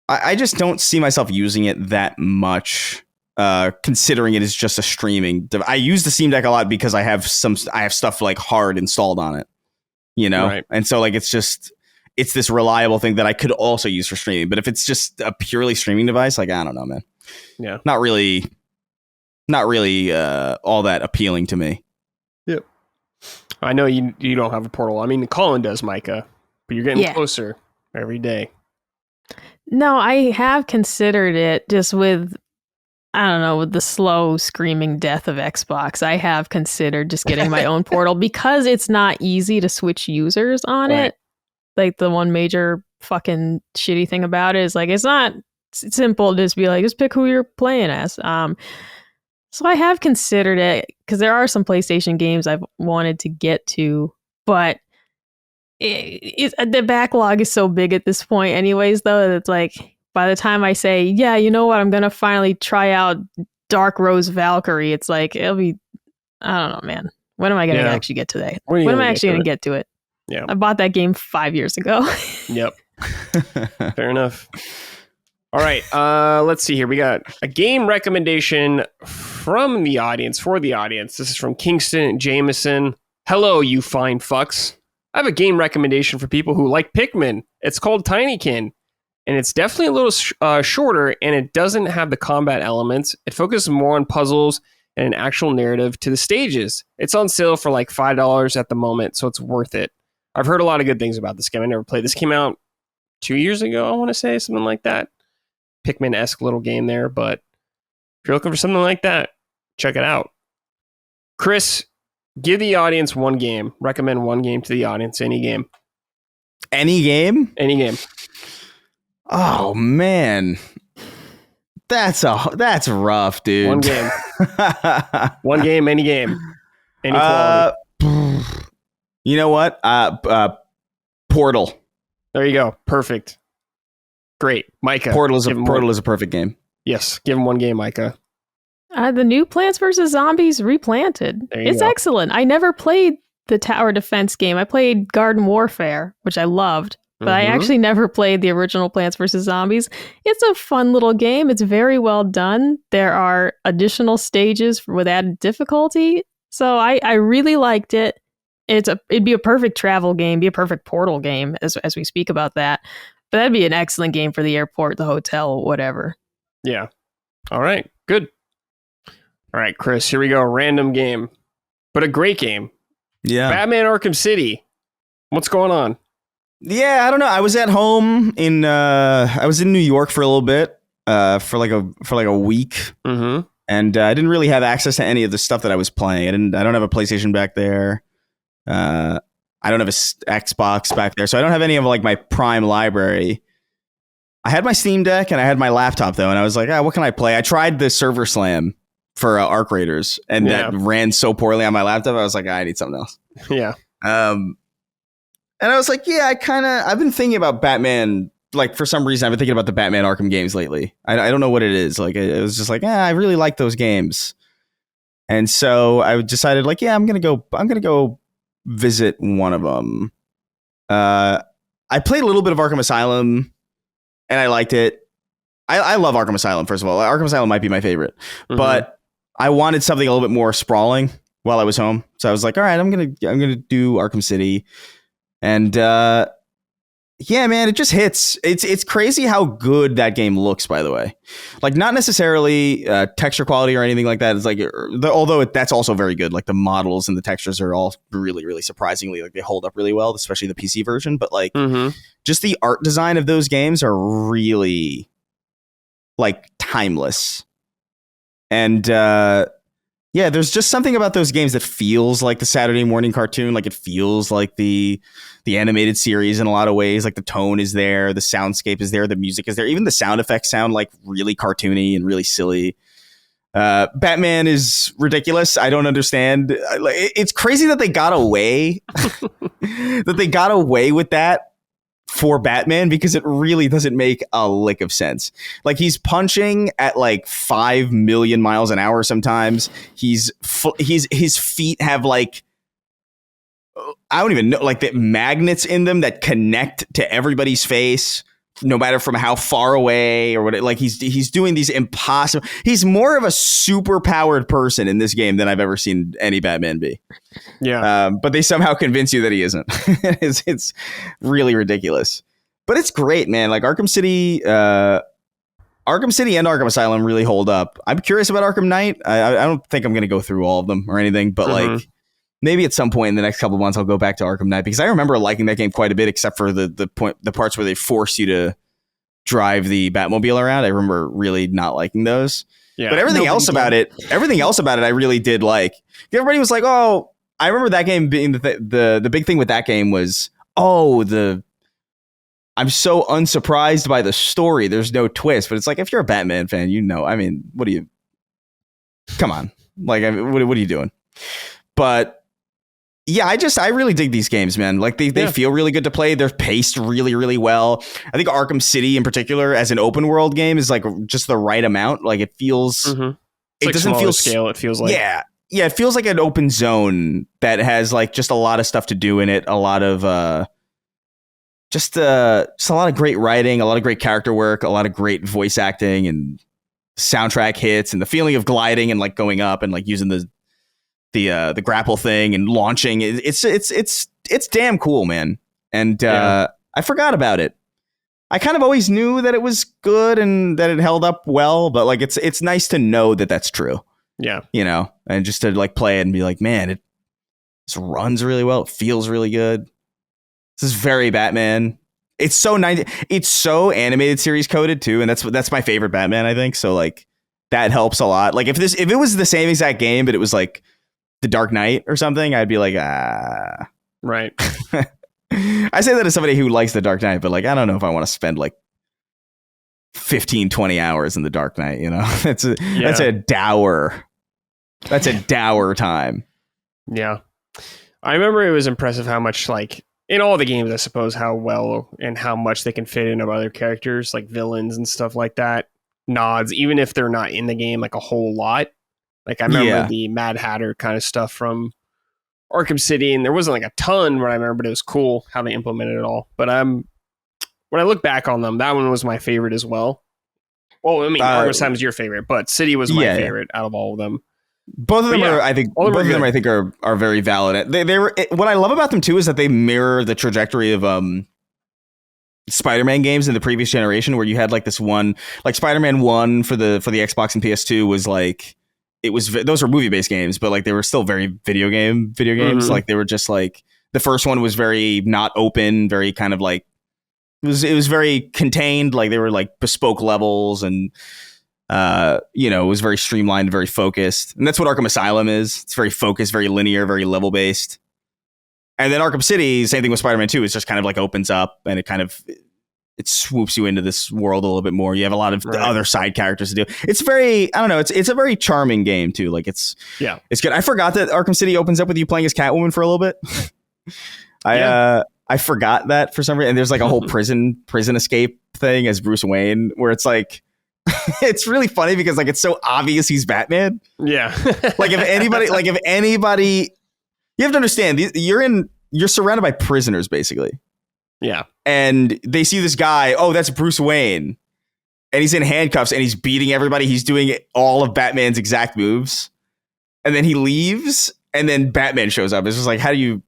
I just don't see myself using it that much, considering it is just a streaming. I use the Steam Deck a lot because I have stuff like hard installed on it, right. And so like it's this reliable thing that I could also use for streaming. But if it's just a purely streaming device, like I don't know, man. Yeah, not really all that appealing to me. Yep. I know you don't have a Portal. I mean, Colin does, Micah, but you're getting closer every day. No, I have considered it just with I don't know, with the slow screaming death of Xbox, I have considered just getting my own portal because it's not easy to switch users on it. Like the one major fucking shitty thing about it is like it's not simple to just be like, just pick who you're playing as. So I have considered it because there are some PlayStation games I've wanted to get to, but the backlog is so big at this point anyways, though, that it's like by the time I say, yeah, you know what, I'm going to finally try out Dark Rose Valkyrie, it's like, it'll be, I don't know, man. When am I going to actually get to that? When am I actually going to get to it? Yeah. I bought that game 5 years ago. Yep. Fair enough. All right. Let's see here. We got a game recommendation from the audience, for the audience. This is from Kingston Jameson. Hello, you fine fucks. I have a game recommendation for people who like Pikmin. It's called Tinykin, and it's definitely a little shorter, and it doesn't have the combat elements. It focuses more on puzzles and an actual narrative to the stages. It's on sale for like $5 at the moment, so it's worth it. I've heard a lot of good things about this game. I never played. This came out 2 years ago, I want to say, something like that. Pikmin-esque little game there, but if you're looking for something like that, check it out. Chris, give the audience one game. Recommend one game to the audience. Any game. Any game? Any game. Oh man, that's rough, dude. One game. One game. Any game. Any quality. You know what? Portal. There you go. Perfect. Great, Micah. Portal is a perfect game. Yes, give him one game, Micah. The new Plants vs. Zombies Replanted. It's excellent. I never played the tower defense game. I played Garden Warfare, which I loved, but I actually never played the original Plants vs. Zombies. It's a fun little game. It's very well done. There are additional stages with added difficulty, so I really liked it. It'd be a perfect travel game, be a perfect Portal game as we speak about that. But that'd be an excellent game for the airport, the hotel, whatever. Yeah. All right. Good. All right, Chris, here we go. Random game, but a great game. Yeah. Batman Arkham City. What's going on? Yeah, I don't know. I was at home I was in New York for a little bit, for like a week. Mm-hmm. And I didn't really have access to any of the stuff that I was playing. I don't have a PlayStation back there. I don't have a Xbox back there, so I don't have any of like my Prime library. I had my Steam Deck and I had my laptop though, and I was like, what can I play? I tried the Server Slam for Arc Raiders, and that ran so poorly on my laptop. I was like, I need something else. Yeah. And I was like, I've been thinking about Batman. Like for some reason, I've been thinking about the Batman Arkham games lately. I don't know what it is. Like it was just like, I really like those games, and so I decided like, I'm gonna go visit one of them. I played a little bit of Arkham Asylum and I liked it. I love Arkham Asylum. First of all, Arkham Asylum might be my favorite, but I wanted something a little bit more sprawling while I was home. So I was like, all right, I'm going to do Arkham City. And, yeah, man, it just hits. It's crazy how good that game looks, by the way. Like, not necessarily texture quality or anything like that. It's like, although that's also very good. Like, the models and the textures are all really, really surprisingly, like, they hold up really well, especially the PC version. But, like, just the art design of those games are really, like, timeless. And, yeah, there's just something about those games that feels like the Saturday morning cartoon. Like it feels like the animated series in a lot of ways. Like the tone is there, the soundscape is there, the music is there. Even the sound effects sound like really cartoony and really silly. Batman is ridiculous. I don't understand. It's crazy that they got away with that for Batman, because it really doesn't make a lick of sense. Like he's punching at like 5 million miles an hour sometimes. His feet have like, I don't even know, like the magnets in them that connect to everybody's face, no matter from how far away or what. Like he's doing these impossible. He's more of a super powered person in this game than I've ever seen any Batman be. Yeah. But they somehow convince you that he isn't. It's really ridiculous, but it's great, man. Like Arkham City and Arkham Asylum really hold up. I'm curious about Arkham Knight. I don't think I'm going to go through all of them or anything, but like maybe at some point in the next couple of months, I'll go back to Arkham Knight, because I remember liking that game quite a bit, except for the parts where they force you to drive the Batmobile around. I remember really not liking those. But everything else about it, I really did like. Everybody was like, "Oh, I remember that game being the big thing with that game was, I'm so unsurprised by the story. There's no twist." But it's like, if you're a Batman fan, I mean, come on. Like, I mean, what are you doing? But yeah, I really dig these games, man. Like they feel really good to play. They're paced really, really well. I think Arkham City in particular as an open world game is like just the right amount. Like it feels, it doesn't feel scale. It feels like, yeah, it feels like an open zone that has like just a lot of stuff to do in it. A lot of, just a lot of great writing, a lot of great character work, a lot of great voice acting and soundtrack hits and the feeling of gliding and like going up and like using the grapple thing and launching. It's damn cool, man. And I forgot about it. I kind of always knew that it was good and that it held up well, but like it's nice to know that that's true. Yeah. And just to like play it and be like, man, it just runs really well. It feels really good. This is very Batman. It's so it's so animated series coded too, and that's my favorite Batman, I think. So like that helps a lot. Like if it was the same exact game, but it was like The Dark Knight or something, I'd be like, right. I say that as somebody who likes The Dark Knight, but like I don't know if I want to spend like 15-20 hours in The Dark Knight. That's a dour time. Yeah, I remember it was impressive how much, like in all the games, I suppose, how well and how much they can fit into other characters, like villains and stuff like that. Nods, even if they're not in the game like a whole lot. Like I remember the Mad Hatter kind of stuff from Arkham City, and there wasn't like a ton, but I remember, but it was cool how they implemented it all. But when I look back on them, that one was my favorite as well. Well, I mean, Arkham Asylum is your favorite, but City was my favorite out of all of them. Both of them are, I think, are very valid. They were. What I love about them too is that they mirror the trajectory of Spider-Man games in the previous generation, where you had like this one, like Spider-Man 1 for the Xbox and PS2 was like, those were movie-based games, but like they were still very video games. Mm-hmm. Like they were just like, the first one was very not open, very kind of like it was very contained. Like they were like bespoke levels and it was very streamlined, very focused. And that's what Arkham Asylum is. It's very focused, very linear, very level based. And then Arkham City, same thing with Spider-Man 2, is just kind of like opens up and it swoops you into this world a little bit more. You have a lot of other side characters to do. It's very, I don't know, it's a very charming game too. Like it's good. I forgot that Arkham City opens up with you playing as Catwoman for a little bit. I forgot that for some reason. And there's like a whole prison escape thing as Bruce Wayne, where it's like, it's really funny because like it's so obvious he's Batman. Yeah. if anybody, you have to understand, you're surrounded by prisoners basically. Yeah. And they see this guy, oh, that's Bruce Wayne. And he's in handcuffs and he's beating everybody. He's doing all of Batman's exact moves. And then he leaves and then Batman shows up. It's just like, how do you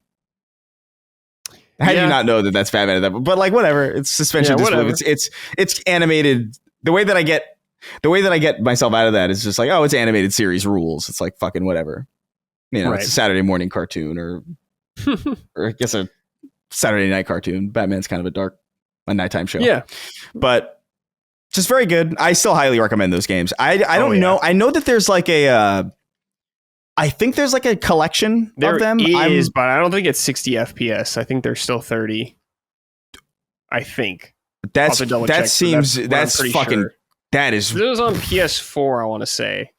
not know that that's Batman at that point? But like, whatever. It's suspension of disbelief. It's animated. The way that I get myself out of that is just like, oh, it's animated series rules. It's like fucking whatever. It's a Saturday morning cartoon or I guess a Saturday night cartoon. Batman's kind of a nighttime show. Yeah. But just very good. I still highly recommend those games. I don't know. I know that there's like I think there's like a collection of them. But I don't think it's 60 FPS. I think they're still 30. I think. That's fucking, sure. That is. It was on PS4, I want to say.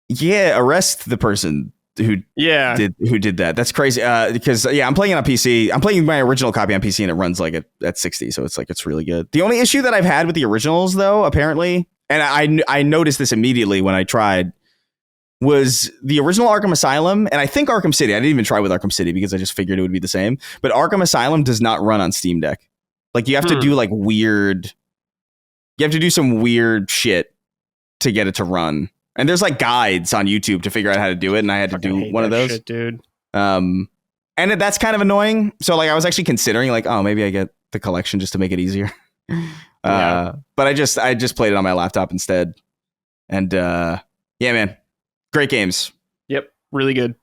Yeah, arrest the person who did that. That's crazy. Because I'm playing it on PC. I'm playing my original copy on PC and it runs like at 60, so it's really good. The only issue that I've had with the originals though, apparently, and I noticed this immediately when I tried, was the original Arkham Asylum, and I think Arkham City. I didn't even try with Arkham City because I just figured it would be the same. But Arkham Asylum does not run on Steam Deck. Like you have to do like weird. You have to do some weird shit to get it to run. And there's like guides on YouTube to figure out how to do it, and I had to do one of those. Shit, dude. And that's kind of annoying. So like I was actually considering like, oh, maybe I get the collection just to make it easier. But I just played it on my laptop instead. And yeah, man. Great games. Yep, really good.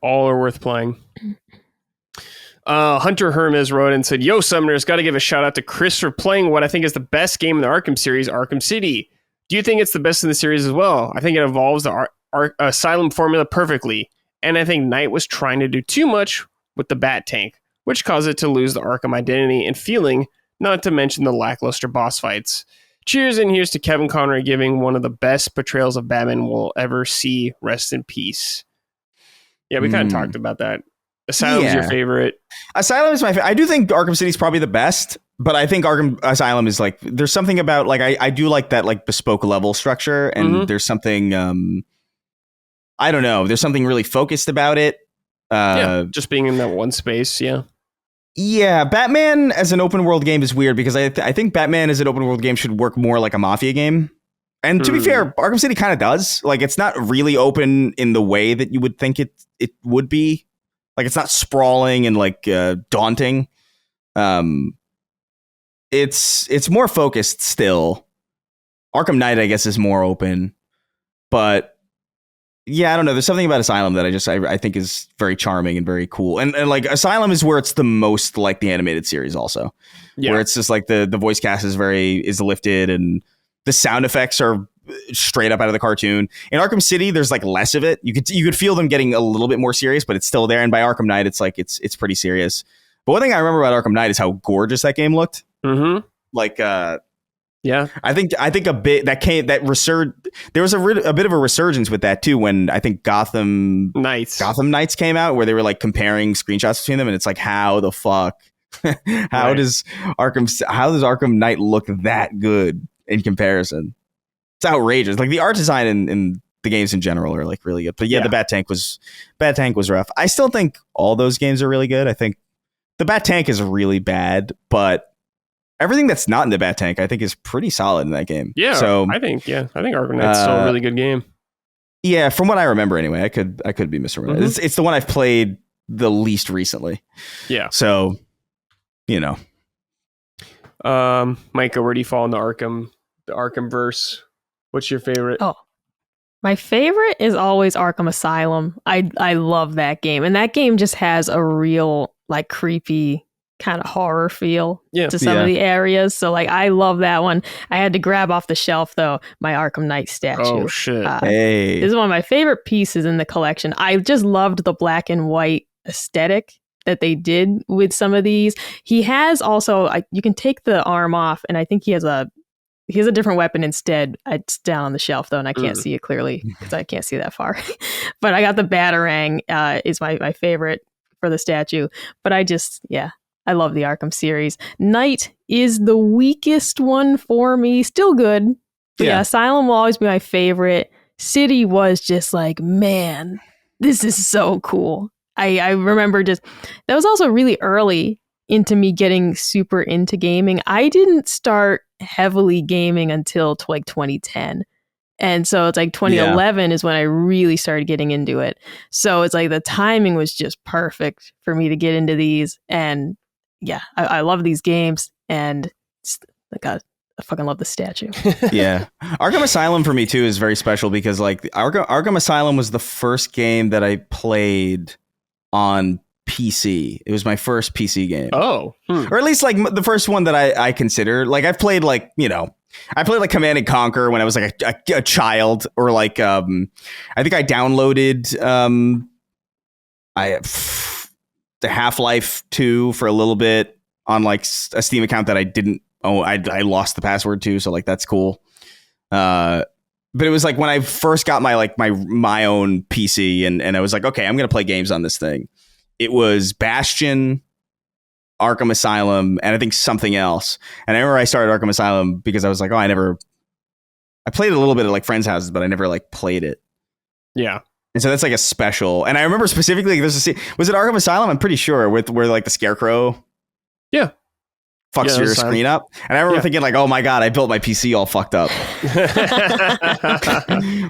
All are worth playing. Hunter Hermes wrote and said, "Yo, Summoners, got to give a shout out to Chris for playing what I think is the best game in the Arkham series, Arkham City. Do you think it's the best in the series as well? I think it evolves the Asylum formula perfectly, and I think Knight was trying to do too much with the Bat Tank, which caused it to lose the Arkham identity and feeling, not to mention the lackluster boss fights. Cheers, and here's to Kevin Conroy giving one of the best portrayals of Batman we'll ever see. Rest in peace. Yeah, we kind of talked about that. Asylum's your favorite. Asylum is my favorite. I do think Arkham City's probably the best, but I think Arkham Asylum is like, there's something about like, I do like that like bespoke level structure, and there's something, I don't know, there's something really focused about it. Just being in that one space. Yeah, Batman as an open world game is weird because I think Batman as an open world game should work more like a Mafia game. And to be fair, Arkham City kind of does. Like, it's not really open in the way that you would think it would be. Like, it's not sprawling and like daunting. It's more focused still. Arkham Knight, I guess, is more open, but yeah, I don't know. There's something about Asylum that I think is very charming and very cool. And like Asylum is where it's the most like the animated series also, where it's just like the voice cast is lifted and the sound effects are straight up out of the cartoon. In Arkham City, there's like less of it. You could feel them getting a little bit more serious, but it's still there. And by Arkham Knight, it's like it's pretty serious. But one thing I remember about Arkham Knight is how gorgeous that game looked. Like I think a bit there was a bit of a resurgence with that too, when I think Gotham Knights came out, where they were like comparing screenshots between them, and it's like, how the fuck how does Arkham Knight look that good in comparison? It's outrageous. Like the art design in the games in general are like really good, but the Bat Tank was rough. I still think all those games are really good. I think the Bat Tank is really bad, but everything that's not in the Bat Tank, I think, is pretty solid in that game. Yeah, so I think Arkham Knight's still a really good game. Yeah, from what I remember, anyway. I could be misremembering. It's the one I've played the least recently. Yeah. So, you know, Micah, where do you fall in the Arkham verse? What's your favorite? Oh, my favorite is always Arkham Asylum. I love that game, and that game just has a real like creepy kind of horror feel to some of the areas. So like, I love that one. I had to grab off the shelf though my Arkham Knight statue. Oh shit! Hey, this is one of my favorite pieces in the collection. I just loved the black and white aesthetic that they did with some of these. He has also, you can take the arm off, and I think he has a different weapon instead. It's down on the shelf though, and I can't see it clearly because I can't see that far. But I got the Batarang is my favorite for the statue. But I love the Arkham series. Knight is the weakest one for me. Still good. But yeah, Asylum will always be my favorite. City was just like, man, this is so cool. I remember that was also really early into me getting super into gaming. I didn't start heavily gaming until like 2010. And so it's like 2011 is when I really started getting into it. So it's like the timing was just perfect for me to get into these. And yeah, I love these games, and I fucking love the statue. Yeah. Arkham Asylum for me too is very special because like Arkham Asylum was the first game that I played on PC. It was my first PC game. Oh. Or at least like the first one that I consider. Like I've played like, I played like Command and Conquer when I was like a child, or like I think I downloaded the Half-Life 2 for a little bit on like a Steam account that I didn't own. I lost the password to, so like that's cool. But it was like when I first got my own PC, and I was like, okay, I'm gonna play games on this thing. It was Bastion, Arkham Asylum, and I think something else. And I remember I started Arkham Asylum because I was like, I played a little bit at like friends' houses, but I never like played it. Yeah. And so that's like a special. And I remember specifically, was it Arkham Asylum? I'm pretty sure, where like the Scarecrow fucks your screen up. And I remember thinking like, oh my God, I built my PC all fucked up.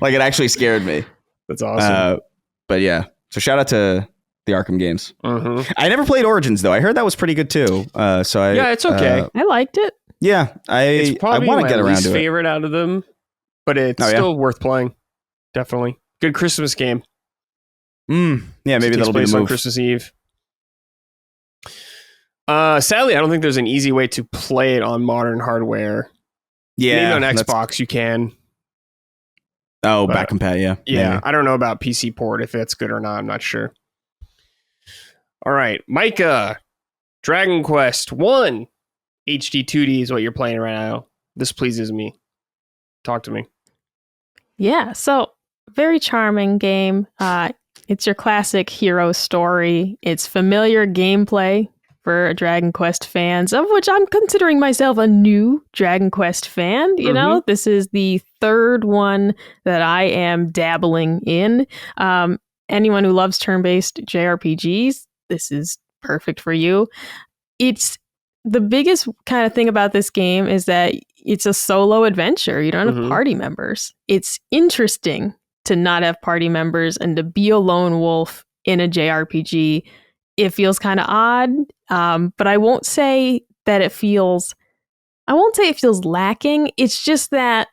Like it actually scared me. That's awesome. But yeah, so shout out to the Arkham games. I never played Origins though. I heard that was pretty good too. It's okay. I liked it. Yeah, it's probably want to get around least to it. Favorite out of them, but it's still worth playing. Definitely. Good Christmas game. Yeah, maybe that'll be the move. On Christmas Eve. Sadly, I don't think there's an easy way to play it on modern hardware. Yeah, maybe on Xbox you can. Oh, back compat, yeah. Yeah, Maybe. I don't know about PC port, if that's good or not. I'm not sure. All right, Micah, Dragon Quest 1 HD 2D is what you're playing right now. This pleases me. Talk to me. Yeah, so very charming game. It's your classic hero story. It's familiar gameplay for Dragon Quest fans, of which I'm considering myself a new Dragon Quest fan. You know, this is the third one that I am dabbling in. Anyone who loves turn-based JRPGs, this is perfect for you. It's the biggest kind of thing about this game is that it's a solo adventure. You don't have party members. It's interesting to not have party members and to be a lone wolf in a JRPG. It feels kind of odd, but I won't say that it feels lacking. It's just that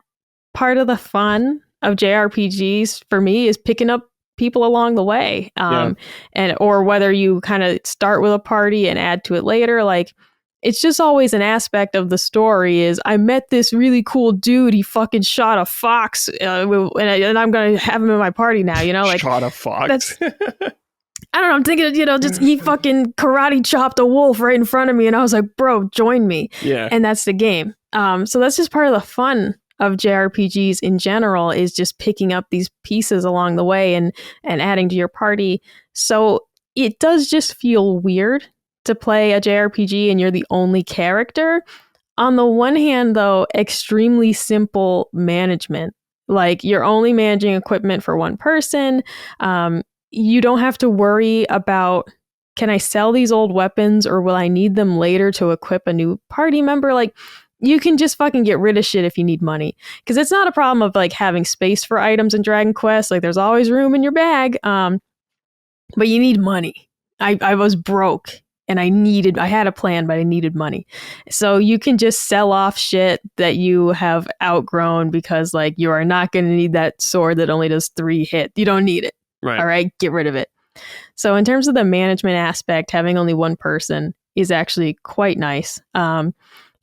part of the fun of JRPGs for me is picking up people along the way, and or whether you kind of start with a party and add to it later. Like, it's just always an aspect of the story is I met this really cool dude. He fucking shot a fox, and I'm gonna have him in my party now. You know, like shot a fox. I don't know. I'm thinking, just he fucking karate chopped a wolf right in front of me, and I was like, bro, join me. Yeah, and that's the game. So that's just part of the fun of JRPGs in general, is just picking up these pieces along the way and adding to your party. So it does just feel weird to play a JRPG and you're the only character. On the one hand, though, extremely simple management. Like, you're only managing equipment for one person. You don't have to worry about, can I sell these old weapons or will I need them later to equip a new party member? Like, you can just fucking get rid of shit if you need money. Because it's not a problem of like having space for items in Dragon Quest. Like, there's always room in your bag. But you need money. I was broke. And I had a plan, but I needed money. So you can just sell off shit that you have outgrown because, like, you are not going to need that sword that only does 3 hits. You don't need it. Right. All right, get rid of it. So in terms of the management aspect, having only one person is actually quite nice. And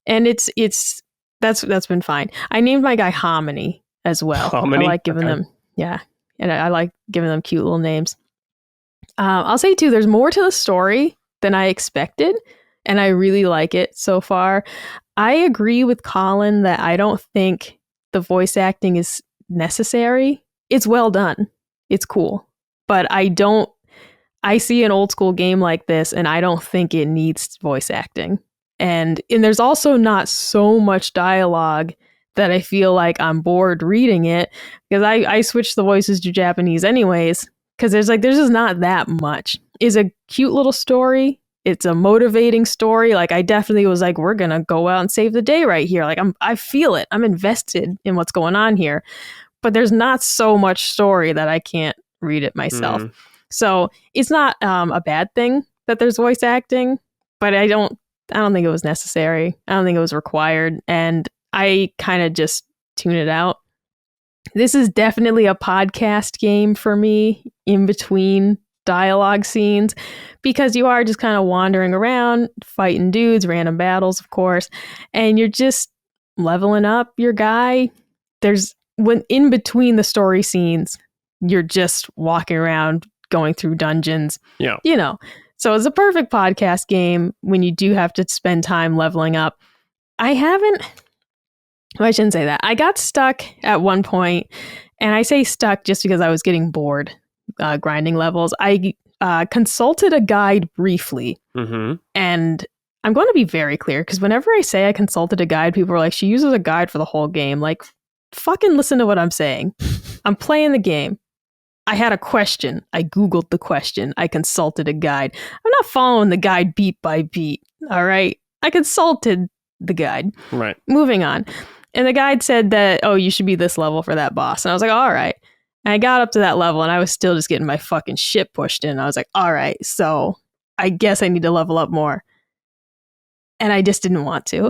that's been fine. I named my guy Hominy as well. Hominy? I like giving them, and I like giving them cute little names. I'll say too, there's more to the story than I expected, and I really like it so far. I agree with Colin that I don't think the voice acting is necessary. It's well done. It's cool. But I see an old school game like this, and I don't think it needs voice acting. And there's also not so much dialogue that I feel like I'm bored reading it, because I switched the voices to Japanese anyways, because there's just not that much. It's a cute little story. It's a motivating story. Like, I definitely was like, we're going to go out and save the day right here. Like, I feel it. I'm invested in what's going on here. But there's not so much story that I can't read it myself. So it's not a bad thing that there's voice acting, but I don't think it was necessary. I don't think it was required. And I kind of just tune it out. This is definitely a podcast game for me in between dialogue scenes, because you are just kind of wandering around, fighting dudes, random battles, of course, and you're just leveling up your guy. When in between the story scenes, you're just walking around, going through dungeons. Yeah. So it's a perfect podcast game when you do have to spend time leveling up. I shouldn't say that. I got stuck at one point, and I say stuck just because I was getting bored grinding levels. I consulted a guide briefly, and I'm going to be very clear, because whenever I say I consulted a guide, people are like, she uses a guide for the whole game. Like, fucking listen to what I'm saying. I'm playing the game. I had a question. I Googled the question. I consulted a guide. I'm not following the guide beat by beat. All right. I consulted the guide. Right. Moving on. And the guide said that, oh, you should be this level for that boss. And I was like, all right. And I got up to that level, and I was still just getting my fucking shit pushed in. I was like, all right, so I guess I need to level up more. And I just didn't want to.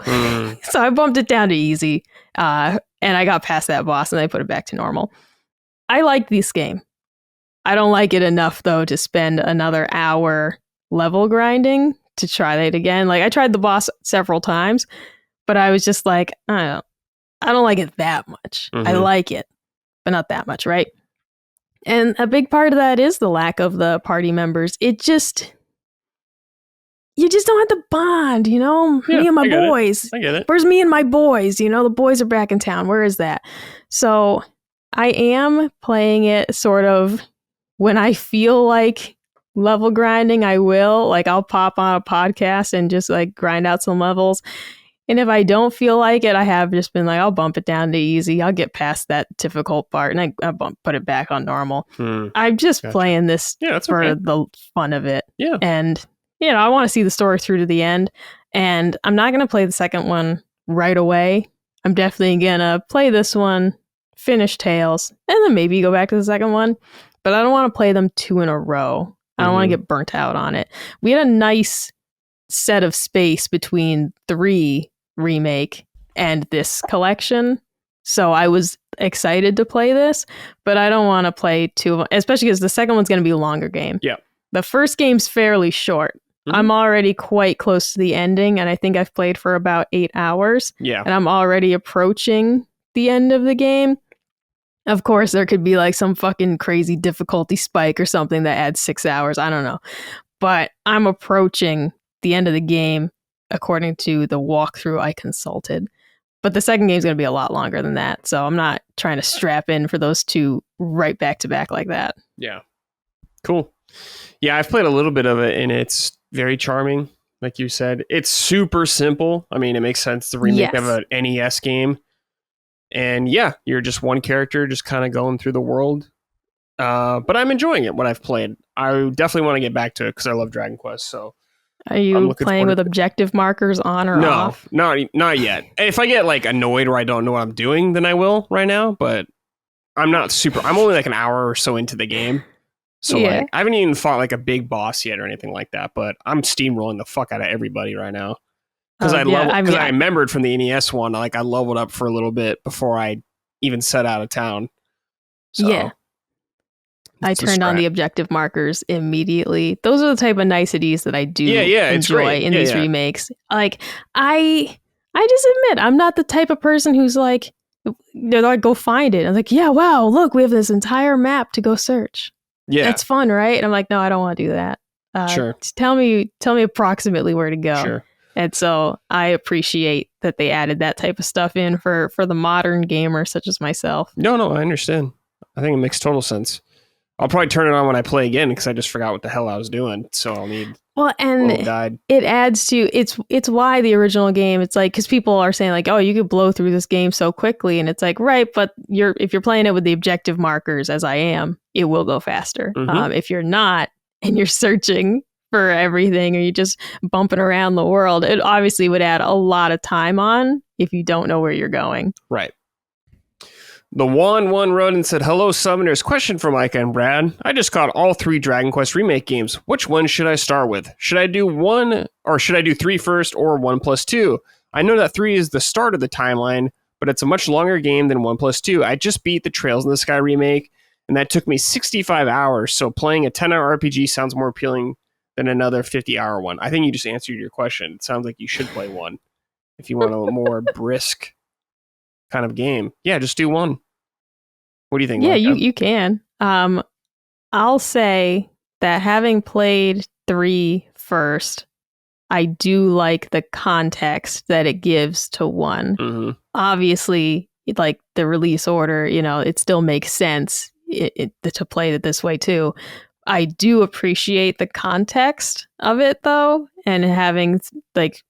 So I bumped it down to easy. And I got past that boss, and I put it back to normal. I like this game. I don't like it enough, though, to spend another hour level grinding to try that again. Like, I tried the boss several times, but I was just like, I don't like it that much. I like it, but not that much, right? And a big part of that is the lack of the party members. You just don't have to bond, me and my boys. I get it. Where's me and my boys? The boys are back in town. Where is that? So I am playing it sort of when I feel like level grinding, I will. Like, I'll pop on a podcast and just like grind out some levels. And if I don't feel like it, I have just been like, I'll bump it down to easy. I'll get past that difficult part and I put it back on normal. I'm just playing this for the fun of it. Yeah. And, I want to see the story through to the end. And I'm not going to play the second one right away. I'm definitely going to play this one, finish Tales, and then maybe go back to the second one. But I don't want to play them 2 in a row. I don't want to get burnt out on it. We had a nice set of space between 3 remake and this collection. So I was excited to play this, but I don't want to play 2 of them, especially because the second one's going to be a longer game. Yeah. The first game's fairly short. I'm already quite close to the ending, and I think I've played for about 8 hours. Yeah. And I'm already approaching the end of the game. Of course, there could be like some fucking crazy difficulty spike or something that adds 6 hours. I don't know. But I'm approaching the end of the game according to the walkthrough I consulted. But the second game is going to be a lot longer than that. So I'm not trying to strap in for those 2 right back to back like that. Yeah. Cool. Yeah, I've played a little bit of it and it's very charming. Like you said, it's super simple. I mean, it makes sense. The remake of an NES game. And yeah, you're just one character just kind of going through the world. But I'm enjoying it, what I've played. I definitely want to get back to it because I love Dragon Quest. So, are you playing with objective markers on or off? No, not yet. If I get like annoyed or I don't know what I'm doing, then I will right now. But I'm not super. I'm only like an hour or so into the game. So like, I haven't even fought like a big boss yet or anything like that. But I'm steamrolling the fuck out of everybody right now. Because I remembered from the NES one, like I leveled up for a little bit before I even set out of town. So, yeah. I turned on the objective markers immediately. Those are the type of niceties that I do enjoy in these remakes. Like, I just admit, I'm not the type of person who's like, they're like, go find it. I'm like, yeah, wow, look, we have this entire map to go search. Yeah. That's fun, right? And I'm like, no, I don't want to do that. Sure. Tell me approximately where to go. Sure. And so I appreciate that they added that type of stuff in for the modern gamer such as myself. No, I understand. I think it makes total sense. I'll probably turn it on when I play again because I just forgot what the hell I was doing. So I'll need it adds to it's why the original game, it's like, because people are saying like, oh, you could blow through this game so quickly, and it's like, right, but if you're playing it with the objective markers as I am, it will go faster. If you're not and you're searching for everything or you're just bumping around the world, it obviously would add a lot of time on if you don't know where you're going. Right. The one wrote and said, hello, Summoners. Question for Micah and Brad. I just got all 3 Dragon Quest remake games. Which one should I start with? Should I do 1 or should I do 3 first or 1+2? I know that 3 is the start of the timeline, but it's a much longer game than 1+2. I just beat the Trails in the Sky remake, and that took me 65 hours, so playing a 10-hour RPG sounds more appealing than another 50-hour one. I think you just answered your question. It sounds like you should play 1 if you want a more brisk kind of game. Yeah, just do 1. What do you think? Yeah, you can. I'll say that having played 3 first, I do like the context that it gives to 1. Obviously, like the release order, it still makes sense to play it this way too. I do appreciate the context of it though, and having like,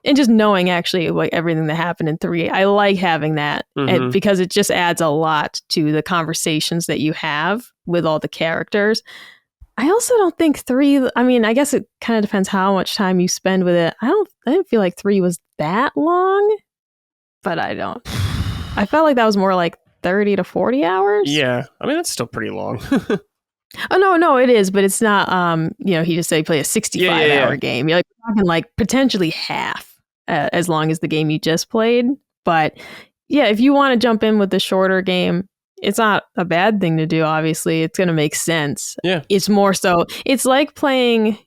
and just knowing actually like everything that happened in 3. I like having that because it just adds a lot to the conversations that you have with all the characters. I also don't think 3, I mean, I guess it kind of depends how much time you spend with it. I didn't feel like 3 was that long, but I felt like that was more like 30 to 40 hours. Yeah. I mean, that's still pretty long. Oh, no, it is, but it's not, he just said he play a 65-hour game. You're like talking like potentially half as long as the game you just played. But yeah, if you want to jump in with the shorter game, it's not a bad thing to do, obviously. It's going to make sense. Yeah. It's more so, it's like playing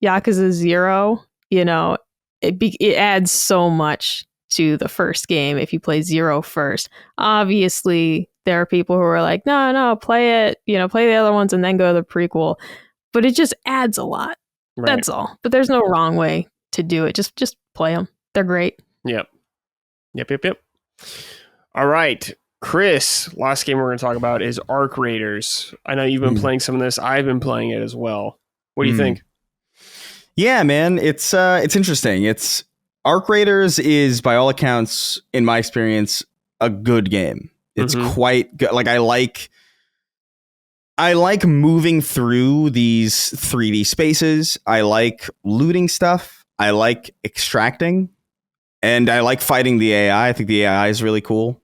Yakuza 0, it adds so much to the first game if you play 0 first. Obviously, there are people who are like, no, play it, play the other ones and then go to the prequel. But it just adds a lot. Right. That's all. But there's no wrong way to do it. Just play them. They're great. Yep. All right. Chris, last game we're going to talk about is Arc Raiders. I know you've been playing some of this. I've been playing it as well. What do you think? Yeah, man, it's interesting. Arc Raiders is, by all accounts, in my experience, a good game. It's quite good. Like, I like moving through these 3D spaces. I like looting stuff. I like extracting, and I like fighting the AI. I think the AI is really cool.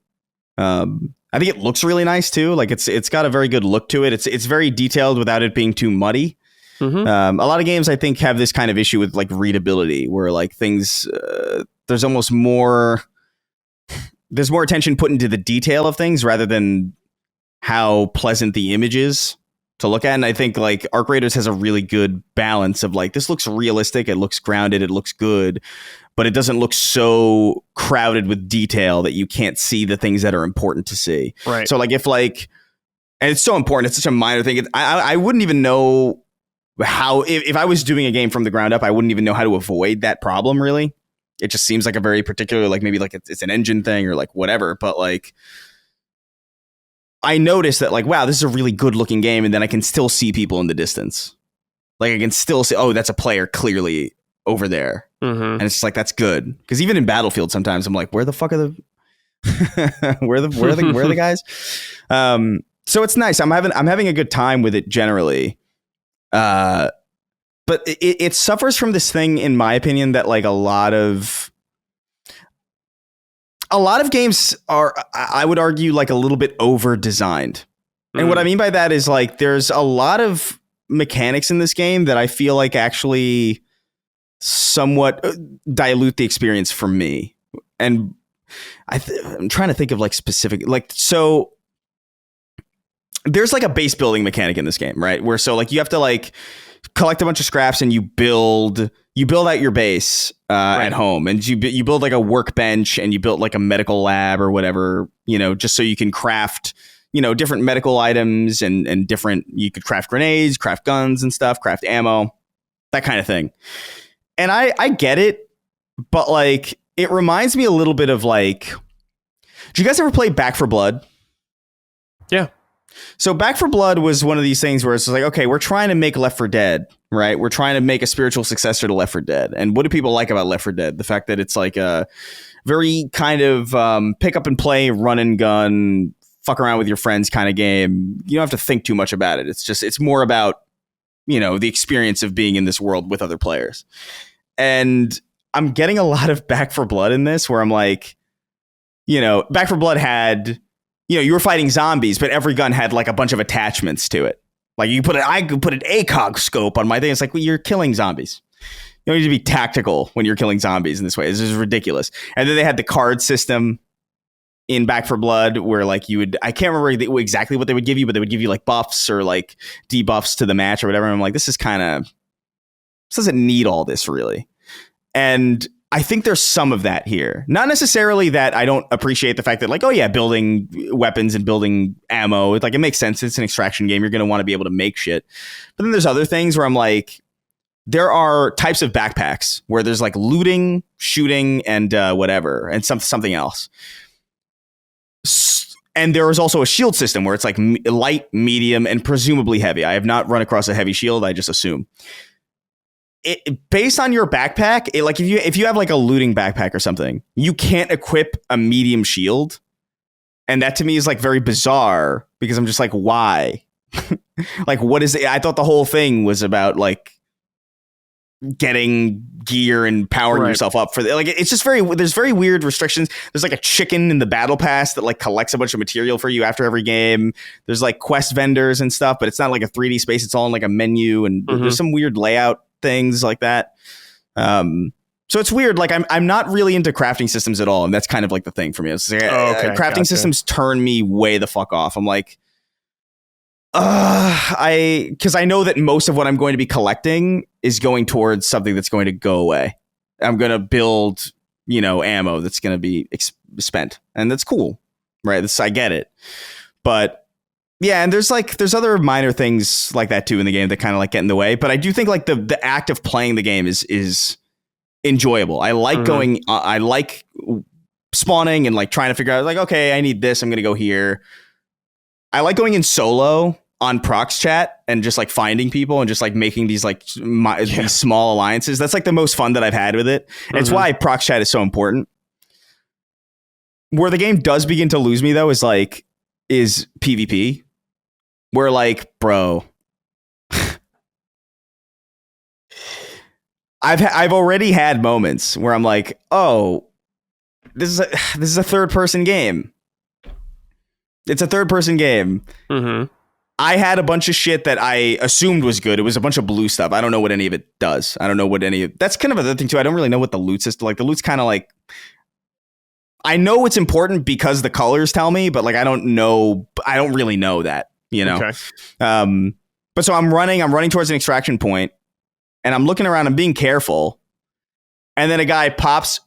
I think it looks really nice too. Like it's got a very good look to it. It's very detailed without it being too muddy. A lot of games I think have this kind of issue with like readability, where like things there's more attention put into the detail of things rather than how pleasant the image is to look at. And I think like Arc Raiders has a really good balance of like, this looks realistic, it looks grounded, it looks good, but it doesn't look so crowded with detail that you can't see the things that are important to see. Right. So like if like, and it's so important, it's such a minor thing. I wouldn't even know how, if I was doing a game from the ground up, I wouldn't even know how to avoid that problem really. It just seems like a very particular, like maybe like it's an engine thing or like whatever, but like, I noticed that like, wow, this is a really good looking game. And then I can still see people in the distance. Like I can still see, oh, that's a player clearly over there. And it's just like, that's good. Because even in Battlefield, sometimes I'm like, where the fuck are the, where are the guys? So it's nice. I'm having a good time with it generally. But it suffers from this thing, in my opinion, that like a lot of games are, I would argue, like a little bit over designed. And what I mean by that is like there's a lot of mechanics in this game that I feel like actually somewhat dilute the experience for me. And I'm trying to think of like specific, like, so there's like a base building mechanic in this game, right? Where so like you have to like collect a bunch of scraps and you build out your base at home, and you build like a workbench and you build like a medical lab or whatever, just so you can craft, different medical items and different, you could craft grenades, craft guns and stuff, craft ammo, that kind of thing. And I get it, but like, it reminds me a little bit of like, do you guys ever play Back 4 Blood? Yeah. So Back 4 Blood was one of these things where it's like, okay, we're trying to make Left 4 Dead, right? We're trying to make a spiritual successor to Left 4 Dead. And what do people like about Left 4 Dead? The fact that it's like a very kind of pick up and play, run and gun, fuck around with your friends kind of game. You don't have to think too much about it. It's more about, the experience of being in this world with other players. And I'm getting a lot of Back 4 Blood in this, where I'm like, Back 4 Blood had, you were fighting zombies, but every gun had like a bunch of attachments to it. Like I could put an ACOG scope on my thing. It's like, well, you're killing zombies. You don't need to be tactical when you're killing zombies in this way. This is ridiculous. And then they had the card system in Back 4 Blood where like I can't remember exactly what they would give you, but they would give you like buffs or like debuffs to the match or whatever. And I'm like, this doesn't need all this really. And I think there's some of that here. Not necessarily that I don't appreciate the fact that like, oh yeah, building weapons and building ammo, like it makes sense. It's an extraction game. You're going to want to be able to make shit. But then there's other things where I'm like, there are types of backpacks where there's like looting, shooting, and whatever, and something else. And there is also a shield system where it's like light, medium, and presumably heavy. I have not run across a heavy shield. I just assume. Based on your backpack, like if you have like a looting backpack or something, you can't equip a medium shield. And that to me is like very bizarre, because I'm just like, why? Like, what is it? I thought the whole thing was about like getting gear and powering yourself up for like, it's just there's very weird restrictions. There's like a chicken in the battle pass that like collects a bunch of material for you after every game. There's like quest vendors and stuff, but it's not like a 3D space. It's all in like a menu, and there's some weird layout things like that. So it's weird. Like I'm not really into crafting systems at all, and that's kind of like the thing for me. It's like, crafting systems turn me way the fuck off. I'm like, because I know that most of what I'm going to be collecting is going towards something that's going to go away. I'm going to build, ammo that's going to be spent, and that's cool, right? I get it. But yeah, and there's other minor things like that too in the game that kind of like get in the way. But I do think like the act of playing the game is enjoyable. I like going. I like spawning and like trying to figure out like, okay, I need this. I'm gonna go here. I like going in solo on prox chat and just like finding people and just like making these like these small alliances. That's like the most fun that I've had with it. And it's why prox chat is so important. Where the game does begin to lose me though is PvP. Where like, bro, I've already had moments where I'm like, oh, this is a third person game. It's a third person game. I had a bunch of shit that I assumed was good. It was a bunch of blue stuff. I don't know what any of it does. I don't know what any of that's kind of another thing too. I don't really know what the loot system like. The loot's kind of like, I know it's important because the colors tell me, but like I don't really know that, you know. Okay. But so I'm running towards an extraction point, and I'm looking around. I'm being careful, and then a guy pops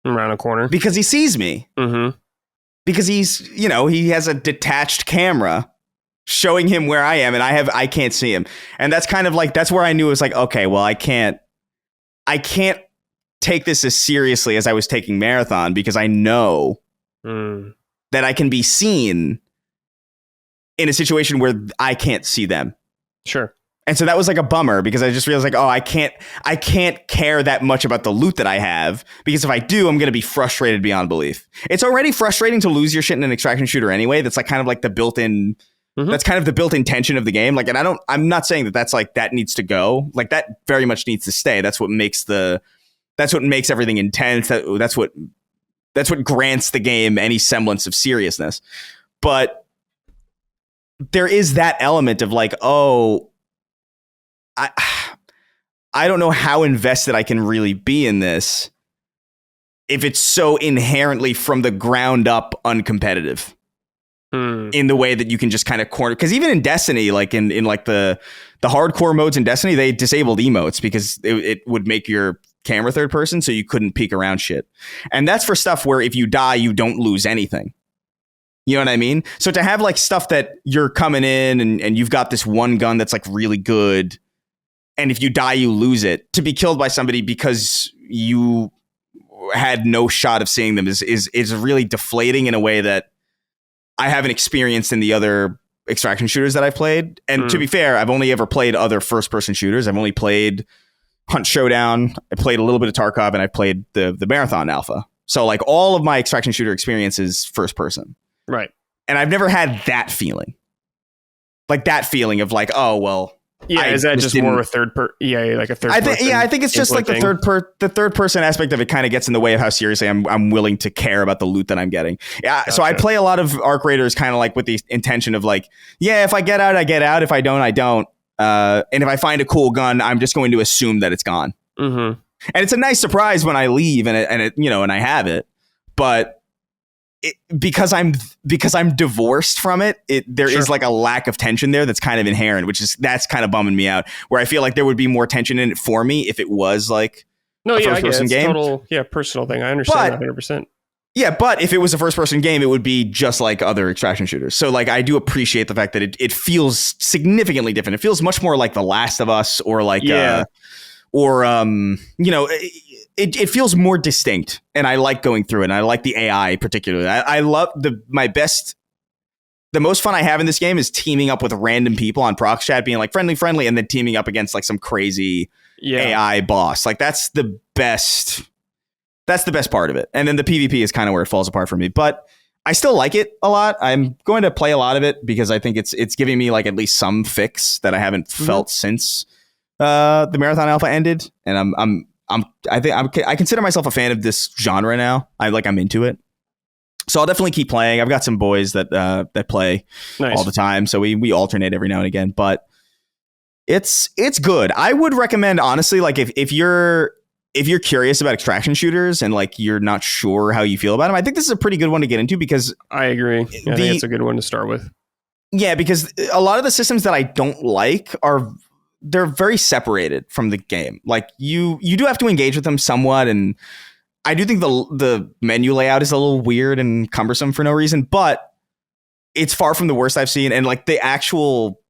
around a corner because he sees me. Because he's, you know, he has a detached camera showing him where I am, and I can't see him. And that's kind of like, that's where I knew it was like, okay, well, I can't take this as seriously as I was taking Marathon, because I know that I can be seen in a situation where I can't see them. Sure. And so that was like a bummer, because I just realized like, oh, I can't care that much about the loot that I have, because if I do, I'm going to be frustrated beyond belief. It's already frustrating to lose your shit in an extraction shooter anyway. That's like kind of like the built-in, that's kind of the built-in tension of the game. Like, and I'm not saying that that's like, that needs to go. Like that very much needs to stay. That's what makes everything intense. That's what grants the game any semblance of seriousness. But there is that element of like, oh, I don't know how invested I can really be in this if it's so inherently from the ground up uncompetitive in the way that you can just kind of corner. Because even in Destiny, like in like the hardcore modes in Destiny, they disabled emotes because it would make your camera third person, so you couldn't peek around shit. And that's for stuff where if you die, you don't lose anything. You know what I mean? So to have like stuff that you're coming in and you've got this one gun that's like really good, and if you die, you lose it. To be killed by somebody because you had no shot of seeing them is really deflating in a way that I haven't experienced in the other extraction shooters that I've played. And to be fair, I've only ever played other first-person shooters. I've only played Hunt Showdown. I played a little bit of Tarkov, and I played the Marathon Alpha. So like all of my extraction shooter experience is first-person. Right. And I've never had that feeling. Like that feeling of like, oh, well, yeah, is that just more of a third like a third person? I think it's just like the third person aspect of it kind of gets in the way of how seriously I'm willing to care about the loot that I'm getting. Yeah, gotcha. So I play a lot of Arc Raiders kind of like with the intention of like, yeah, if I get out, I get out. If I don't, I don't. And if I find a cool gun, I'm just going to assume that it's gone. And it's a nice surprise when I leave and it you know, and I have it, but because I'm divorced from it, there is like a lack of tension there that's kind of inherent, that's kind of bumming me out, where I feel like there would be more tension in it for me if it was like a first-person game. Total personal thing. I understand 100%. Yeah, but if it was a first-person game, it would be just like other extraction shooters. So like I do appreciate the fact that it feels significantly different. It feels much more like The Last of Us or like you know, it feels more distinct, and I like going through it, and I like the AI particularly. I love the most fun I have in this game is teaming up with random people on prox chat, being like friendly, and then teaming up against like some crazy AI boss. Like that's the best part of it. And then the PvP is kind of where it falls apart for me, but I still like it a lot. I'm going to play a lot of it because I think it's giving me like at least some fix that I haven't felt since the Marathon Alpha ended, and I consider myself a fan of this genre now. I'm into it, so I'll definitely keep playing. I've got some boys that play all the time, so we alternate every now and again. But it's good. I would recommend, honestly, like if you're curious about extraction shooters and like you're not sure how you feel about them, I think this is a pretty good one to get into, because I agree. I think it's a good one to start with. Yeah, because a lot of the systems that I don't like they're very separated from the game. Like you do have to engage with them somewhat, and I do think the menu layout is a little weird and cumbersome for no reason, but it's far from the worst I've seen. And like the actual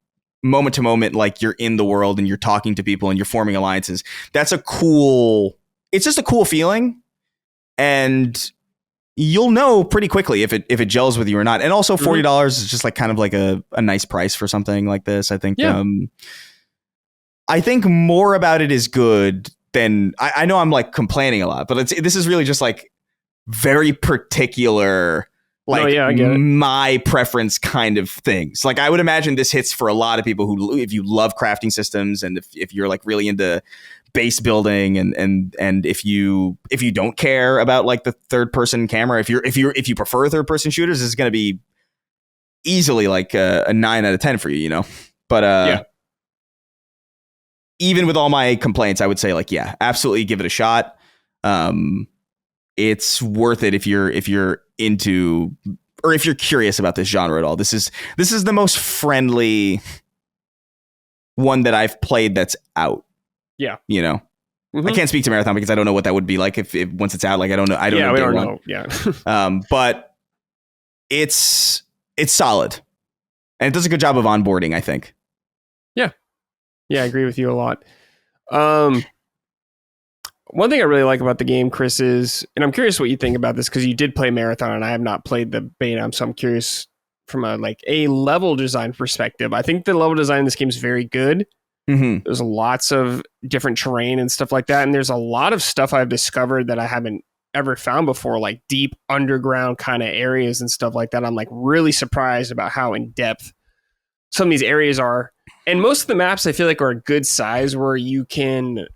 moment to moment, like you're in the world and you're talking to people and you're forming alliances. It's just a cool feeling. And you'll know pretty quickly if it gels with you or not. And also $40 is just like kind of like a nice price for something like this. I think, I think more about it is good than I know I'm like complaining a lot, but this is really just like very particular, like my preference kind of things. Like I would imagine this hits for a lot of people who, if you love crafting systems and if you're like really into base building and if you don't care about like the third person camera, if you prefer third person shooters, this is going to be easily like a 9 out of 10 for you, you know. But even with all my complaints, I would say like absolutely give it a shot. It's worth it if you're into, or if you're curious about this genre at all. This is the most friendly one that I've played that's out. Yeah. You know, I can't speak to Marathon because I don't know what that would be like if once it's out. Like, I don't know. We don't know. Yeah. But it's solid. And it does a good job of onboarding, I think. Yeah. Yeah, I agree with you a lot. One thing I really like about the game, Chris, is, and I'm curious what you think about this because you did play Marathon and I have not played the beta, so I'm curious from a level design perspective. I think the level design in this game is very good. There's lots of different terrain and stuff like that. And there's a lot of stuff I've discovered that I haven't ever found before, like deep underground kind of areas and stuff like that. I'm like really surprised about how in depth some of these areas are. And most of the maps I feel like are a good size where you can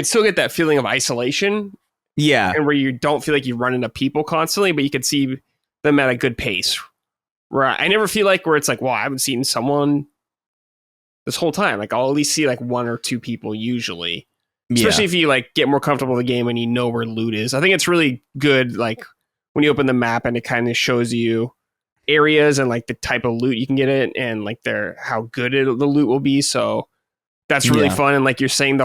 still get that feeling of isolation. Yeah. And where you don't feel like you run into people constantly, but you can see them at a good pace. Right. I never feel like where it's like, well, I haven't seen someone this whole time. Like I'll at least see like 1 or 2 people usually, especially if you like get more comfortable with the game and you know where loot is. I think it's really good. Like when you open the map and it kind of shows you areas and like the type of loot you can get it and like how good the loot will be. So that's really fun. And like you're saying,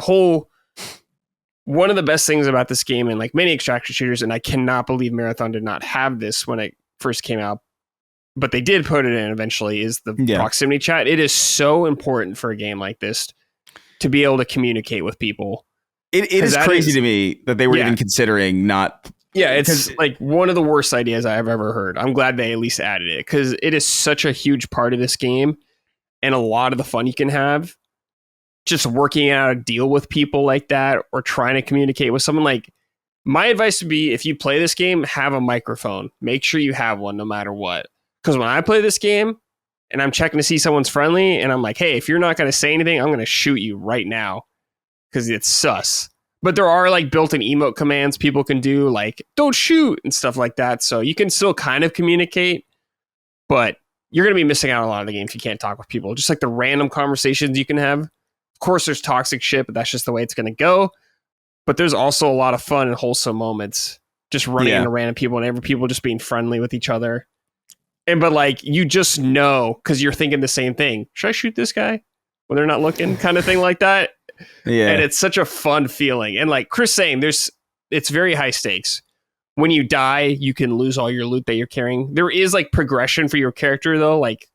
one of the best things about this game and like many extraction shooters, and I cannot believe Marathon did not have this when it first came out, but they did put it in eventually, is the proximity chat. It is so important for a game like this to be able to communicate with people. It is crazy to me that they were even considering not. Yeah, it's like one of the worst ideas I have ever heard. I'm glad they at least added it because it is such a huge part of this game and a lot of the fun you can have just working out a deal with people like that or trying to communicate with someone. Like my advice would be, if you play this game, have a microphone. Make sure you have one no matter what. Because when I play this game and I'm checking to see someone's friendly and I'm like, hey, if you're not going to say anything, I'm going to shoot you right now because it's sus. But there are like built-in emote commands people can do, like don't shoot and stuff like that. So you can still kind of communicate, but you're going to be missing out on a lot of the game if you can't talk with people. Just like the random conversations you can have. Of course, there's toxic shit, but that's just the way it's going to go. But there's also a lot of fun and wholesome moments just running into random people and every people just being friendly with each other. But like, you just know, because you're thinking the same thing. Should I shoot this guy when they're not looking? Kind of thing like that. Yeah. And it's such a fun feeling. And like Chris saying, it's very high stakes. When you die, you can lose all your loot that you're carrying. There is like progression for your character though. Like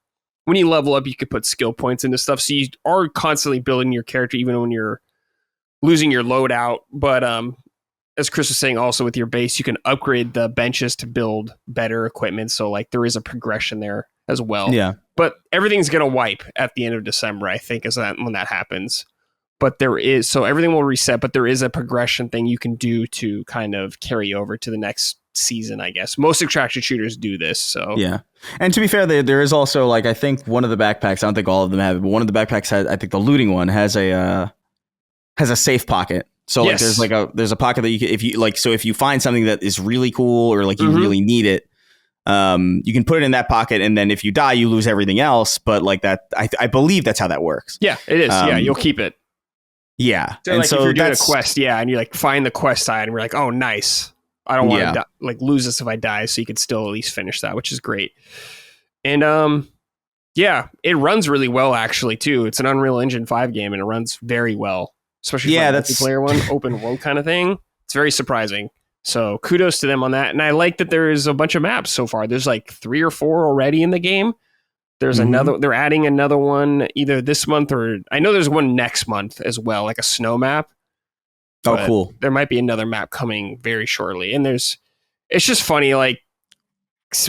when you level up, you could put skill points into stuff. So you are constantly building your character, even when you're losing your loadout. But as Chris was saying, also with your base, you can upgrade the benches to build better equipment. So like there is a progression there as well. Yeah. But everything's going to wipe at the end of December, I think, is that when that happens. But so everything will reset, but there is a progression thing you can do to kind of carry over to the next season, I guess. Most extraction shooters do this. So yeah. And to be fair, there is also like, I think one of the backpacks, I don't think all of them have it, but one of the backpacks has, I think the looting one has a safe pocket. So like there's a pocket that you can, if you find something that is really cool or like you really need it, you can put it in that pocket, and then if you die, you lose everything else. But like that, I believe that's how that works. Yeah, it is. You'll keep it. Yeah. So and like so if you're doing a quest, and you like find the quest side and we're like, oh, nice. I don't want to like lose this if I die. So you could still at least finish that, which is great. And it runs really well actually too. It's an Unreal Engine 5 game and it runs very well. Especially for a multiplayer one, open world kind of thing. It's very surprising. So kudos to them on that. And I like that there is a bunch of maps so far. There's like 3 or 4 already in the game. There's another, they're adding another one either this month or I know there's one next month as well, like a snow map. Oh, cool. There might be another map coming very shortly. And it's just funny, like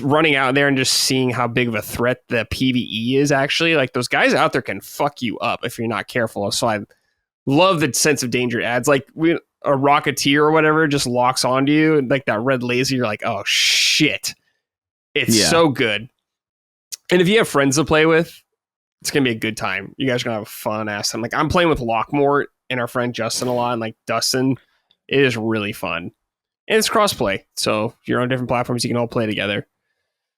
running out there and just seeing how big of a threat the PvE is actually. Like those guys out there can fuck you up if you're not careful. So I love the sense of danger it adds. Like a Rocketeer or whatever just locks onto you and like that red laser, you're like, oh shit. It's so good. And if you have friends to play with, it's going to be a good time. You guys are going to have a fun ass time. Like I'm playing with Lockmort and our friend Justin a lot and like Dustin. It is really fun. And it's crossplay. So if you're on different platforms, you can all play together.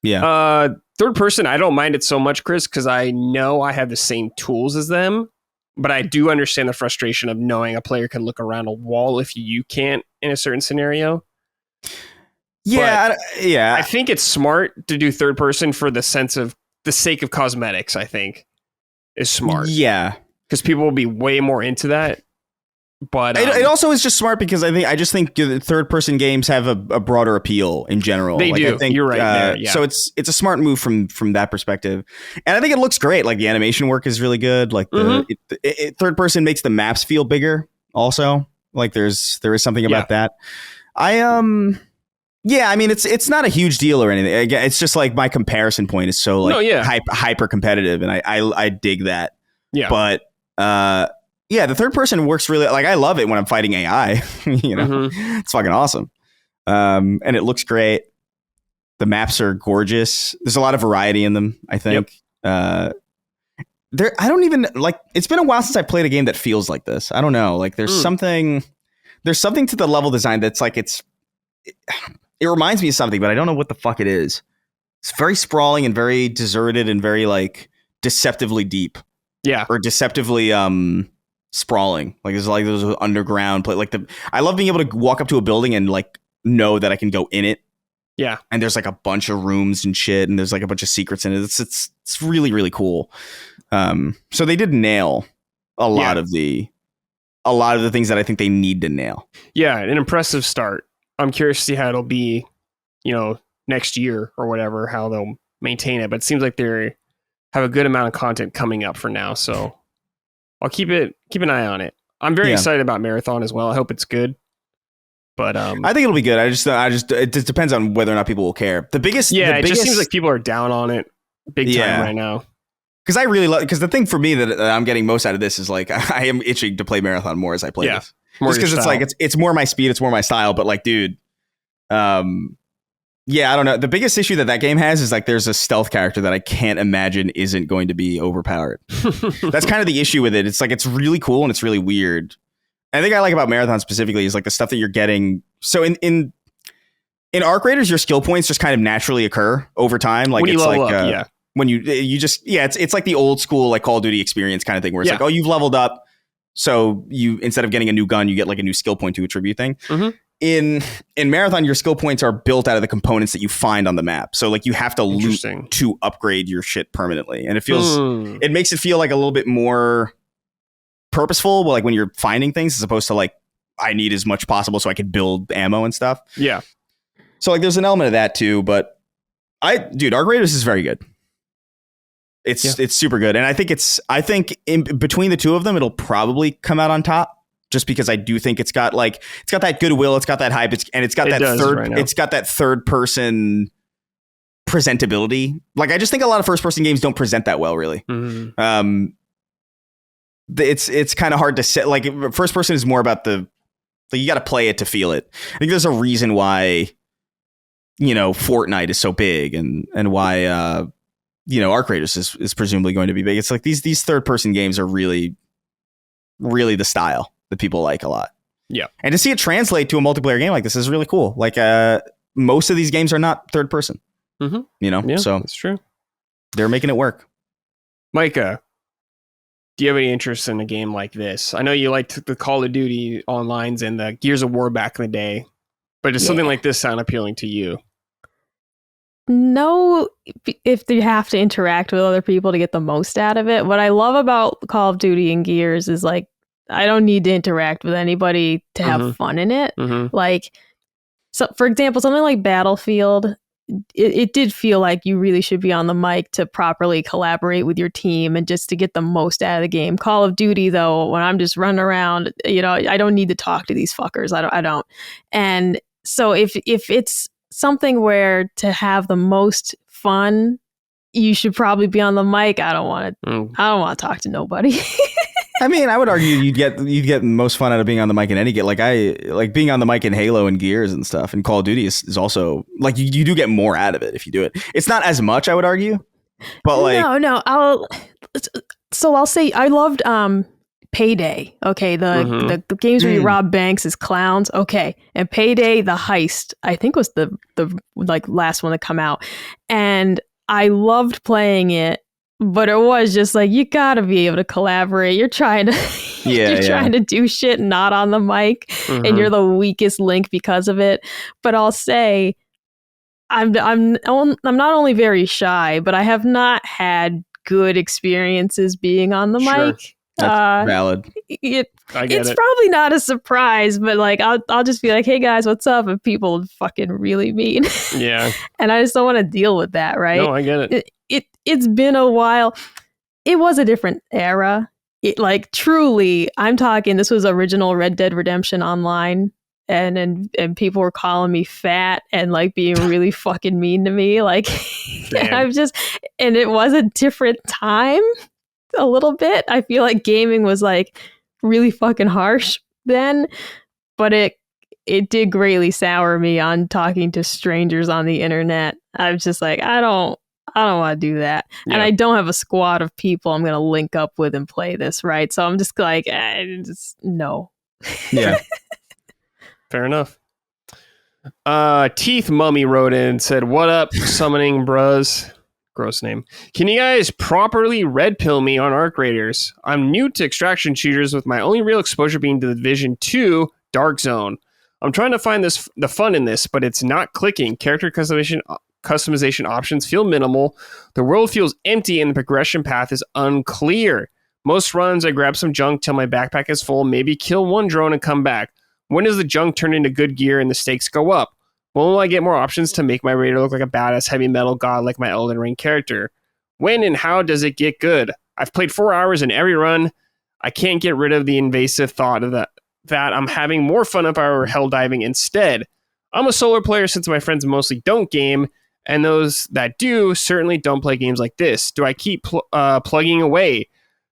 Yeah. Third person, I don't mind it so much, Chris, because I know I have the same tools as them. But I do understand the frustration of knowing a player can look around a wall if you can't in a certain scenario. Yeah. I think it's smart to do third person for the sake of cosmetics, I think, is smart. Yeah. Because people will be way more into that. But it also is just smart because I just think third person games have a broader appeal in general. They do. I think, you're right there. Yeah. So it's a smart move from that perspective, and I think it looks great. Like the animation work is really good. Like third person makes the maps feel bigger. Also, like there is something about that. Yeah, I mean it's not a huge deal or anything. Again, it's just like my comparison point is so like hyper competitive, and I dig that. Yeah, but yeah, the third person works really like I love it when I'm fighting AI. You know, it's fucking awesome. And it looks great. The maps are gorgeous. There's a lot of variety in them, I think. I don't even like it's been a while since I played a game that feels like this. I don't know. Like there's something to the level design that's like it reminds me of something, but I don't know what the fuck it is. It's very sprawling and very deserted and very like deceptively deep. Yeah. Or deceptively sprawling. Like there's like those underground I love being able to walk up to a building and like know that I can go in it. Yeah. And there's like a bunch of rooms and shit and there's like a bunch of secrets in it. It's really, really cool. So they did nail a lot of the things that I think they need to nail. Yeah, an impressive start. I'm curious to see how it'll be, next year or whatever, how they'll maintain it. But it seems like they have a good amount of content coming up for now. So I'll keep an eye on it. I'm very excited about Marathon as well. I hope it's good. But I think it'll be good. I just it just depends on whether or not people will care. It just seems like people are down on it big time right now. Because I really love, because the thing for me that I'm getting most out of this is like I am itching to play Marathon more as I play this. Just because it's like it's more my speed, it's more my style. But like, dude, I don't know. The biggest issue that game has is like there's a stealth character that I can't imagine isn't going to be overpowered. That's kind of the issue with it. It's like it's really cool and it's really weird. I think I like about Marathon specifically is like the stuff that you're getting. So in Arc Raiders, your skill points just kind of naturally occur over time. Like when it's like up, when you just it's like the old school like Call of Duty experience kind of thing where it's like, oh, you've leveled up, so you instead of getting a new gun, you get like a new skill point to attribute thing. In Marathon, your skill points are built out of the components that you find on the map. So like you have to loot to upgrade your shit permanently, and it makes it feel like a little bit more purposeful. Like when you're finding things, as opposed to like I need as much possible so I can build ammo and stuff. Yeah. So like there's an element of that too, but Arc Raiders is very good. It's super good, and I think in between the two of them, it'll probably come out on top. Just because I do think it's got that goodwill, it's got that hype, it's got that third person presentability. Like I just think a lot of first person games don't present that well, really. It's kind of hard to say. Like first person is more about you got to play it to feel it. I think there's a reason why Fortnite is so big and why Arc Raiders is presumably going to be big. It's like these third person games are really, really the style that people like a lot. Yeah. And to see it translate to a multiplayer game like this is really cool. Like most of these games are not third person. So that's true. They're making it work. Micah, do you have any interest in a game like this? I know you liked the Call of Duty Onlines and the Gears of War back in the day, but does something like this sound appealing to you? No, if you have to interact with other people to get the most out of it. What I love about Call of Duty and Gears is like, I don't need to interact with anybody to have fun in it. Like So, for example, something like Battlefield, it did feel like you really should be on the mic to properly collaborate with your team and just to get the most out of the game. Call of Duty, though, when I'm just running around, I don't need to talk to these fuckers. I don't. And so if it's something where to have the most fun, you should probably be on the mic. I don't want to talk to nobody. I mean, I would argue you'd get most fun out of being on the mic in any game. Like I like being on the mic in Halo and Gears and stuff. And Call of Duty is also like you do get more out of it if you do it. It's not as much, I would argue, but like no. I'll say I loved Payday. Okay, the games where you rob banks as clowns. Okay, and Payday, the heist, I think was the like last one to come out, and I loved playing it. But it was just like, you gotta be able to collaborate. You're trying to, trying to do shit not on the mic, and you're the weakest link because of it. But I'll say, I'm not only very shy, but I have not had good experiences being on the mic. That's valid. It's probably not a surprise, but like I'll just be like, hey guys, what's up? And people fucking really mean. Yeah. And I just don't want to deal with that, right? No, I get it. It's been a while. It was a different era. It like truly, I'm talking, this was original Red Dead Redemption Online. And people were calling me fat and like being really fucking mean to me. Like, and it was a different time a little bit. I feel like gaming was like really fucking harsh then, but it did greatly sour me on talking to strangers on the internet. I was just like, I don't want to do that. Yeah. And I don't have a squad of people I'm going to link up with and play this, right? So I'm just like, no. Yeah. Fair enough. Teeth Mummy wrote in and said, what up, summoning bros? Gross name. Can you guys properly red pill me on Arc Raiders? I'm new to extraction shooters with my only real exposure being to the Division 2 Dark Zone. I'm trying to find the fun in this, but it's not clicking. Character customization options feel minimal. The world feels empty and the progression path is unclear. Most runs, I grab some junk till my backpack is full, maybe kill one drone and come back. When does the junk turn into good gear and the stakes go up? When will I get more options to make my raider look like a badass heavy metal god like my Elden Ring character? When and how does it get good? I've played 4 hours in every run. I can't get rid of the invasive thought of that I'm having more fun if I were hell diving instead. I'm a solo player since my friends mostly don't game, and those that do certainly don't play games like this. Do I keep plugging away?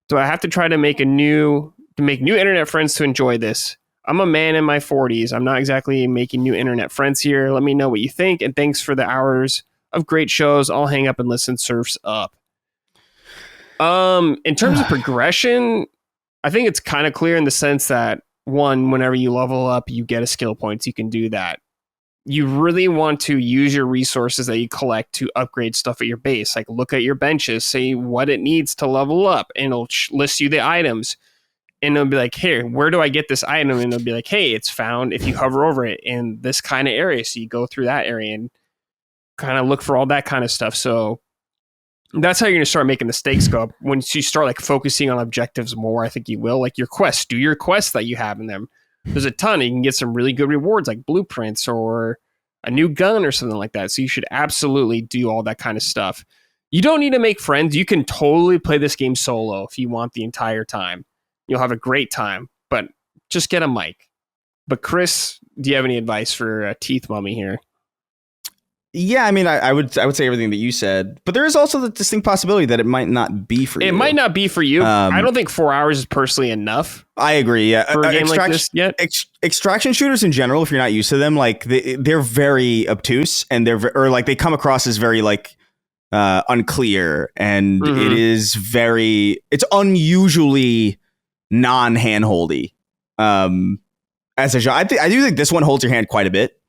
Do I have to try to make new internet friends to enjoy this? I'm a man in my 40s. I'm not exactly making new internet friends here. Let me know what you think, and thanks for the hours of great shows. I'll hang up and listen. Surfs up. In terms of progression, I think it's kind of clear in the sense that, one, whenever you level up, you get a skill points. You can do that. You really want to use your resources that you collect to upgrade stuff at your base. Like, look at your benches, say what it needs to level up, and it'll list you the items. And it'll be like, hey, where do I get this item? And it'll be like, hey, it's found if you hover over it in this kind of area. So you go through that area and kind of look for all that kind of stuff. So that's how you're going to start making the stakes go up. Once you start like focusing on objectives more, I think you will. Like your quests, do your quests that you have in them. There's a ton. You can get some really good rewards like blueprints or a new gun or something like that. So you should absolutely do all that kind of stuff. You don't need to make friends. You can totally play this game solo if you want the entire time. You'll have a great time, but just get a mic. But Chris, do you have any advice for Teeth Mummy here? Yeah, I mean, I would say everything that you said, but there is also the distinct possibility that it might not be for you. It might not be for you. I don't think 4 hours is personally enough. I agree. Yeah, for a game like this yet. Extraction shooters in general, if you're not used to them, like they're very obtuse and they come across as very like unclear, and it's unusually non-handholdy as a genre. I do think this one holds your hand quite a bit,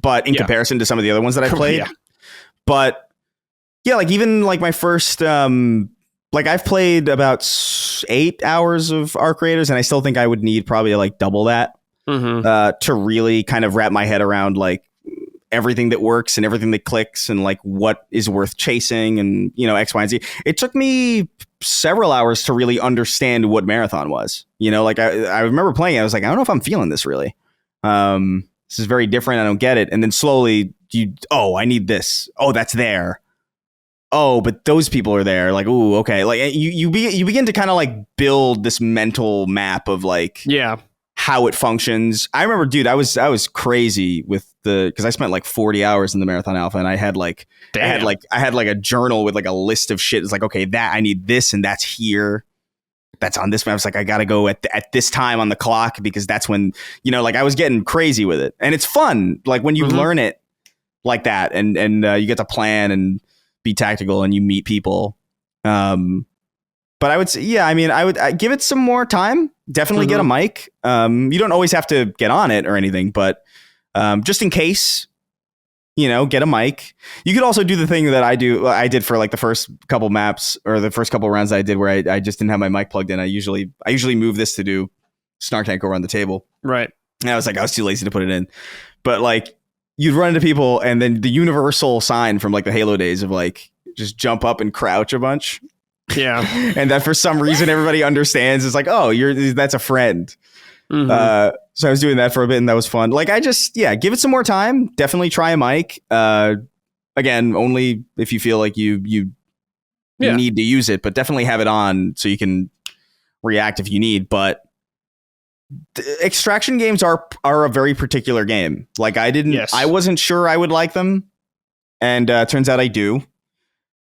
but in comparison to some of the other ones that I played. But yeah, like even like my first like I've played about 8 hours of Arc Raiders, and I still think I would need probably like double that to really kind of wrap my head around like everything that works and everything that clicks and like what is worth chasing and, you know, X, Y, and Z. It took me several hours to really understand what Marathon was. You know, like I remember playing it, I was like, I don't know if I'm feeling this really. This is very different. I don't get it. And then slowly I need this. Oh, that's there. Oh, but those people are there. Like, ooh, okay. Like you begin to kind of like build this mental map of like how it functions. I remember, dude, I was crazy with because I spent like 40 hours in the Marathon Alpha, and I had like I had like a journal with like a list of shit. It's like, okay, that I need this, and that's here. That's on this map. It's like, I got to go at this time on the clock, because that's when, like I was getting crazy with it. And it's fun. Like when you learn it like that, and you get to plan and be tactical, and you meet people. But I would say, I'd give it some more time. Definitely get a mic. You don't always have to get on it or anything, but just in case, get a mic. You could also do the thing that I did for like the first couple maps, or the first couple rounds that I did, where I just didn't have my mic plugged in. I usually move this to do Snark Tank over on the table. Right. And I was too lazy to put it in. But like, you'd run into people, and then the universal sign from like the Halo days of like, just jump up and crouch a bunch. Yeah. And that for some reason everybody understands. It's like, oh, that's a friend. Mm-hmm. So I was doing that for a bit, and that was fun. Like, I just, give it some more time. Definitely try a mic. Again, only if you feel like you need to use it, but definitely have it on so you can react if you need. But extraction games are a very particular game. Like, I wasn't sure I would like them, and turns out I do.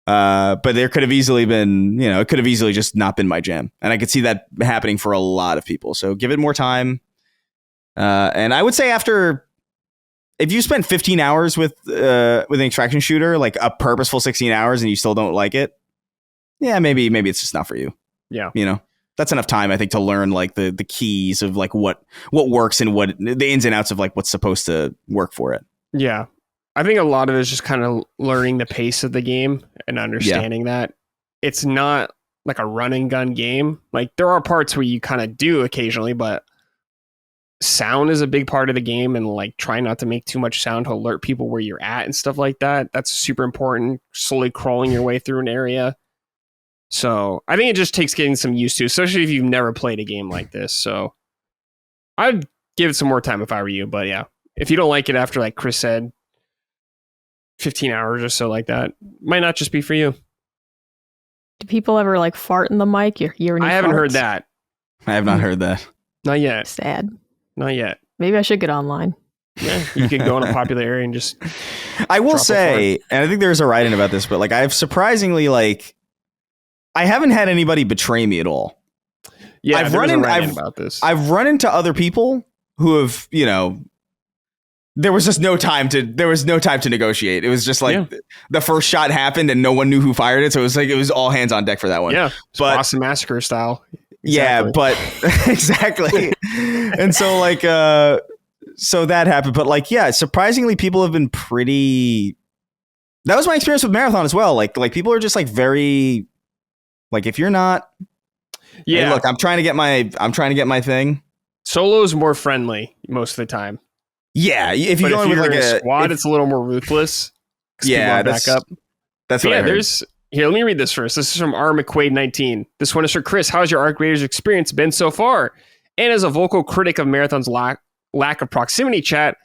But there could have easily been, it could have easily just not been my jam, and I could see that happening for a lot of people. So give it more time. And I would say if you spend 15 hours with an extraction shooter, like a purposeful 16 hours, and you still don't like it, maybe it's just not for you. Yeah. That's enough time, I think, to learn like the keys of like what works and what the ins and outs of like what's supposed to work for it. Yeah. I think a lot of it is just kind of learning the pace of the game and understanding that it's not like a run and gun game. Like, there are parts where you kind of do occasionally, but sound is a big part of the game, and like try not to make too much sound to alert people where you're at and stuff like that. That's super important. Slowly crawling your way through an area. So I think it just takes getting some used to, especially if you've never played a game like this. So I'd give it some more time if I were you. But yeah, if you don't like it after, like Chris said, 15 hours or so like that, might not just be for you. Do people ever like fart in the mic? I haven't heard that. I have not heard that. Not yet. Sad. Not yet. Maybe I should get online. Yeah, you could go in a popular area and just. I will say, and I think there's a writing about this, but like, I've surprisingly, like, I haven't had anybody betray me at all. Yeah, I've run about this. I've run into other people who have, there was just no time to negotiate. It was just like the first shot happened and no one knew who fired it. So it was like, it was all hands on deck for that one. Yeah. But Boston Massacre style. Exactly. Yeah, but exactly. And so like, so that happened, but like, surprisingly people have been pretty, that was my experience with Marathon as well. Like people are just like very, like, if you're not, hey, look, I'm trying to get my thing. Solo's more friendly most of the time. Yeah, if you go in with like a squad, it's a little more ruthless. Yeah, back up. That's what I heard. Here, let me read this first. This is from R. McQuaid 19. This one is for Chris. How's your Arc Raiders experience been so far? And as a vocal critic of Marathon's lack of proximity chat,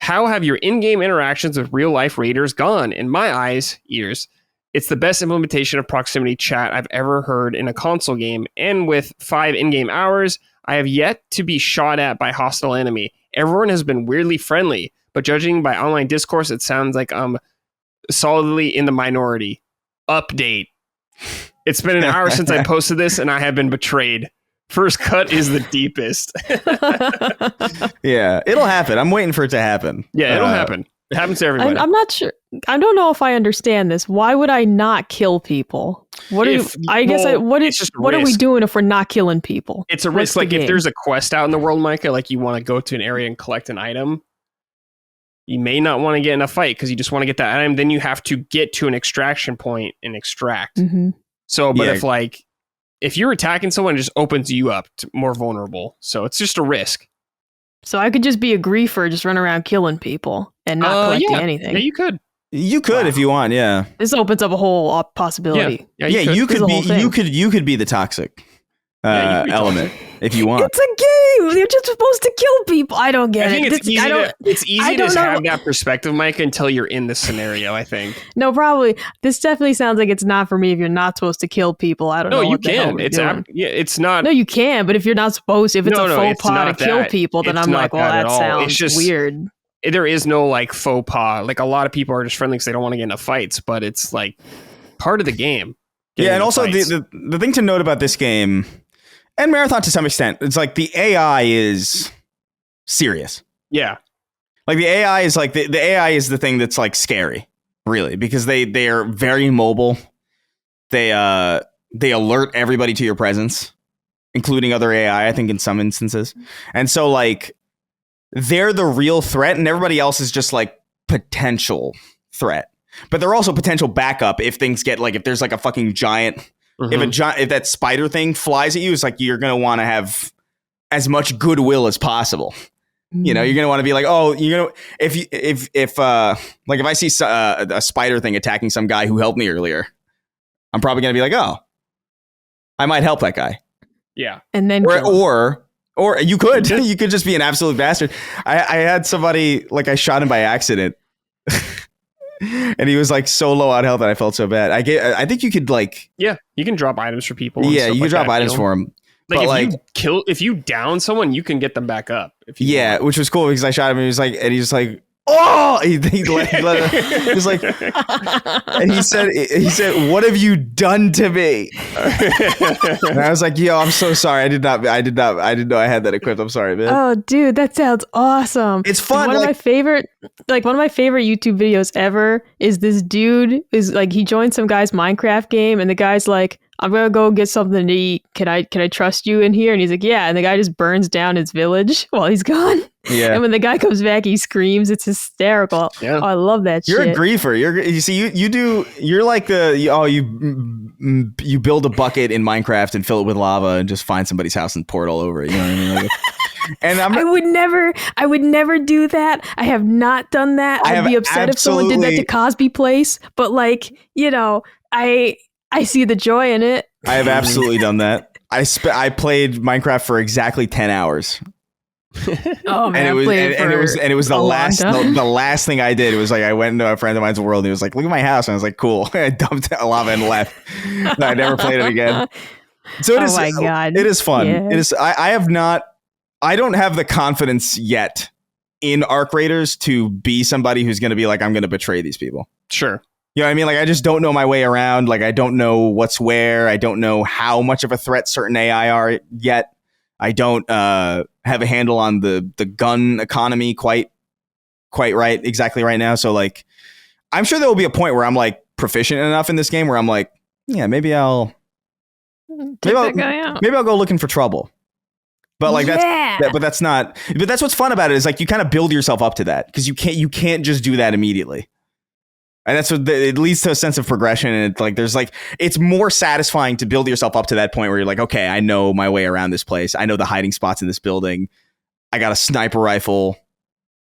how have your in-game interactions with real-life raiders gone? In my ears, it's the best implementation of proximity chat I've ever heard in a console game. And with 5 in-game hours, I have yet to be shot at by hostile enemy. Everyone has been weirdly friendly, but judging by online discourse, it sounds like I'm solidly in the minority. Update. It's been an hour since I posted this, and I have been betrayed. First cut is the deepest. Yeah, it'll happen. I'm waiting for it to happen. Yeah, it'll happen. It happens to everybody. I'm not sure. I don't know if I understand this. Why would I not kill people? What are we doing if we're not killing people? It's a risk. Like if there's a quest out in the world, Micah, like you want to go to an area and collect an item, you may not want to get in a fight because you just want to get that item. Then you have to get to an extraction point and extract. Mm-hmm. So, but if you're attacking someone, it just opens you up to more vulnerable. So it's just a risk. So I could just be a griefer, just run around killing people and not collecting anything. Yeah, you could. You could if you want. Yeah. This opens up a whole possibility. Yeah, you could be the toxic element. if you want. It's a game. You're just supposed to kill people. I don't get I think it. it's easy to have that perspective, Mike, until you're in the scenario, I think. No, probably. This definitely sounds like it's not for me if you're not supposed to kill people. I don't know. No, you what the hell can. we're doing. It's not. No, you can. But if you're not supposed to, if it's a faux pas to kill people, then I'm like, well, that sounds weird. There is no like faux pas. Like a lot of people are just friendly because they don't want to get into fights, but it's like part of the game. Yeah, and also the thing to note about this game, and Marathon to some extent, it's like the AI is serious. Yeah. Like the AI is like the AI is the thing that's like scary, really, because they are very mobile. They alert everybody to your presence, including other AI, I think in some instances. And so like they're the real threat and everybody else is just like potential threat. But they're also potential backup if things get like if there's like a fucking giant if that spider thing flies at you, it's like you're going to want to have as much goodwill as possible. You know, you're going to want to be like, oh, you're going to if I see a spider thing attacking some guy who helped me earlier, I'm probably going to be like, oh, I might help that guy. Yeah. And then or you could just be an absolute bastard. I had somebody like I shot him by accident. And he was like so low on health that I felt so bad. I think you could like you can drop items for people. Yeah, you can drop items for them. Like if you down someone, you can get them back up. Want. Which was cool because I shot him and he was like, oh, he was like, and he said, what have you done to me? And I was like, yo, I'm so sorry. I didn't know I had that equipped. I'm sorry, man. Oh, dude, that sounds awesome. It's fun. One of my favorite YouTube videos ever is this dude is like, he joined some guy's Minecraft game and the guy's like, I'm going to go get something to eat. Can I trust you in here? And he's like, yeah. And the guy just burns down his village while he's gone. Yeah. And when the guy comes back, he screams. It's hysterical. Yeah. Oh, I love that You're shit. A griefer. You're like you build a bucket in Minecraft and fill it with lava and just find somebody's house and pour it all over it. You know what I mean? Like, and I would never do that. I have not done that. I'd be upset if someone did that to Cosby Place. But like, you know, I see the joy in it. I have absolutely done that. I played Minecraft for exactly 10 hours. Oh man, and it was the last thing I did. It was like I went into a friend of mine's world and he was like, look at my house, and I was like, cool. I dumped lava and left. No, I never played it again. So it is. My God. It is fun. Yeah. It is. I don't have the confidence yet in Arc Raiders to be somebody who's going to be like, I'm going to betray these people. Sure. You know what I mean? Like, I just don't know my way around. Like, I don't know what's where. I don't know how much of a threat certain AI are yet. I don't have a handle on the gun economy quite exactly right now. So, like, I'm sure there will be a point where I'm, like, proficient enough in this game where I'm like, yeah, maybe I'll go looking for trouble. But like that's what's fun about it is like you kind of build yourself up to that because you can't just do that immediately. And that's what it leads to a sense of progression. And it's more satisfying to build yourself up to that point where you're like, okay, I know my way around this place. I know the hiding spots in this building. I got a sniper rifle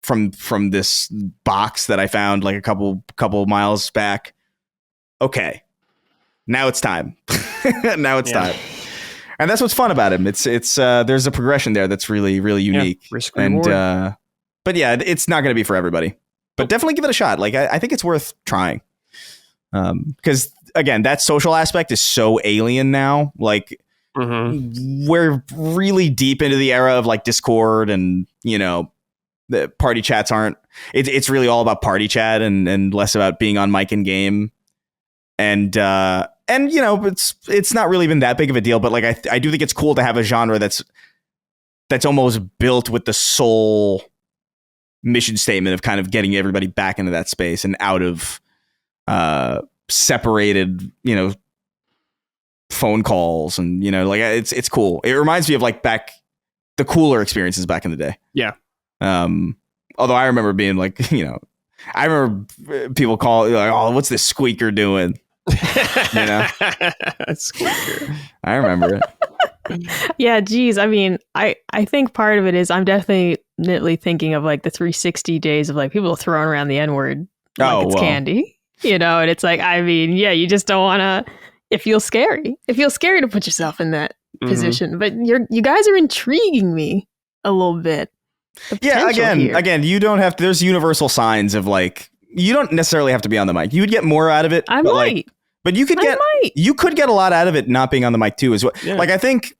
from this box that I found like a couple miles back. Okay, now it's time. Time. And that's what's fun about him. It's there's a progression there that's really, really unique. Risk reward. But yeah, it's not going to be for everybody. But definitely give it a shot. Like I think it's worth trying. Because again, that social aspect is so alien now. Like we're really deep into the era of like Discord and, you know, the party chats aren't. It's really all about party chat and less about being on mic in game. And you know, it's not really been that big of a deal. But like I do think it's cool to have a genre that's almost built with the sole mission statement of kind of getting everybody back into that space and out of separated, you know, phone calls and, you know, like it's cool. It reminds me of like the cooler experiences back in the day. Yeah. Although I remember being like, you know, I remember people call like, oh, what's this squeaker doing? You know, squeaker. I remember it. Yeah, geez. I mean, I think part of it is I'm definitely thinking of like the 360 days of like people throwing around the N-word like it's candy, you know, and it's like, I mean, yeah, you just don't want to. It feels scary. It feels scary to put yourself in that position. But you guys are intriguing me a little bit. Yeah, again, you don't have to, there's universal signs of like, you don't necessarily have to be on the mic. You would get more out of it. But you could get a lot out of it not being on the mic too as well. Yeah. Like, I think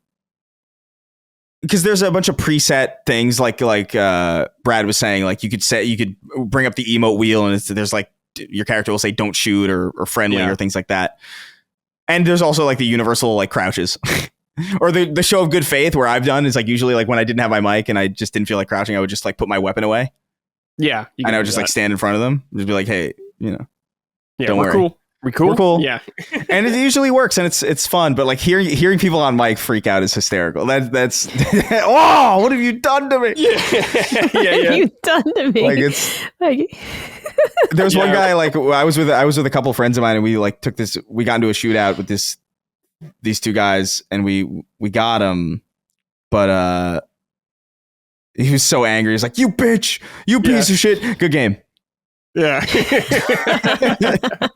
because there's a bunch of preset things like Brad was saying, like you could bring up the emote wheel and there's like your character will say don't shoot or friendly or things like that. And there's also like the universal like crouches. Or the show of good faith where I've done is like usually like when I didn't have my mic and I just didn't feel like crouching, I would just like put my weapon away. Yeah. And I would just like stand in front of them. Just be like, hey, don't worry. Cool. We're cool. Yeah. And it usually works and it's fun. But like hearing people on mic freak out is hysterical. That's oh, what have you done to me? Yeah. You've done to me. Like it's like there's one guy like I was with a couple friends of mine and we like we got into a shootout with these two guys and we got him, but he was so angry. He's like, you bitch, you piece of shit. Good game. Yeah.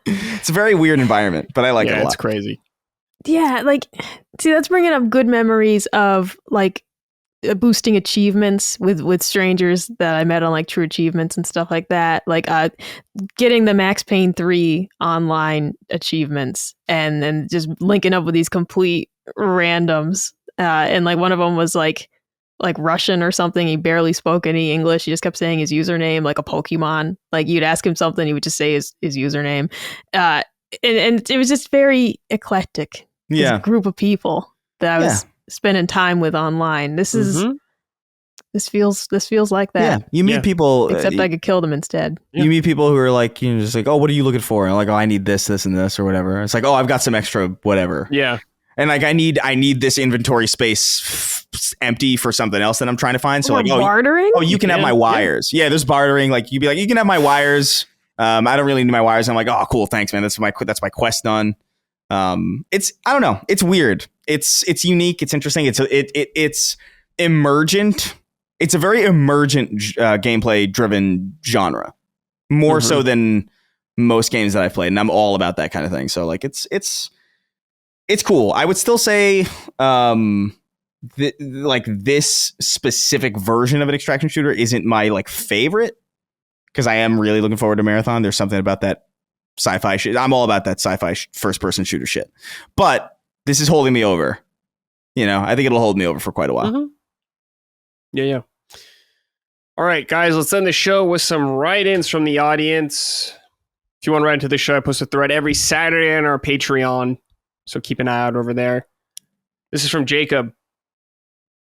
It's a very weird environment, but I like it a lot. It's crazy. Yeah, like, see, that's bringing up good memories of like boosting achievements with strangers that I met on like True Achievements and stuff like that. Like getting the Max Payne 3 online achievements and then just linking up with these complete randoms. And like one of them was like Russian or something. He barely spoke any English. He just kept saying his username like a Pokemon. Like you'd ask him something, he would just say his username. And it was just very eclectic. Yeah. This group of people that I was spending time with online. This feels like that. Yeah, you meet people, except I could kill them instead. You meet people who are like, just like, oh, what are you looking for? And I'm like, oh, I need this, and this, or whatever. It's like, oh, I've got some extra whatever. Yeah, and like, I need this inventory space empty for something else that I'm trying to find. So like, bartering. You can have my wires. Yeah, there's bartering. Like you'd be like, you can have my wires. I don't really need my wires. I'm like, oh, cool, thanks, man. That's my quest done. It's I don't know. It's weird. It's unique. It's interesting. It's emergent. It's a very emergent gameplay driven genre, more so than most games that I've played, and I'm all about that kind of thing. So like, it's cool. I would still say, like this specific version of an extraction shooter isn't my like favorite because I am really looking forward to Marathon. There's something about that sci-fi shit. I'm all about that sci-fi first person shooter shit, but this is holding me over. I think it'll hold me over for quite a while. Mm-hmm. Yeah. All right, guys, let's end the show with some write-ins from the audience. If you want to write into the show, I post a thread every Saturday on our Patreon, so keep an eye out over there. This is from Jacob.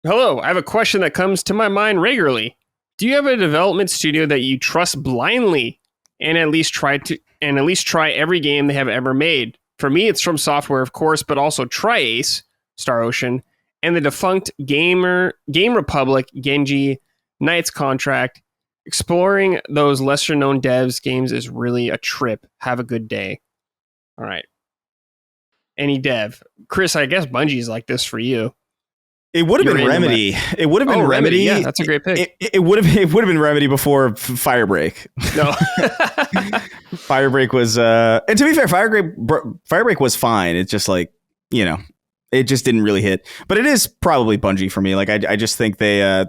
Hello, I have a question that comes to my mind regularly. Do you have a development studio that you trust blindly and at least try every game they have ever made? For me, it's From Software, of course, but also Tri-Ace, Star Ocean, and the defunct Game Republic, Genji, Knight's Contract. Exploring those lesser-known devs games is really a trip. Have a good day. All right. Any dev. Chris, I guess Bungie's like this for you. It would have been Remedy. It would have been Remedy. Yeah, that's a great pick. It would have been Remedy before Firebreak. No. Firebreak was and to be fair, Firebreak was fine. It's just like, it just didn't really hit. But it is probably Bungie for me. Like I just think they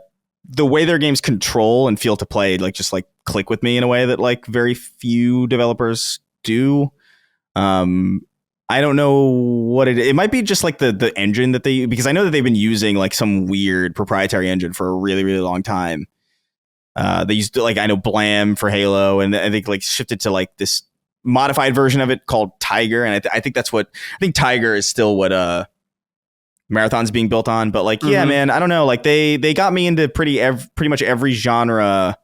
the way their games control and feel to play like just like click with me in a way that like very few developers do. I don't know what it might be, just like the engine that because I know that they've been using like some weird proprietary engine for a really, really long time. They used to, like, I know Blam for Halo, and I think like shifted to like this modified version of it called Tiger. And I think Tiger is still what Marathon's being built on. But like, yeah, man, I don't know. Like they got me into pretty much every genre.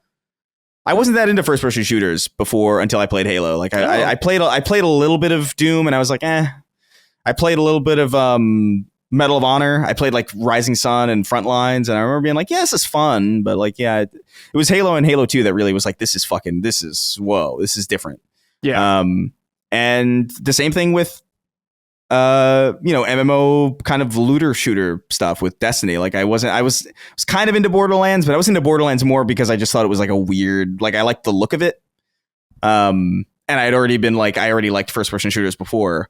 I wasn't that into first person shooters before until I played Halo. Like I played a little bit of Doom and I was like, I played a little bit of Medal of Honor. I played like Rising Sun and Frontlines, and I remember being like, yeah, this is fun. But like, yeah, it was Halo and Halo 2 that really was like, this is different. Yeah. And the same thing with MMO kind of looter shooter stuff with Destiny. Like I was kind of into Borderlands, but I was into Borderlands more because I just thought it was like a weird, like I liked the look of it. And I already liked first person shooters before.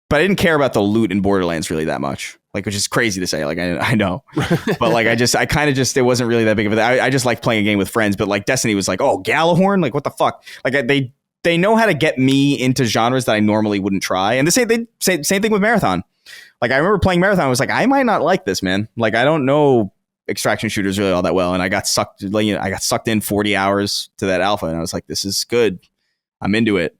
but I didn't care about the loot in Borderlands really that much. Like, which is crazy to say. Like, I know, but like, it wasn't really that big of a. I just like playing a game with friends. But like, Destiny was like, oh, Galahorn, like what the fuck? Like they know how to get me into genres that I normally wouldn't try. And same thing with Marathon. Like, I remember playing Marathon. I was like, I might not like this, man. Like, I don't know extraction shooters really all that well, and I got sucked. Like, I got sucked in 40 hours to that alpha, and I was like, this is good. I'm into it.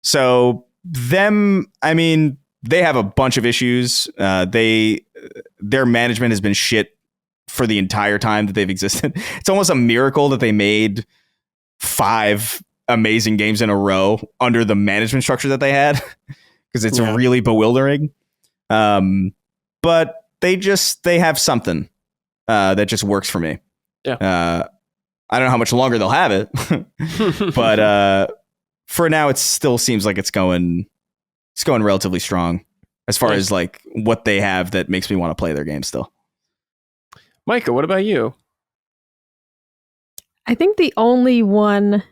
So I mean, they have a bunch of issues. Their management has been shit for the entire time that they've existed. It's almost a miracle that they made 5 amazing games in a row under the management structure that they had, because it's really bewildering. But they have something that just works for me. Yeah. I don't know how much longer they'll have it, but for now, it still seems like it's going relatively strong as far as like what they have that makes me want to play their game still. Micah, what about you? I think the only one,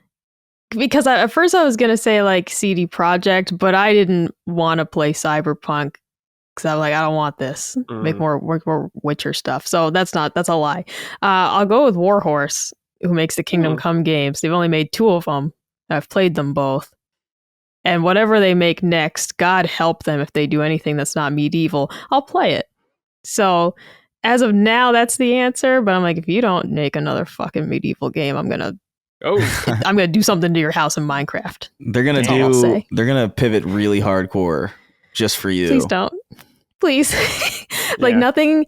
because at first I was gonna say like CD Projekt, but I didn't want to play Cyberpunk because I'm like, I don't want this. Make more Witcher stuff. So that's a lie. I'll go with Warhorse, who makes the Kingdom Come games. They've only made 2 of them. I've played them both. And whatever they make next, God help them if they do anything that's not medieval, I'll play it. So as of now, that's the answer. But I'm like, if you don't make another fucking medieval game, I'm gonna do something to your house in Minecraft. They're gonna pivot really hardcore just for you. Please don't. Please. Nothing.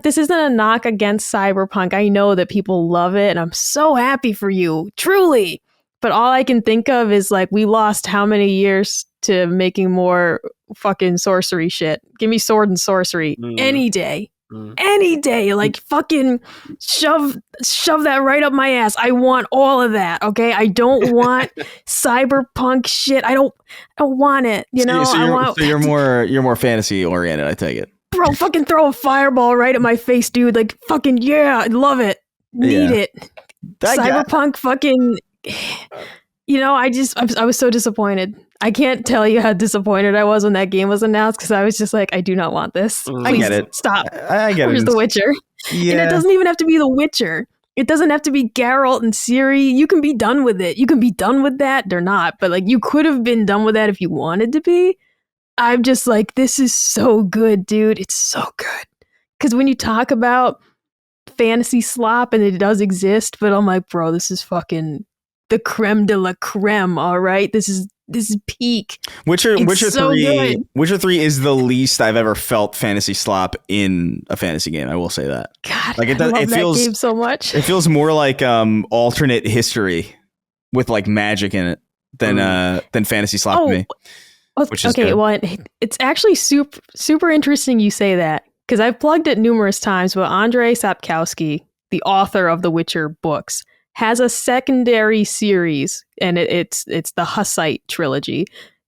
This isn't a knock against Cyberpunk. I know that people love it, and I'm so happy for you, truly. But all I can think of is like, we lost how many years to making more fucking sorcery shit. Give me sword and sorcery any day. Any day. Like, fucking shove that right up my ass. I want all of that. Okay, I don't want cyberpunk shit. I don't want it. You know. So you're more fantasy oriented, I take it. Bro, fucking throw a fireball right at my face, dude. Like, fucking yeah, I love it. Need it. Cyberpunk fucking. You know, I was so disappointed. I can't tell you how disappointed I was when that game was announced, because I was just like, I do not want this. I get it. Stop. I get it. Where's The Witcher? Yeah. And it doesn't even have to be The Witcher. It doesn't have to be Geralt and Ciri. You can be done with it. You can be done with that. They're not. But like, you could have been done with that if you wanted to be. I'm just like, this is so good, dude. It's so good. Because when you talk about fantasy slop, and it does exist, but I'm like, bro, this is fucking the creme de la creme. All right, this is peak. Witcher 3 is the least I've ever felt fantasy slop in a fantasy game. I will say that. God, like, it feels that game so much. It feels more like alternate history with like magic in it than fantasy slop to me. Which is okay, good. Well, it's actually super interesting you say that, because I've plugged it numerous times, but Andrzej Sapkowski, the author of the Witcher books, has a secondary series, and it's the Hussite trilogy.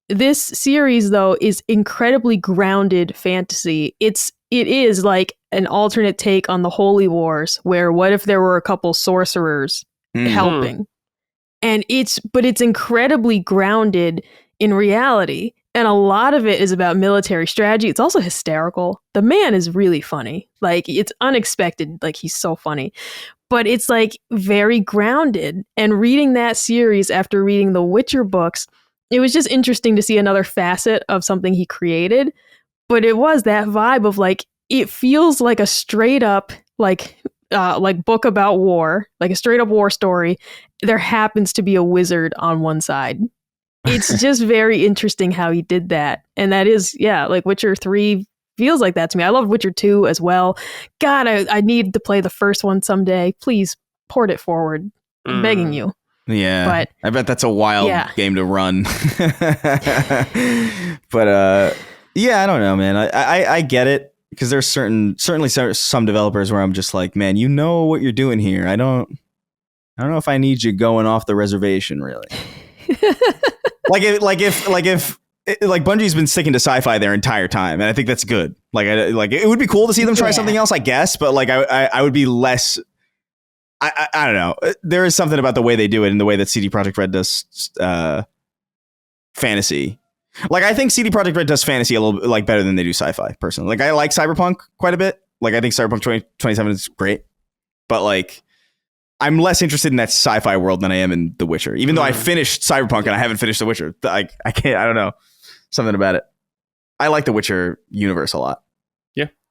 This series, though, is incredibly grounded fantasy. It is like an alternate take on the Holy Wars, where what if there were a couple sorcerers helping? And it's incredibly grounded in reality. And a lot of it is about military strategy. It's also hysterical. The man is really funny. Like, it's unexpected. Like, he's so funny. But it's like very grounded. And reading that series after reading the Witcher books, it was just interesting to see another facet of something he created. But it was that vibe of like, it feels like a straight up like book about war, like a straight up war story. There happens to be a wizard on one side. It's just very interesting how he did that. And that is, like Witcher 3 feels like that to me. I love Witcher 2 as well. God, I need to play the first one someday. Please port it forward. I'm begging you. Yeah. But I bet that's a wild game to run. But I don't know, man. I get it, because there's certainly some developers where I'm just like, man, you know what you're doing here. I don't know if I need you going off the reservation, really. If Bungie's been sticking to sci-fi their entire time, and I think that's good. Like it would be cool to see them try something else, I guess, but like I would be less. I don't know. There is something about the way they do it and the way that CD Projekt Red does fantasy. Like, I think CD Projekt Red does fantasy a little bit, like, better than they do sci-fi, personally. Like, I like Cyberpunk quite a bit. Like, I think Cyberpunk 2077 is great. But, like, I'm less interested in that sci-fi world than I am in The Witcher. Even though I finished Cyberpunk and I haven't finished The Witcher. I can't, I don't know. Something about it. I like The Witcher universe a lot.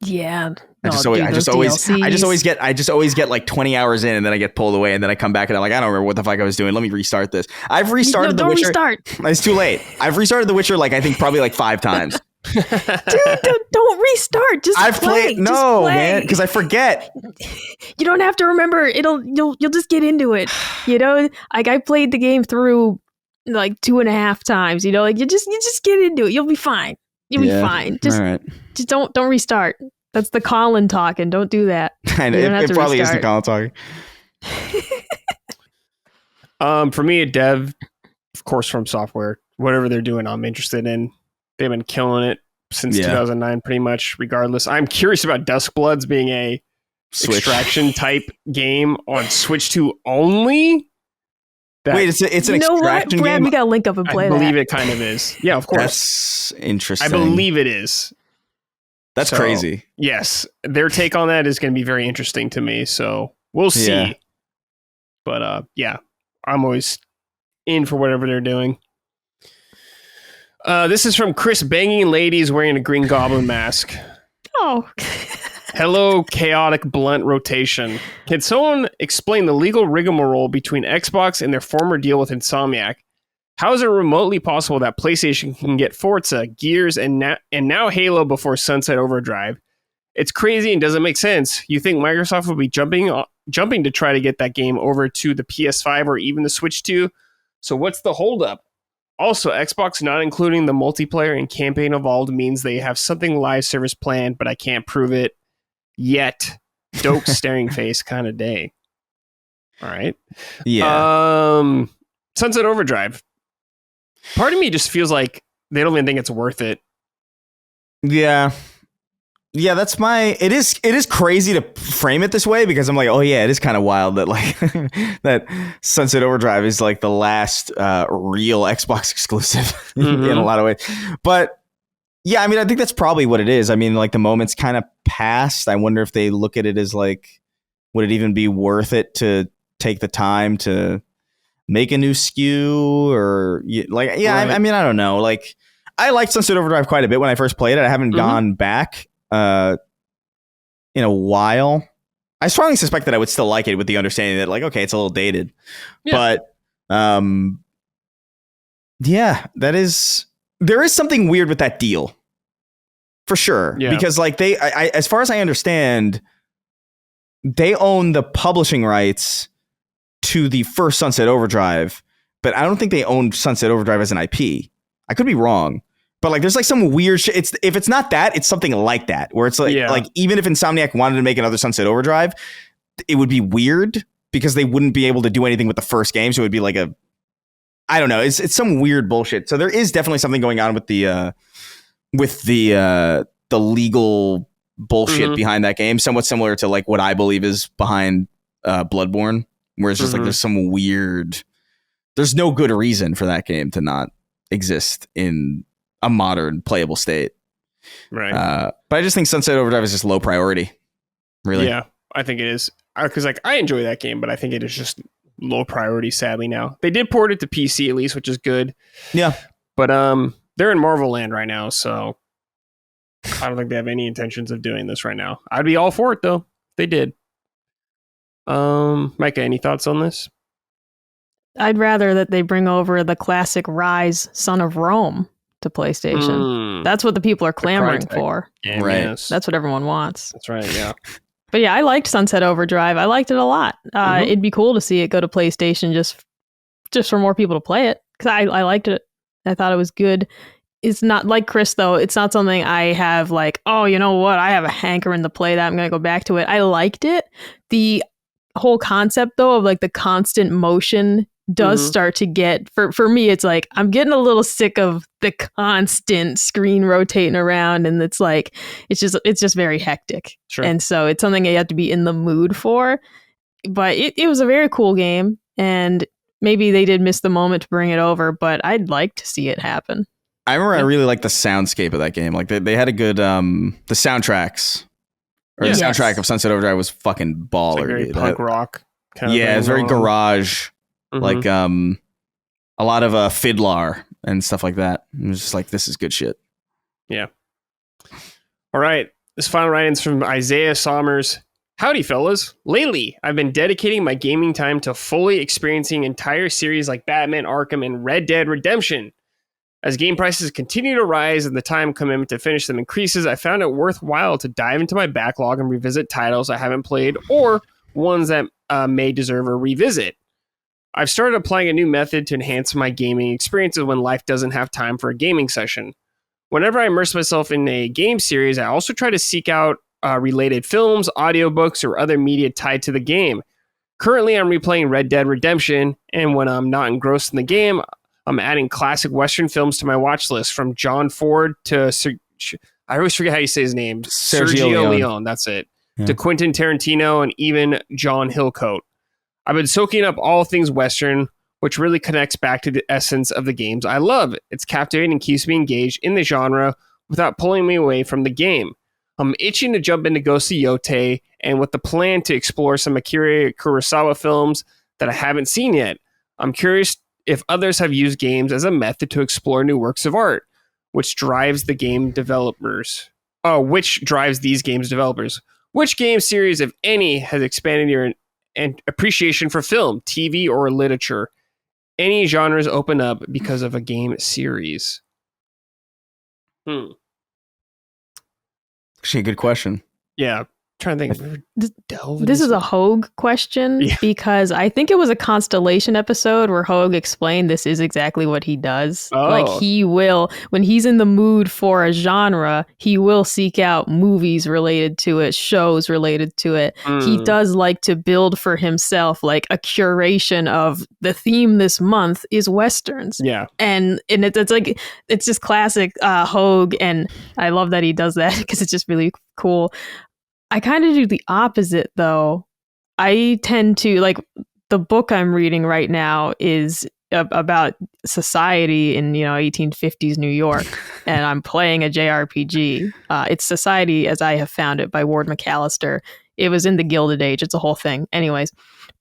Yeah. I just always get like 20 hours in and then I get pulled away and then I come back and I'm like, I don't remember what the fuck I was doing. Let me restart this. I've restarted The Witcher. It's too late. I've restarted The Witcher like I think probably like 5 times. Dude, don't restart. Just play. Man, because I forget. You don't have to remember. You'll just get into it. You know, like I played the game through like 2.5 times. You know, like you just get into it. You'll be fine. You'll be fine. Just don't restart. That's the Colin talking. Don't do that. I know, it probably is the Colin talking. For me, a dev, of course, from software, whatever they're doing, I'm interested in. They've been killing it since 2009, pretty much, regardless. I'm curious about Duskbloods being a Switch extraction type game on Switch 2 only. Wait, it's an extraction Brad, game? we gotta link up and play I believe it kind of is. Yeah, of course. That's interesting. I believe it is. That's crazy. Yes, their take on that is going to be very interesting to me. So we'll see. Yeah. But yeah, I'm always in for whatever they're doing. This is from Chris banging ladies wearing a Green Goblin mask. Oh. Hello, chaotic blunt rotation. Can someone explain the legal rigmarole between Xbox and their former deal with Insomniac? How is it remotely possible that PlayStation can get Forza, Gears, and now Halo before Sunset Overdrive? It's crazy and doesn't make sense. You think Microsoft will be jumping to try to get that game over to the PS5 or even the Switch 2? So what's the holdup? Also, Xbox not including the multiplayer and campaign involved means they have something live service planned, but I can't prove it yet. Dope staring face kind of day. All right. Yeah. Sunset Overdrive. Part of me just feels like they don't even think it's worth it. Yeah. Yeah, that's it is crazy to frame it this way because I'm like, oh yeah, it is kind of wild that like that Sunset Overdrive is like the last real Xbox exclusive in a lot of ways. But yeah, I mean, I think that's probably what it is. I mean, like the moment's kind of passed. I wonder if they look at it as like, would it even be worth it to take the time to make a new SKU or like, yeah, right. I mean, I don't know. Like I liked Sunset Overdrive quite a bit when I first played it. I haven't gone back in a while. I strongly suspect that I would still like it with the understanding that like, okay, it's a little dated, but yeah, there is something weird with that deal for sure. Yeah. Because like I as far as I understand, they own the publishing rights to the first Sunset Overdrive, but I don't think they own Sunset Overdrive as an IP. I could be wrong, but like there's like some weird shit. If it's not that, it's something like that, where it's like like even if Insomniac wanted to make another Sunset Overdrive, it would be weird because they wouldn't be able to do anything with the first game. So it would be like I don't know. It's some weird bullshit. So there is definitely something going on with the legal bullshit behind that game. Somewhat similar to like what I believe is behind Bloodborne. Where it's just like there's some weird, there's no good reason for that game to not exist in a modern playable state. Right. But I just think Sunset Overdrive is just low priority. Really. Yeah, I think it is. Because like I enjoy that game, but I think it is just low priority, sadly now. They did port it to PC at least, which is good. Yeah. But they're in Marvel Land right now, so I don't think they have any intentions of doing this right now. I'd be all for it though. If they did. Micah, any thoughts on this? I'd rather that they bring over the classic Rise Son of Rome to PlayStation. That's what the people are clamoring for. Yeah, right. Yes. That's what everyone wants. That's right, yeah. But yeah, I liked Sunset Overdrive. I liked it a lot. It'd be cool to see it go to PlayStation just for more people to play it. Because I liked it. I thought it was good. It's not like Chris, though. It's not something I have like, oh, you know what? I have a hankering to play that. I'm going to go back to it. I liked it. The whole concept though of like the constant motion does start to get for me, it's like I'm getting a little sick of the constant screen rotating around, and it's like it's just very hectic. Sure. And so it's something you have to be in the mood for. But it was a very cool game, and maybe they did miss the moment to bring it over, but I'd like to see it happen. I remember I really liked the soundscape of that game. Like they had a good the soundtracks. Or the soundtrack of Sunset Overdrive was fucking baller. It's like very punk rock kind of thing. It's very garage. Like a lot of fiddler and stuff like that. It was just like, this is good shit. Yeah. All right. This final write-in's from Isaiah Sommers. Howdy, fellas. Lately, I've been dedicating my gaming time to fully experiencing entire series like Batman, Arkham, and Red Dead Redemption. As game prices continue to rise and the time commitment to finish them increases, I found it worthwhile to dive into my backlog and revisit titles I haven't played or ones that may deserve a revisit. I've started applying a new method to enhance my gaming experiences when life doesn't have time for a gaming session. Whenever I immerse myself in a game series, I also try to seek out related films, audiobooks, or other media tied to the game. Currently, I'm replaying Red Dead Redemption, and when I'm not engrossed in the game, I'm adding classic Western films to my watch list, from John Ford to I always forget how you say his name. Sergio Leone, that's it. Yeah. To Quentin Tarantino and even John Hillcoat. I've been soaking up all things Western, which really connects back to the essence of the games I love. It's captivating and keeps me engaged in the genre without pulling me away from the game. I'm itching to jump into Ghost of Yotei, and with the plan to explore some Akira Kurosawa films that I haven't seen yet. I'm curious if others have used games as a method to explore new works of art, which drives these games developers. Which game series, if any, has expanded your appreciation for film, TV, or literature? Any genres open up because of a game series? Actually, a good question. Yeah. Trying to think. This is a Hogue question because I think it was a Constellation episode where Hogue explained this is exactly what he does. Oh. Like he will, when he's in the mood for a genre, he will seek out movies related to it, shows related to it. He does like to build for himself like a curation of the theme this month is Westerns. Yeah. And it's like, it's just classic Hogue. And I love that he does that because it's just really cool. I kind of do the opposite, though. I tend to, like, the book I'm reading right now is about society in, 1850s New York, and I'm playing a JRPG. It's Society as I Have Found It by Ward McAllister. It was in the Gilded Age. It's a whole thing. Anyways,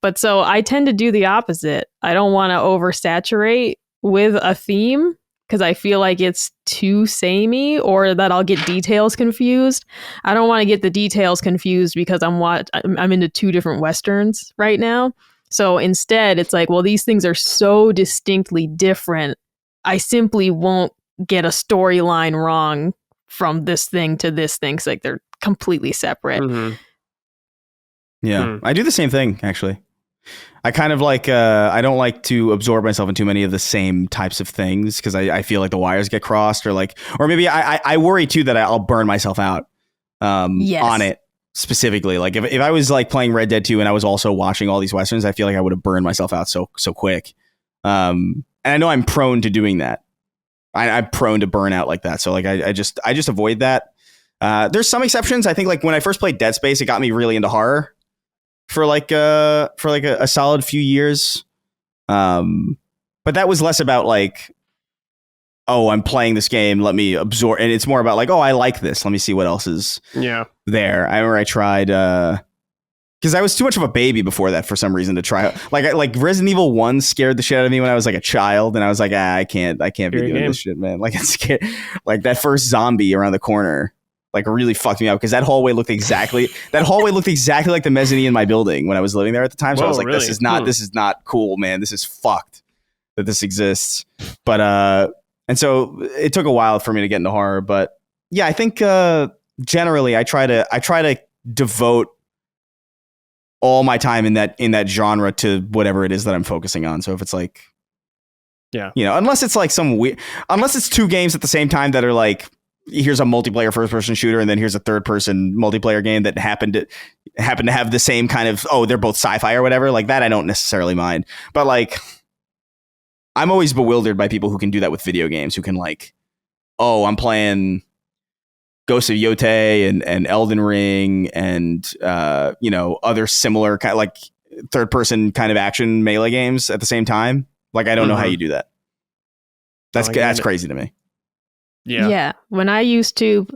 but so I tend to do the opposite. I don't want to oversaturate with a theme, because I feel like it's too samey or that I'll get details confused. I don't want to get the details confused because I'm into two different Westerns right now. So instead, it's like, well, these things are so distinctly different. I simply won't get a storyline wrong from this thing to this thing. It's like they're completely separate. Mm-hmm. Yeah, I do the same thing, actually. I kind of like, I don't like to absorb myself in too many of the same types of things because I feel like the wires get crossed or maybe I worry too that I'll burn myself out on it specifically. Like if I was like playing Red Dead 2 and I was also watching all these Westerns, I feel like I would have burned myself out so quick. And I know I'm prone to doing that. I'm prone to burnout like that. So like I just avoid that. There's some exceptions. I think like when I first played Dead Space, it got me really into horror. For a solid few years. But that was less about like, oh, I'm playing this game, let me absorb, and it's more about like, oh, I like this, let me see what else is there. I remember I tried because I was too much of a baby before that for some reason to try. Like Resident Evil 1 scared the shit out of me when I was like a child, and I was like, I can't be doing this shit, man. Like it's scared. Like that first zombie around the corner like really fucked me up because that hallway looked exactly like the mezzanine in my building when I was living there at the time. So I was like, really? This is not cool, man. This is fucked that this exists. But and so it took a while for me to get into horror. But yeah, I think generally I try to devote all my time in that genre to whatever it is that I'm focusing on. So if it's like, unless it's like unless it's two games at the same time that are like, here's a multiplayer first-person shooter, and then here's a third-person multiplayer game that happen to have the same kind of, oh, they're both sci-fi or whatever. Like that, I don't necessarily mind. But like, I'm always bewildered by people who can do that with video games, who can like, oh, I'm playing Ghost of Yotei and Elden Ring and other similar kind of like third-person kind of action melee games at the same time. Like, I don't know how you do that. That's crazy to me. Yeah. When I used to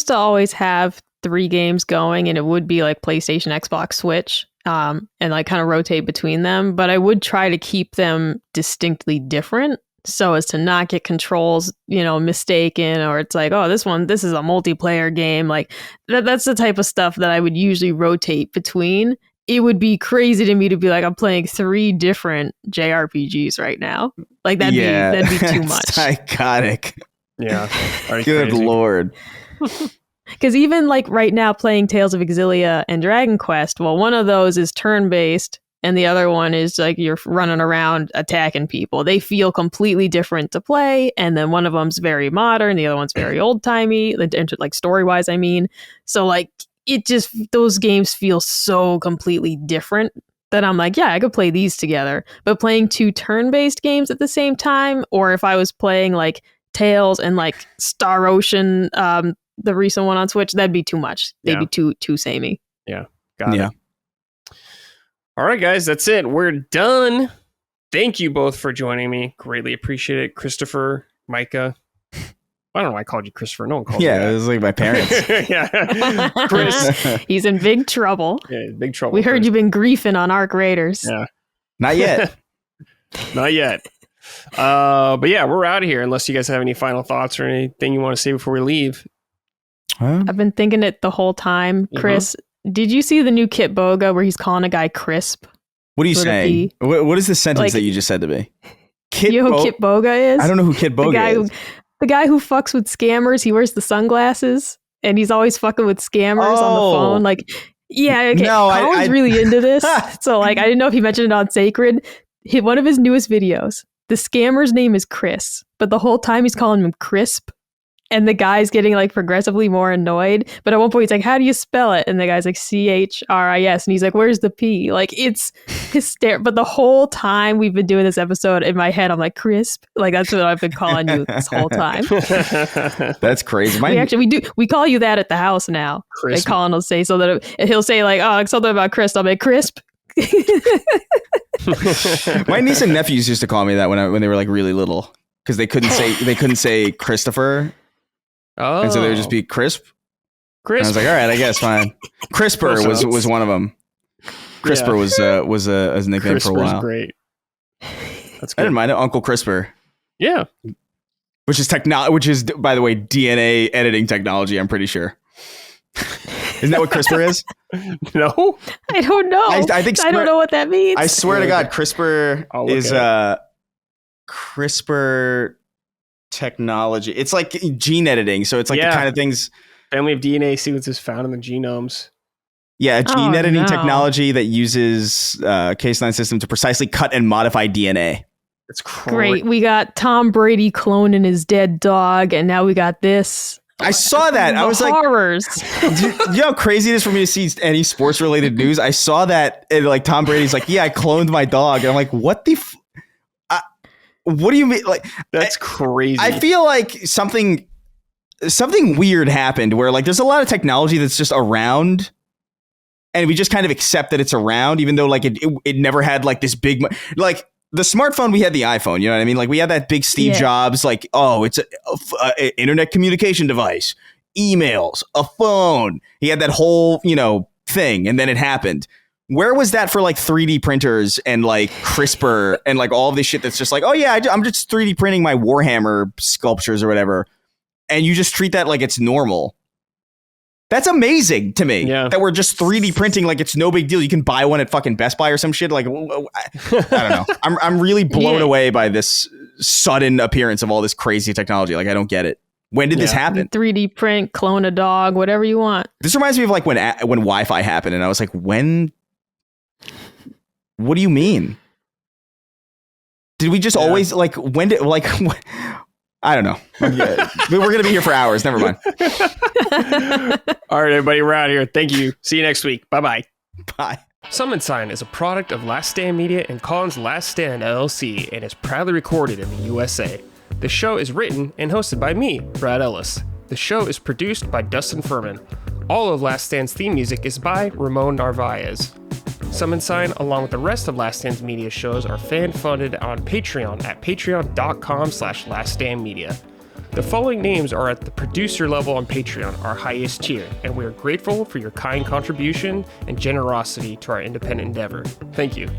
always have 3 games going, and it would be like PlayStation, Xbox, Switch, and like kind of rotate between them. But I would try to keep them distinctly different so as to not get controls, mistaken, or it's like, oh, this is a multiplayer game. Like that's the type of stuff that I would usually rotate between. It would be crazy to me to be like, I'm playing 3 different JRPGs right now. Like that'd be too much. Psychotic. Yeah. Good crazy. Lord. Because even like right now playing Tales of Xillia and Dragon Quest, well, one of those is turn-based and the other one is like you're running around attacking people. They feel completely different to play, and then one of them's very modern, the other one's very old-timey, like story-wise, I mean. So like those games feel so completely different that I'm like, yeah, I could play these together. But playing 2 turn-based games at the same time, or if I was playing like Tales and like Star Ocean, the recent one on Switch, that'd be too much. They'd be too samey. Yeah. Got it. All right, guys, that's it. We're done. Thank you both for joining me. Greatly appreciate it. Christopher, Micah. I don't know why I called you Christopher. No one called you that. It was like my parents. Yeah. Chris. He's in big trouble. Yeah, big trouble. We heard you've been griefing on Arc Raiders. Yeah. Not yet. Not yet. But yeah, we're out of here unless you guys have any final thoughts or anything you want to say before we leave. I've been thinking it the whole time. Chris, did you see the new Kit Boga where he's calling a guy crisp? What are you saying? What is the sentence that you just said to me? You know who Kit Boga is? I don't know who Kit Boga is. The guy who fucks with scammers. He wears the sunglasses and he's always fucking with scammers on the phone. Like, yeah, okay. No, Colin's really into this. So like, I didn't know if he mentioned it on Sacred. One of his newest videos, the scammer's name is Chris, but the whole time he's calling him Crisp. And the guy's getting like progressively more annoyed. But at one point he's like, how do you spell it? And the guy's like, CHRIS. And he's like, where's the P? Like, it's hysterical. But the whole time we've been doing this episode, in my head, I'm like, Crisp. Like, that's what I've been calling you this whole time. That's crazy. We call you that at the house now. Crisp. Like, Colin will say so that he'll say like, oh, something about Chris. I'll be Crisp. My niece and nephews used to call me that when they were like really little, because they couldn't say Christopher. Oh. And so they would just be Crisp. And I was like, all right, I guess fine. Crisper was one of them. Crisper was a nickname for a while. Crisper's great. That's good. I didn't mind it. Uncle Crisper. Yeah. Which is by the way, DNA editing technology, I'm pretty sure. Isn't that what CRISPR is? No. I don't know. I don't know what that means. I swear to God, CRISPR is CRISPR technology. It's like gene editing. So it's like the kind of things. Family of DNA sequences found in the genomes. Yeah, gene editing technology that uses Case9 system to precisely cut and modify DNA. It's great. We got Tom Brady cloning his dead dog, and now we got this. I saw that. I was horrors. Like, you know how crazy it is for me to see any sports related news? I saw that, and like Tom Brady's like, yeah, I cloned my dog. And I'm like, what the what do you mean? Like, that's crazy. I feel like something weird happened where like there's a lot of technology that's just around, and we just kind of accept that it's around, even though like it never had like this big, like the smartphone. We had the iPhone, you know what I mean? Like we had that big Steve Jobs, like, oh, it's a internet communication device, emails, a phone. He had that whole, thing, and then it happened. Where was that for like 3D printers and like CRISPR and like all of this shit that's just like, oh yeah, I'm just 3D printing my Warhammer sculptures or whatever. And you just treat that like it's normal. That's amazing to me. Yeah. That we're just 3D printing like it's no big deal. You can buy one at fucking Best Buy or some shit. Like, I don't know. I'm really blown away by this sudden appearance of all this crazy technology. Like, I don't get it. When did this happen? 3D print, clone a dog, whatever you want. This reminds me of like when Wi-Fi happened, and I was like, when? What do you mean? Did we just always like? When did like? I don't know. We're gonna be here for hours. Never mind. All right, everybody, we're out of here. Thank you. See you next week. Bye. Bye. Summon Sign is a product of Last Stand Media and Colin's Last Stand LLC and is proudly recorded in the USA. The show is written and hosted by me, Brad Ellis. The show is produced by Dustin Furman. All of Last Stand's theme music is by Ramon Narvaez. Summon Sign, along with the rest of Last Stand's media shows, are fan-funded on Patreon at patreon.com/laststandmedia. The following names are at the producer level on Patreon, our highest tier, and we are grateful for your kind contribution and generosity to our independent endeavor. Thank you.